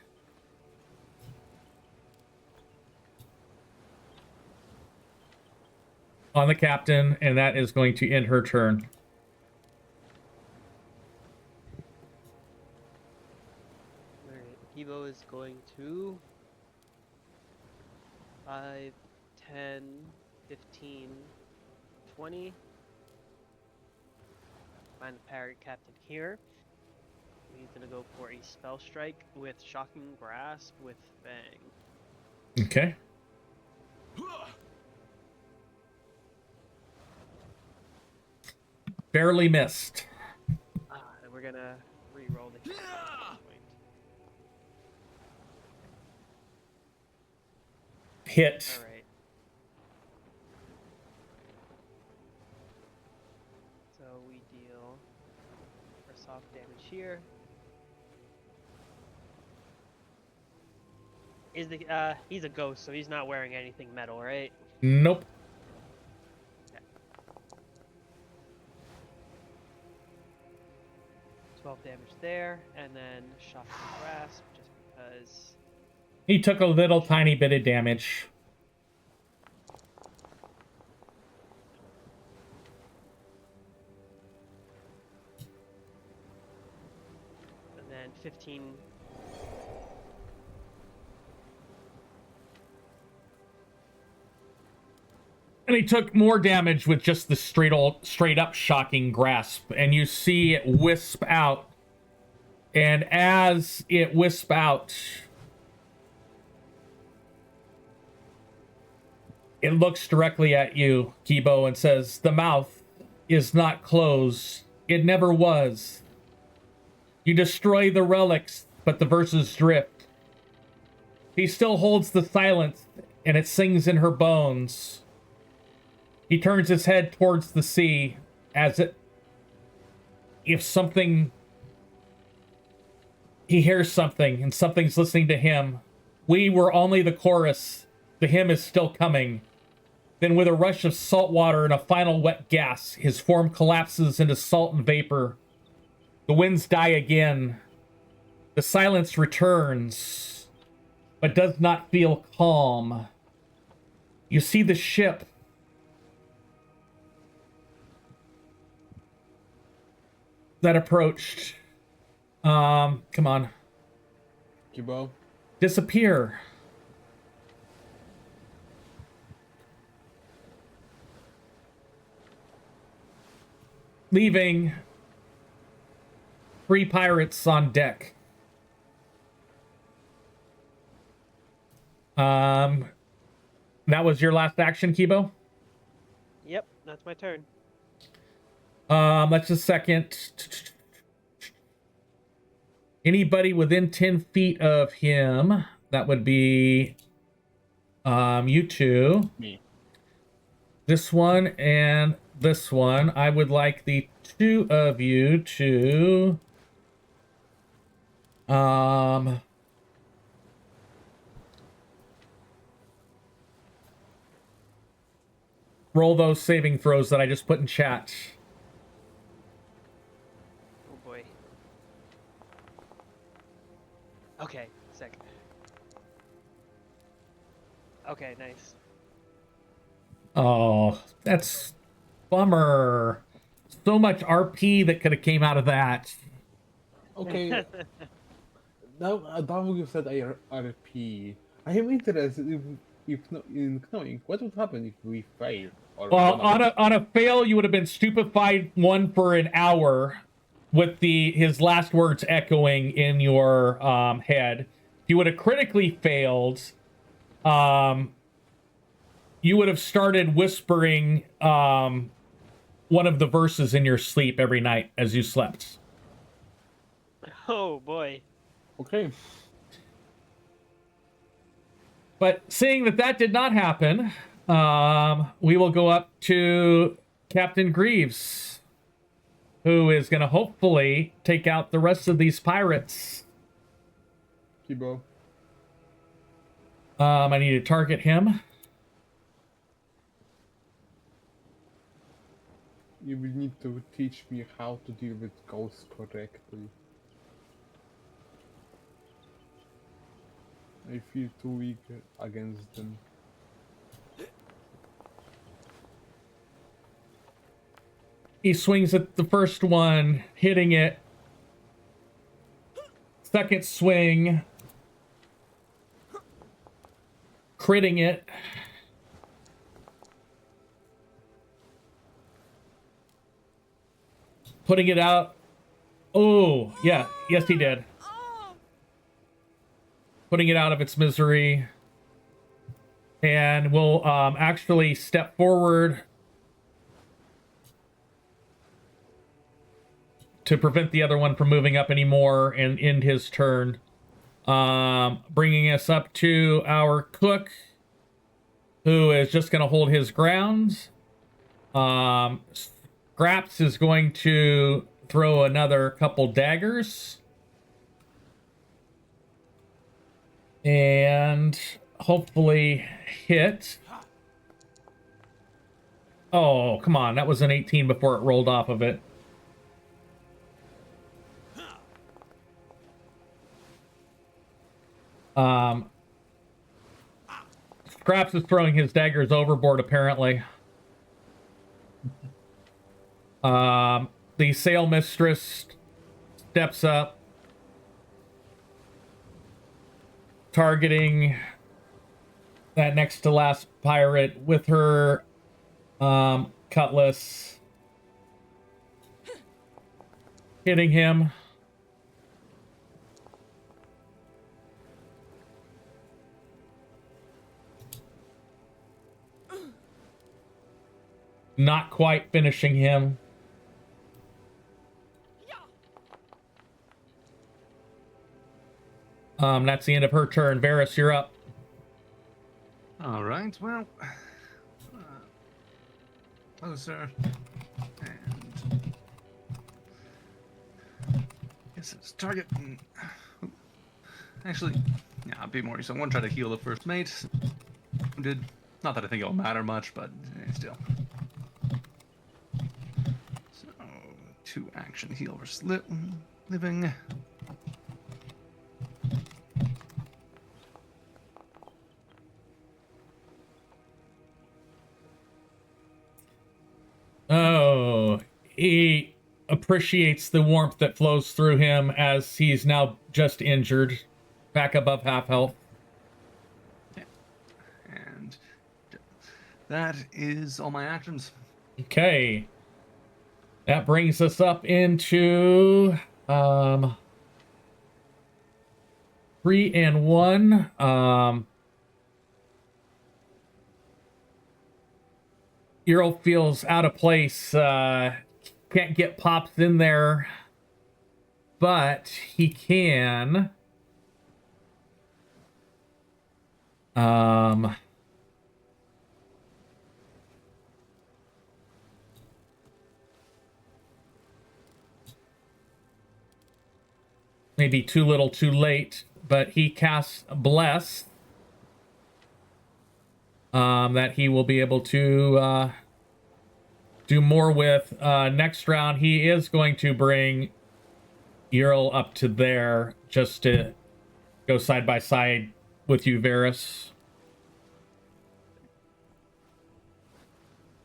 On the captain, and that is going to end her turn. Alright, Kibo is going to 5, 10, 15, 20. Find the pirate captain here. He's gonna go for a spell strike with shocking grasp with Fang. Okay. Barely missed. And we're gonna re-roll the hit point. Hit. All right. So we deal for soft damage here. Is the he's a ghost, so he's not wearing anything metal, right? Nope. 12 damage there, and then shocking grasp just because. He took a little tiny bit of damage. And then 15. And he took more damage with just the straight up shocking grasp. And you see it wisp out. And as it wisps out, it looks directly at you, Kibo, and says, "The mouth is not closed. It never was. You destroy the relics, but the verses drift. He still holds the silence, and it sings in her bones." He turns his head towards the sea, if something... He hears something, and something's listening to him. We were only the chorus. The hymn is still coming. Then with a rush of salt water and a final wet gas, his form collapses into salt and vapor. The winds die again. The silence returns, but does not feel calm. You see the ship that approached. Come on. Kibo. Disappear. leaving 3 pirates on deck. That was your last action, Kibo? Yep, that's my turn. Let's just second. Anybody within 10 feet of him, that would be you two. Me. This one and this one. I would like the 2 of you to roll those saving throws that I just put in chat. Oh boy. Okay, sick. Okay, nice. Oh, that's bummer. So much RP that could have came out of that. Okay. Now you said RP. I am interested in knowing what would happen if we fail. Or Well, on a fail, you would have been stupefied 1 for an hour, with his last words echoing in your head. If you would have critically failed, you would have started whispering one of the verses in your sleep every night as you slept. Oh boy. Okay. But seeing that did not happen, we will go up to Captain Greaves, who is going to hopefully take out the rest of these pirates. Kibo. I need to target him. You will need to teach me how to deal with ghosts correctly. I feel too weak against them. He swings at the first one, hitting it. Second swing, critting it. Putting it out. Oh, yeah. Yes, he did. Putting it out of its misery. And we'll actually step forward to prevent the other one from moving up anymore and end his turn. Bringing us up to our cook, who is just going to hold his ground. Scraps is going to throw another couple daggers. And hopefully hit. Oh, come on. That was an 18 before it rolled off of it. Scraps is throwing his daggers overboard, apparently. The sail mistress steps up, targeting that next to last pirate with her cutlass, hitting him. Not quite finishing him. That's the end of her turn. Varys, you're up. All right. Well, closer, and guess it's target. Actually, yeah, I'll be more useful. I want to try to heal the first mate. Did not that I think it'll matter much, but still. So 2 action heal versus living. Oh, he appreciates the warmth that flows through him as he's now just injured, back above half health. Yeah. And that is all my actions. Okay. That brings us up into 3 and 1. Earl feels out of place. Can't get pops in there, but he can. Maybe too little, too late, but he casts Bless. That he will be able to do more with. Next round, he is going to bring Earl up to there just to go side by side with you, Varys.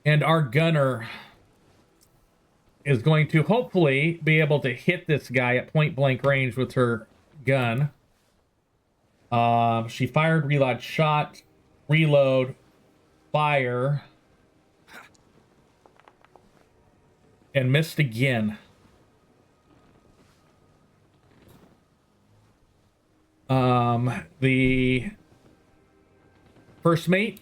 And our gunner is going to hopefully be able to hit this guy at point blank range with her gun. She fired, reload, shot, reload, fire, and missed again. The first mate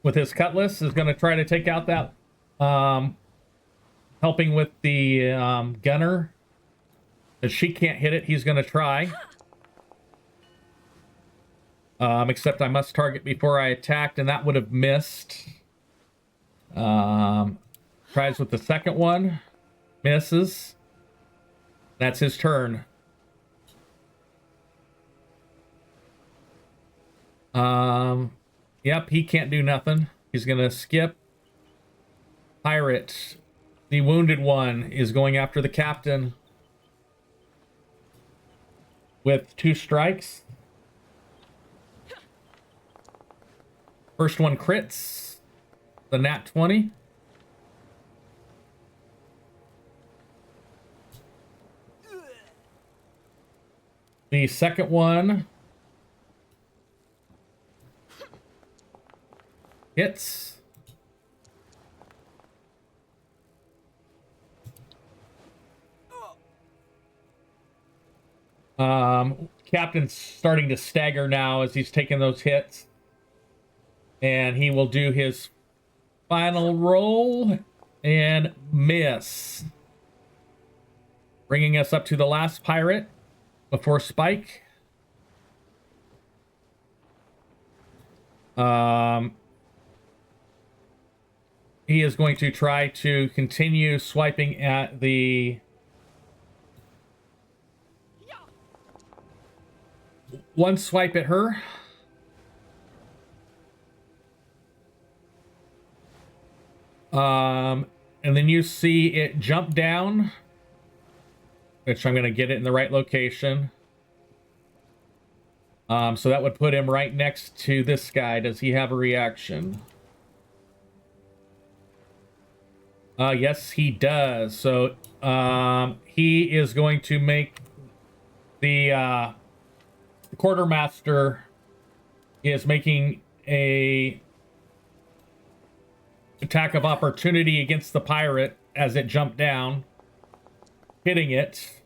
with his cutlass is going to try to take out that helping with the gunner. If she can't hit it, he's going to try. Except I must target before I attacked, and that would have missed. Tries with the second one. Misses. That's his turn. Yep, he can't do nothing. He's gonna skip. Pirate. The wounded one is going after the captain. With 2 strikes. First one crits. The nat 20. The second one hits. Captain's starting to stagger now as he's taking those hits. And he will do his final roll and miss. Bringing us up to the last pirate before Spike. He is going to try to continue swiping at the one swipe at her. And then you see it jump down, which I'm going to get it in the right location. So that would put him right next to this guy. Does he have a reaction? Yes, he does. So he is going to make the quartermaster is making a attack of opportunity against the pirate as it jumped down, hitting it.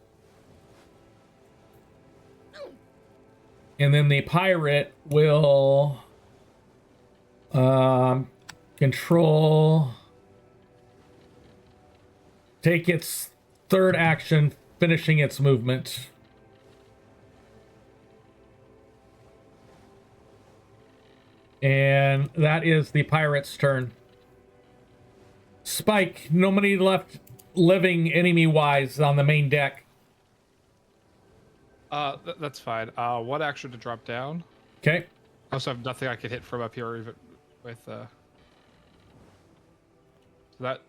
And then the pirate will control, take its third action, finishing its movement. And that is the pirate's turn. Spike, nobody left living enemy-wise on the main deck. That's fine. One action to drop down. Okay. I also have nothing I could hit from up here, even with so that.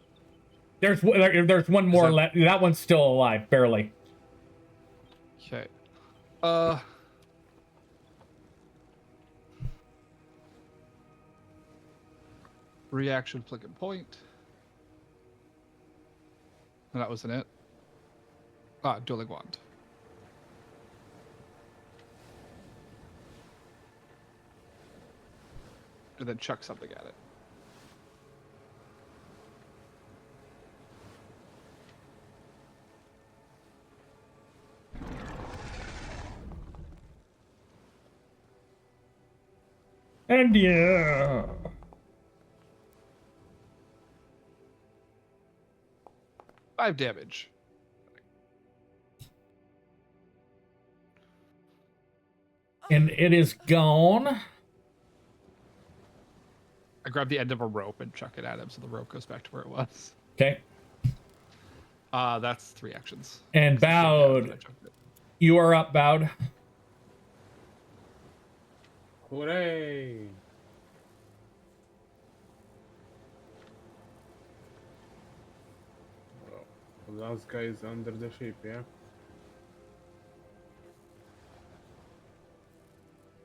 There's one more that... left. That one's still alive, barely. Okay. Reaction, flick and point. And that wasn't it. Dueling wand. And then chuck something at it. And yeah. 5 damage. And it is gone. I grab the end of a rope and chuck it at him so the rope goes back to where it was. Okay. That's 3 actions. And So he came down Bowed. and I chucked it. You are up, Bowed. Hooray! Well, the last guy is under the ship, yeah?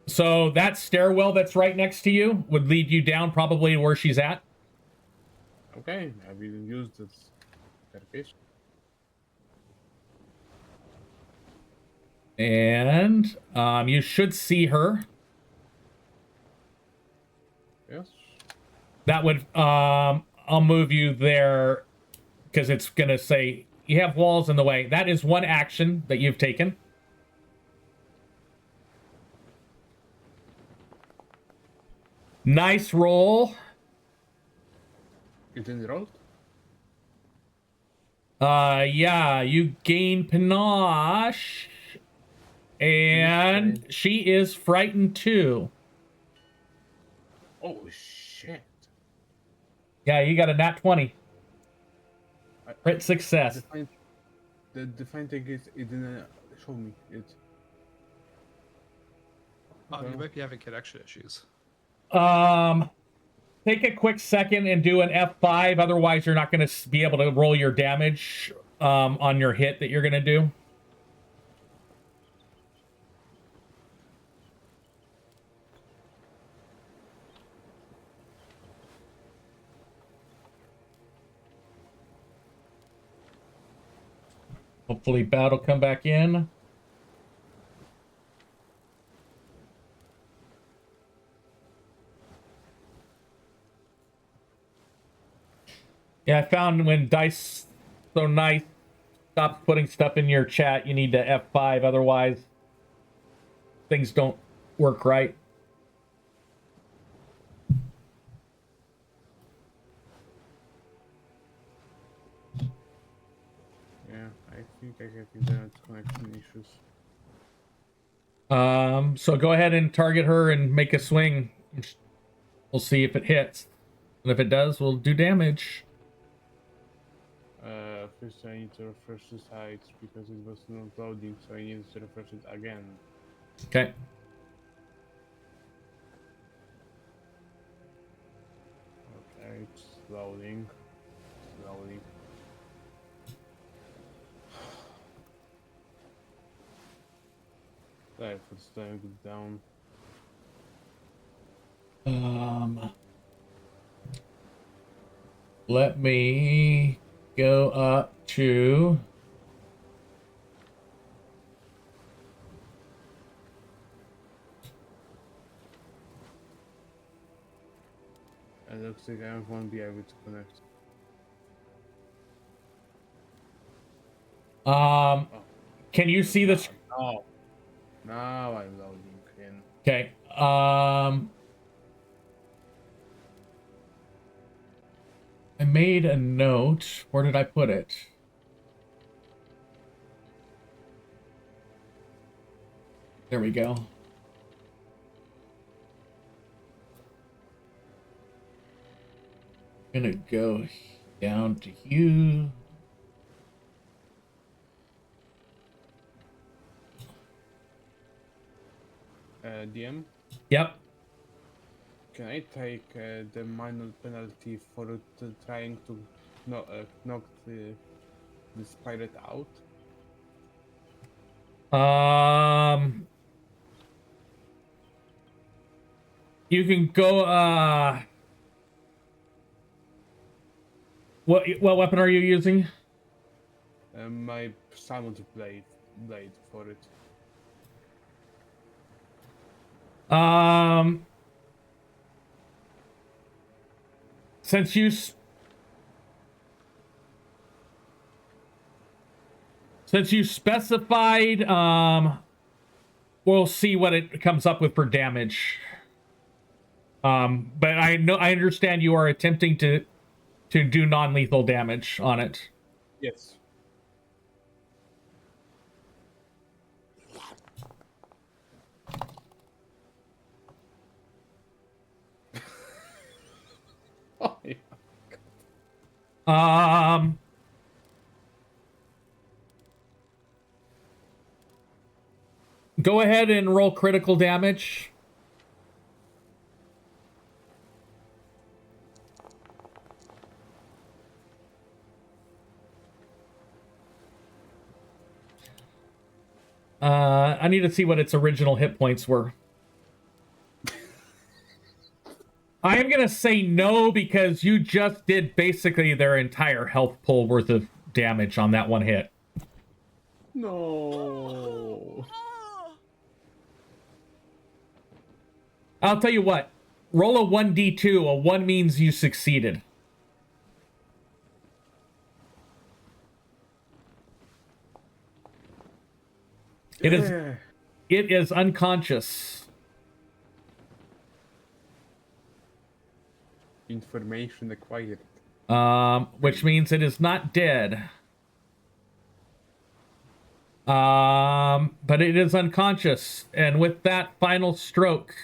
So that stairwell that's right next to you would lead you down probably to where she's at. Okay, I will use this staircase. And you should see her. Yes. That would I'll move you there because it's gonna say you have walls in the way. That is one action that you've taken. Nice roll. It didn't roll? Yeah, you gain panache. And she is frightened too. Oh shit. Yeah, you got a nat 20. I- Crit success. The fine thing is it didn't show me it. You might be having connection issues. Take a quick second and do an F5. Otherwise, you're not going to be able to roll your damage on your hit that you're going to do. Hopefully, Bat will come back in. Yeah, I found when Dice So Nice stops putting stuff in your chat, you need to F5, otherwise things don't work right. Yeah, I think I have internet connection issues. So go ahead and target her and make a swing. We'll see if it hits. And if it does, we'll do damage. First I need to refresh the site because it was not loading, so I need to refresh it again. Okay. Okay, it's loading. It's loading. Sorry for slowing it down. Let me go up to It looks like I won't be able to connect. can you see this? Oh, now I'm loading in. Okay. I made a note. Where did I put it? There we go. I'm gonna go down to you. DM, Yep. can I take the minor penalty for trying to knock this pirate out? You can go, what weapon are you using? My summoned blade for it. Since you specified, we'll see what it comes up with for damage. But I understand you are attempting to do non-lethal damage on it. Yes. Oh, yeah. Go ahead and roll critical damage. I need to see what its original hit points were. I am gonna say no because you just did basically their entire health pool worth of damage on that one hit. No. I'll tell you what. Roll a 1d2. A 1 means you succeeded. It is unconscious. Information acquired. Which means it is not dead. But it is unconscious, and with that final stroke,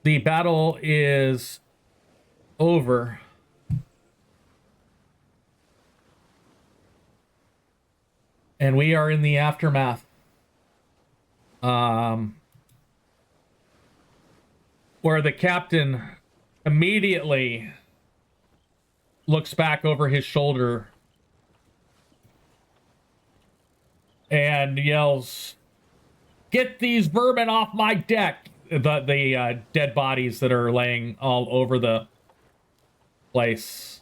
the battle is over. And we are in the aftermath. Where the captain immediately looks back over his shoulder and yells, "Get these vermin off my deck!" The dead bodies that are laying all over the place.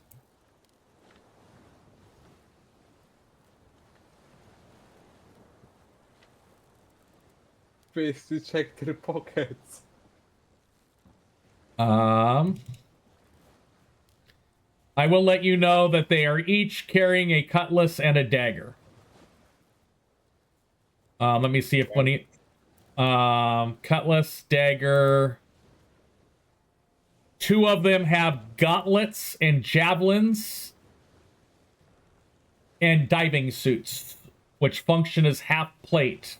Please to check their pockets. I will let you know that they are each carrying a cutlass and a dagger. Let me see if one cutlass, dagger. 2 of them have gauntlets and javelins and diving suits, which function as half plate.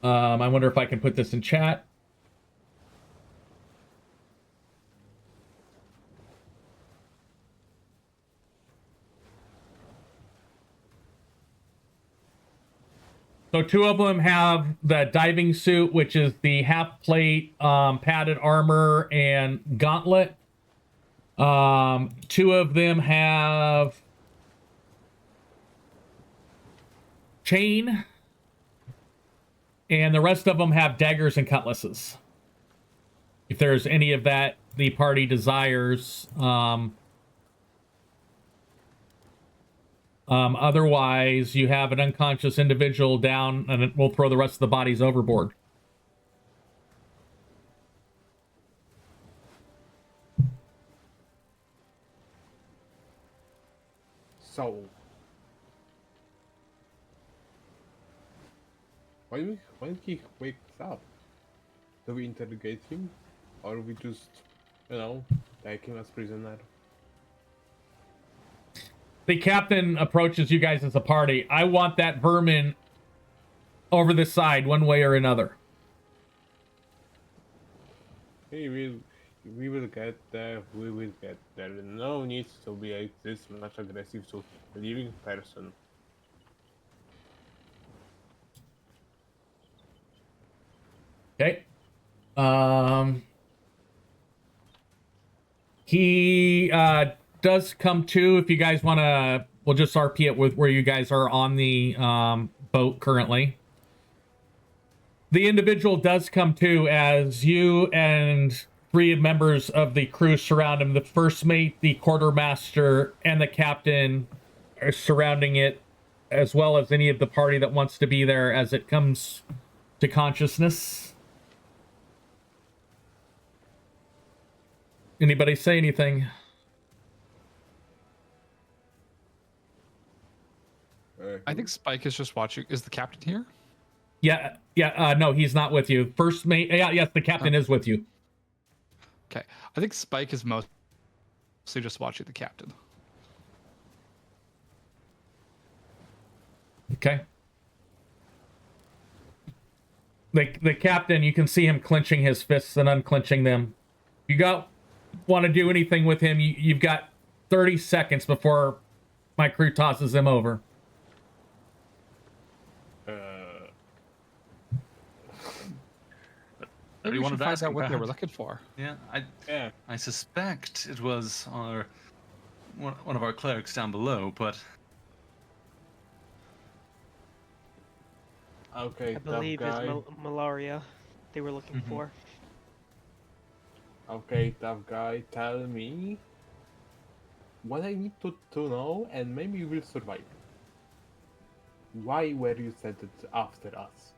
I wonder if I can put this in chat. So 2 of them have the diving suit, which is the half plate, padded armor and gauntlet. 2 of them have chain, and the rest of them have daggers and cutlasses. If there's any of that the party desires. Otherwise, you have an unconscious individual down, and we'll throw the rest of the bodies overboard. So, when he wakes up, do we interrogate him, or we just, take him as prisoner? The captain approaches you guys as a party. I want that vermin over the side, one way or another. We will get there. We will get there. No need to be this much aggressive to a living person. Okay. He does come to. If you guys want to, we'll just RP it with where you guys are on the boat currently. The individual does come to as you and 3 members of the crew surround him. The first mate, the quartermaster, and the captain are surrounding it, as well as any of the party that wants to be there as it comes to consciousness. Anybody say anything? I think Spike is just watching. Is the captain here? Yeah. No, he's not with you. First mate. Yeah, yes, the captain is with you. Okay. I think Spike is mostly just watching the captain. Okay. The captain, you can see him clenching his fists and unclenching them. You want to do anything with him, you've got 30 seconds before my crew tosses him over. Maybe we wanted should to find ask out what they were about. looking for. Yeah, Yeah. I suspect it was one of our clerics down below, but Okay, I tough believe it's guy. malaria they were looking for. Okay, tough guy, tell me what I need to know, and maybe we'll survive. Why were you sent after us?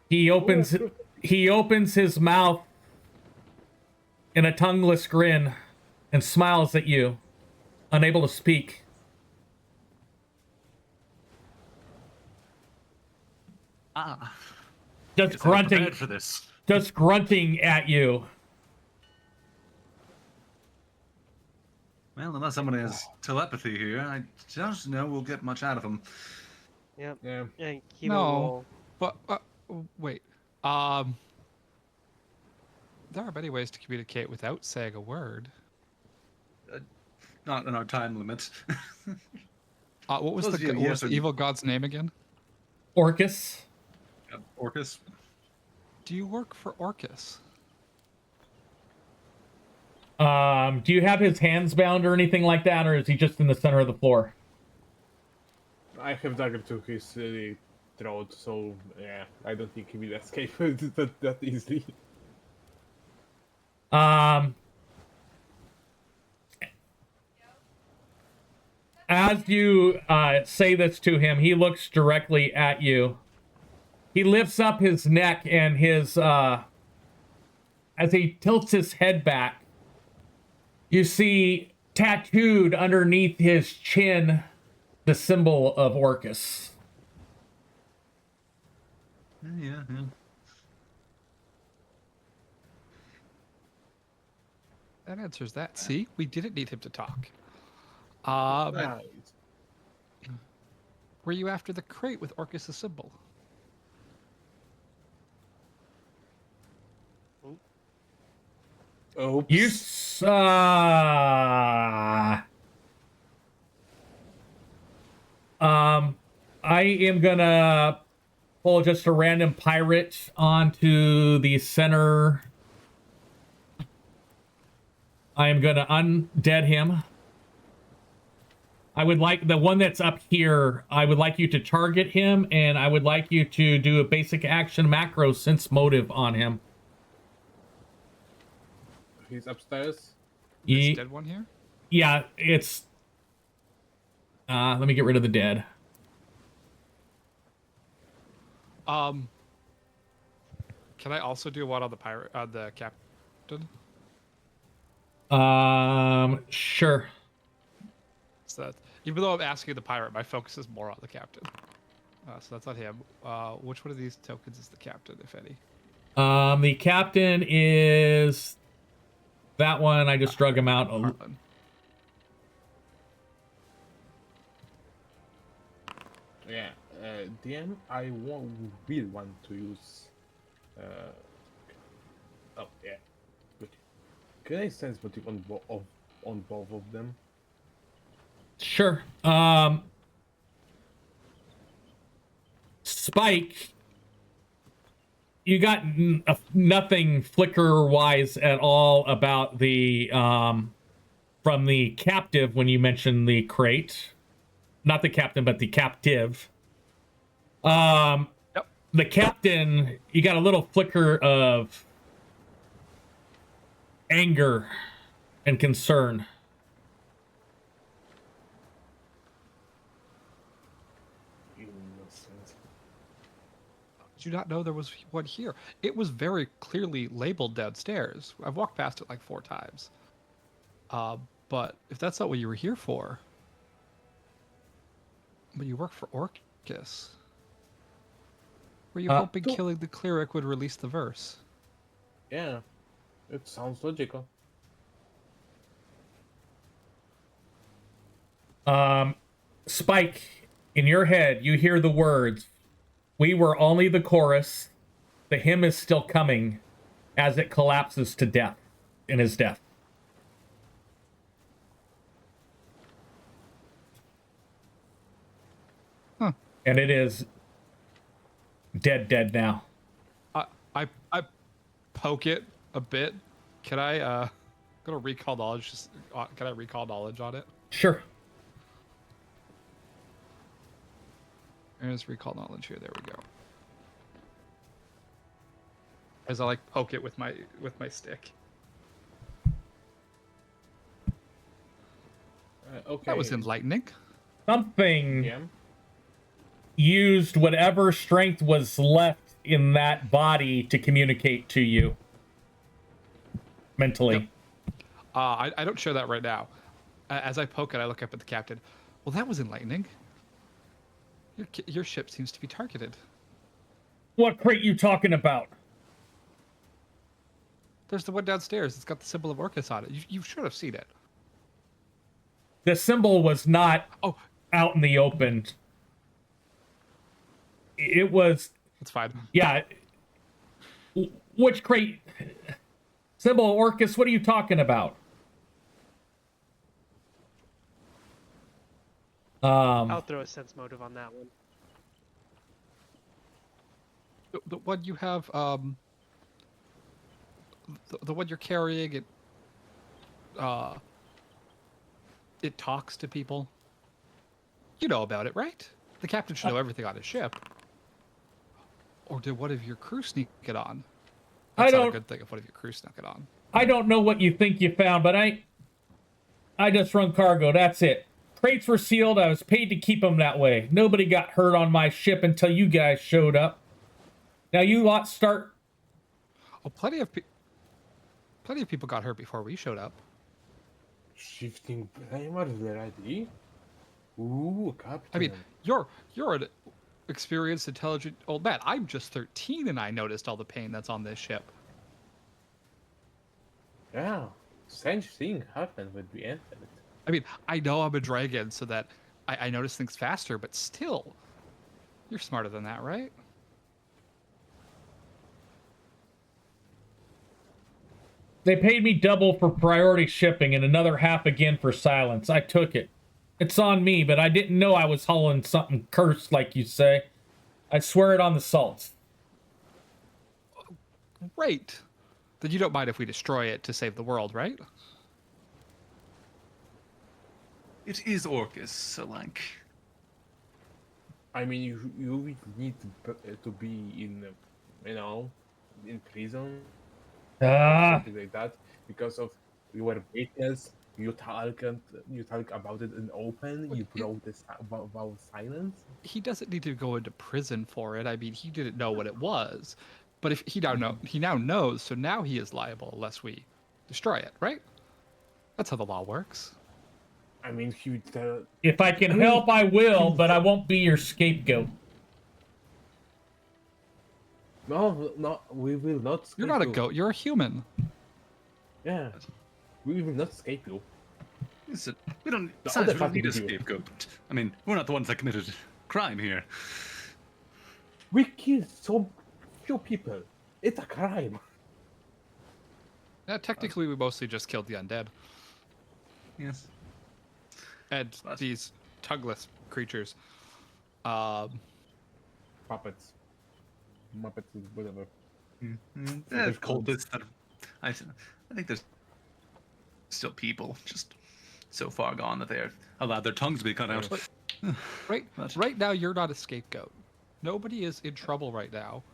He opens his mouth in a tongueless grin and smiles at you, unable to speak. Just guess I was grunting, prepared for this. just grunting at you. Well, unless somebody has telepathy here, I don't know we'll get much out of them. Yep. Yeah. And Kibo No. will But wait. There are many ways to communicate without saying a word. Not in our time limit. What was Suppose, the yeah, what yes, was the and- evil god's name again? Orcus. Orcus. Do you work for Orcus? Do you have his hands bound or anything like that, or is he just in the center of the floor? I have dagger to his throat, so yeah, I don't think he will escape that easily. As you say this to him, he looks directly at you. He lifts up his neck and his as he tilts his head back, you see tattooed underneath his chin the symbol of Orcus. Yeah. That answers that. See, we didn't need him to talk. Right. Were you after the crate with Orcus' symbol? Oops. You I am gonna pull just a random pirate onto the center. I am gonna undead him. I would like the one that's up here. I would like you to target him, and I would like you to do a basic action macro sense motive on him. He's upstairs. This dead one here? Yeah, it's. Let me get rid of the dead. Can I also do one on the pirate, the captain? Sure. So that, even though I'm asking the pirate, my focus is more on the captain. So that's on him. Which one of these tokens is the captain, if any? The captain is that one. I just drug him out. Harlan. Yeah. DM, I will want to use. Oh yeah. Good. Can I sense motive on both of them? Sure. Spike, you got nothing flicker-wise at all about the from the captive when you mentioned the crate. Not the captain, but the captive. Yep. The captain, you got a little flicker of anger and concern. Innocence. Did you not know there was one here? It was very clearly labeled downstairs. I've walked past it like 4 times. But if that's not what you were here for, but you work for Orcus, were you hoping so- killing the cleric would release the verse? Yeah, it sounds logical. Spike, in your head, you hear the words, "We were only the chorus. The hymn is still coming," as it collapses to death, in his death. Huh. And it is dead now. I poke it a bit. Can I go to recall knowledge? Can I recall knowledge on it? Sure. There's recall knowledge here. There we go. As I like poke it with my stick. Okay. That was enlightening. Something Yeah. used whatever strength was left in that body to communicate to you mentally. Yep. I don't show that right now. As I poke it, I look up at the captain. Well, that was enlightening. Your ship seems to be targeted. What crate you talking about? There's the one downstairs. It's got the symbol of Orcus on it. You should have seen it. The symbol was not Oh, out in the open. It was, that's fine. yeah. Which crate? Symbol of Orcus, what are you talking about? I'll throw a sense motive on that one. The one you have, the one you're carrying, it talks to people. You know about it, right? The captain should know everything on his ship. Or did one of your crew sneak it on? That's not a good thing if one of your crew snuck it on. I don't know what you think you found, but I just run cargo, that's it. Crates were sealed, I was paid to keep them that way. Nobody got hurt on my ship until you guys showed up. Now you lot start... Oh, plenty of people got hurt before we showed up. Shifting primers already? Ooh, Captain. I mean, you're an experienced, intelligent old man. I'm just 13 and I noticed all the pain that's on this ship. Yeah, strange thing happened with the internet. I mean, I know I'm a dragon, so that I notice things faster, but still, you're smarter than that, right? They paid me double for priority shipping and another half again for silence. I took it. It's on me, but I didn't know I was hauling something cursed, like you say. I swear it on the salts. Great. Then you don't mind if we destroy it to save the world, right? It is Orcus, so like. I mean, you need to be in, in prison, something like that, because of your witness. You talk about it in open. You broke the vow of silence. He doesn't need to go into prison for it. I mean, he didn't know what it was, but if he now knows, so now he is liable unless we destroy it, right? That's how the law works. I mean, If I can help, I will, but I won't be your scapegoat. No, we will not. You're not a goat. You're a human. Yeah, we will not escape you. Listen, we don't, The besides, other we don't need a party will. scapegoat. I mean, we're not the ones that committed crime here. We killed so few people. It's a crime. Yeah, technically, we mostly just killed the undead Yes. and these tongueless creatures. Puppets, Muppets, whatever. There's cultists that I think there's still people just so far gone that they are allowed their tongues to be cut out. Right now, you're not a scapegoat. Nobody is in trouble right now.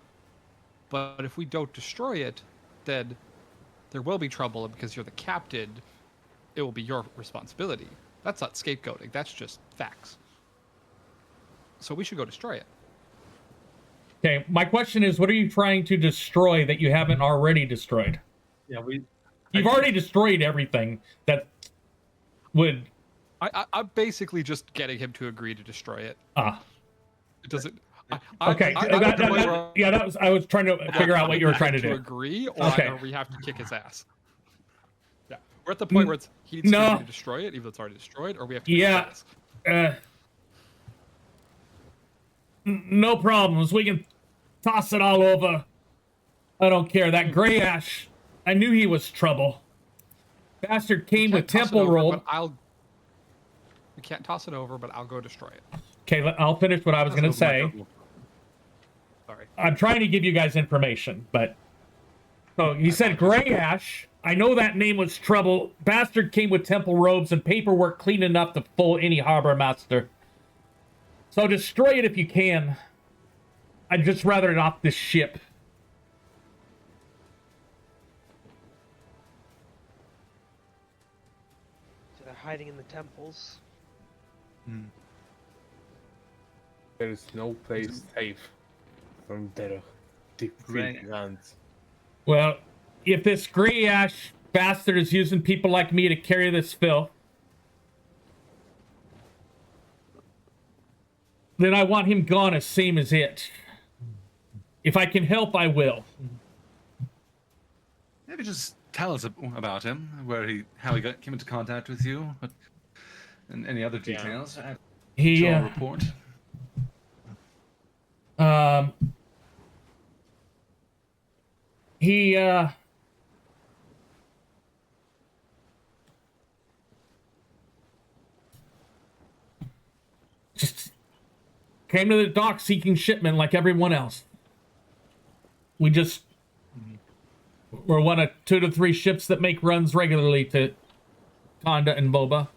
But if we don't destroy it, then there will be trouble, and because you're the captain, it will be your responsibility. That's not scapegoating. That's just facts. So we should go destroy it. Okay, my question is, what are you trying to destroy that you haven't already destroyed? Yeah, You've already destroyed everything. would. I'm basically just getting him to agree to destroy it. It doesn't. Okay. That was. I was trying to figure out what you were trying to do. Agree, or, Okay. or we have to kick his ass. Yeah, we're at the point where he needs to agree to destroy it, even though it's already destroyed, or we have to kick his ass. No problems. We can toss it all over. I don't care. That gray ash. I knew he was trouble. Bastard came with temple roll. We can't toss it over, but I'll go destroy it. Okay, I'll finish what I was going to say. Sorry. I'm trying to give you guys information, but... So, he said gray ash. I know that name was trouble. Bastard came with temple robes and paperwork clean enough to fool any harbor master. So destroy it if you can. I'd just rather it off this ship. So they're hiding in the temples. There is no place safe from their defeated lands. Well, if this gray ash bastard is using people like me to carry this filth, then I want him gone as same as it. If I can help, I will. Maybe just tell us about him, how he came into contact with you, and any other details. He report. He just came to the dock seeking shipment like everyone else. We're one of 2 to 3 ships that make runs regularly to Conda and Boba.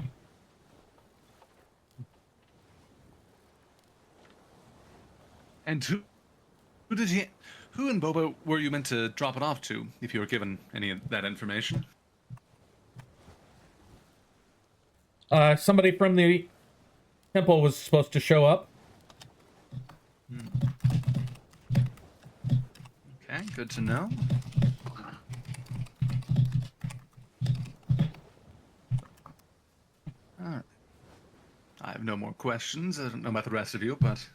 And who and Boba were you meant to drop it off to, if you were given any of that information? Somebody from the temple was supposed to show up. Okay, good to know. Alright. I have no more questions. I don't know about the rest of you, but...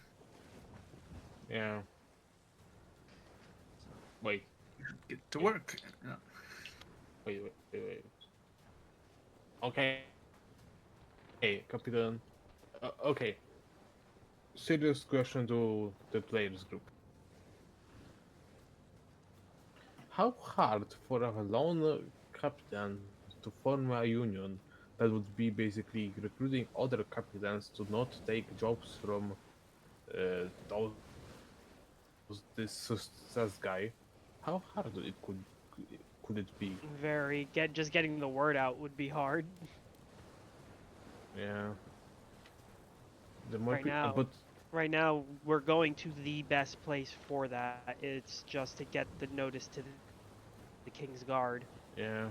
Yeah. Wait. Get to work. Yeah. Wait. Okay. Hey, Captain. Okay. Serious question to the players group. How hard for a lone captain to form a union that would be basically recruiting other captains to not take jobs from this success guy? How hard could it be? Very. Just getting the word out would be hard. Yeah. There might but right now, we're going to the best place for that. It's just to get the notice to the King's Guard. yeah.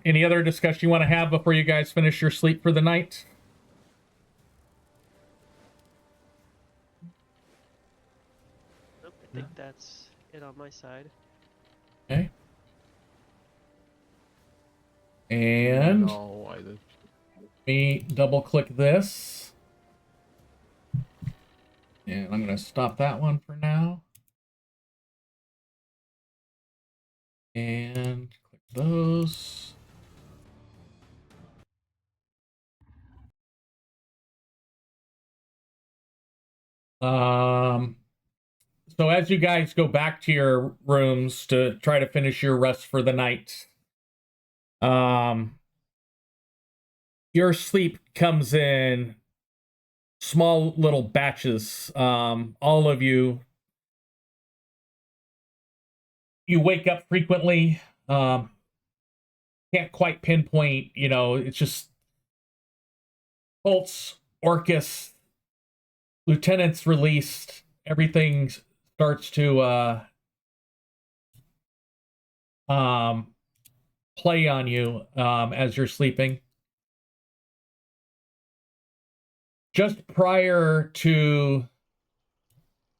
Any other discussion you want to have before you guys finish your sleep for the night? Nope, I think that's it on my side. Okay. And No, I don't. let me double click this. And I'm going to stop that one for now. And click those. So as you guys go back to your rooms to try to finish your rest for the night, your sleep comes in small little batches. All of you wake up frequently. Can't quite pinpoint, it's just Colts, Orcus, lieutenants released. Everything starts to play on you as you're sleeping. just prior to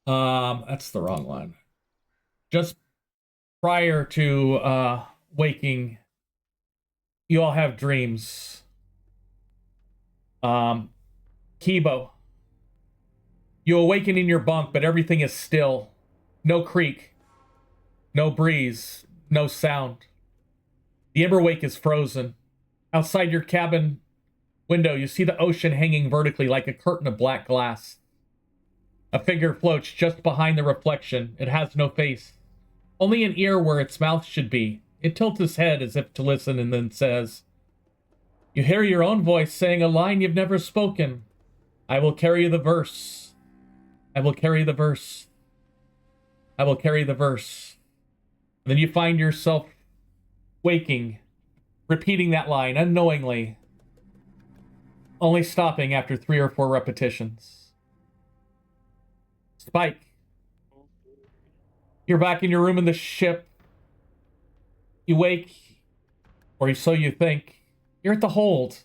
that's the wrong one. Just prior to waking, you all have dreams. Kibo, you awaken in your bunk, but everything is still. No creak, no breeze, no sound. The Emberwake is frozen. Outside your cabin window, you see the ocean hanging vertically like a curtain of black glass. A figure floats just behind the reflection. It has no face, only an ear where its mouth should be. It tilts its head as if to listen and then says, "You hear your own voice saying a line you've never spoken. I will carry the verse. I will carry the verse. I will carry the verse." And then you find yourself waking, repeating that line unknowingly, only stopping after 3 or 4 repetitions. Spike, you're back in your room in the ship. You wake, or so you think. You're at the hold.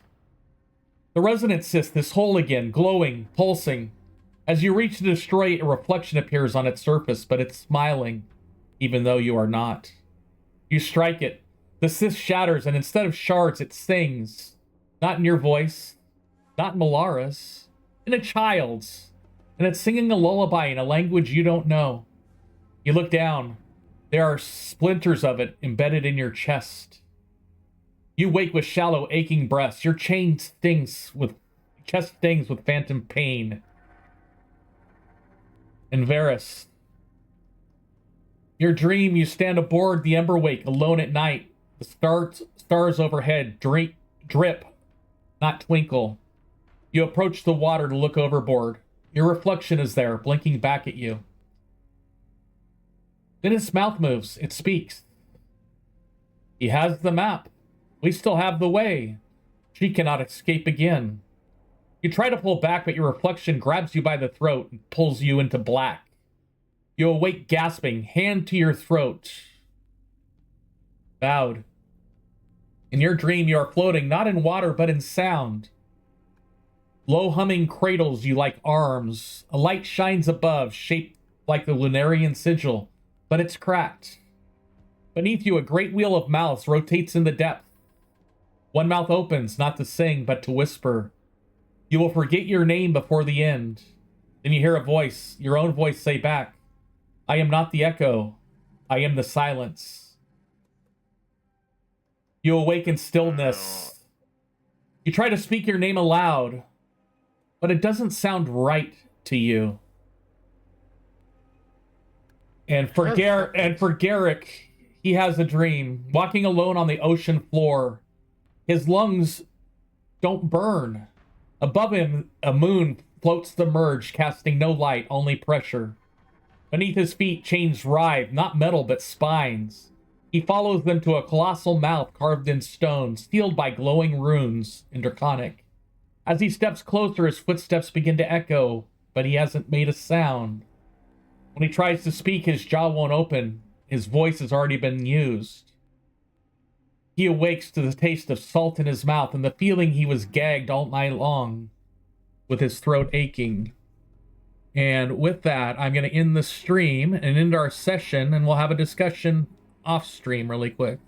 The resonance cyst is whole again, glowing, pulsing. As you reach to destroy it, a reflection appears on its surface, but it's smiling, even though you are not. You strike it. The cyst shatters, and instead of shards, it sings. Not in your voice, not in Malara's, in a child's. And it's singing a lullaby in a language you don't know. You look down. There are splinters of it embedded in your chest. You wake with shallow, aching breaths. Your chest stings with phantom pain. And Varys, your dream, you stand aboard the Emberwake alone at night. The stars overhead drip, not twinkle. You approach the water to look overboard. Your reflection is there, blinking back at you. Then its mouth moves. It speaks. He has the map. We still have the way. She cannot escape again. You try to pull back, but your reflection grabs you by the throat and pulls you into black. You awake gasping, hand to your throat. Bowed. In your dream, you are floating, not in water, but in sound. Low humming cradles you like arms. A light shines above, shaped like the Lunarian sigil, but it's cracked. Beneath you, a great wheel of mouths rotates in the depth. One mouth opens, not to sing, but to whisper. You will forget your name before the end. Then you hear a voice, your own voice, say back, "I am not the echo. I am the silence." You awake in stillness. You try to speak your name aloud, but it doesn't sound right to you. And for Garrick, he has a dream. Walking alone on the ocean floor. His lungs don't burn. Above him, a moon floats submerged, casting no light, only pressure. Beneath his feet, chains writhe, not metal, but spines. He follows them to a colossal mouth carved in stone, sealed by glowing runes in Draconic. As he steps closer, his footsteps begin to echo, but he hasn't made a sound. When he tries to speak, his jaw won't open. His voice has already been used. He awakes to the taste of salt in his mouth and the feeling he was gagged all night long, with his throat aching. And with that, I'm going to end the stream and end our session, and we'll have a discussion off stream really quick.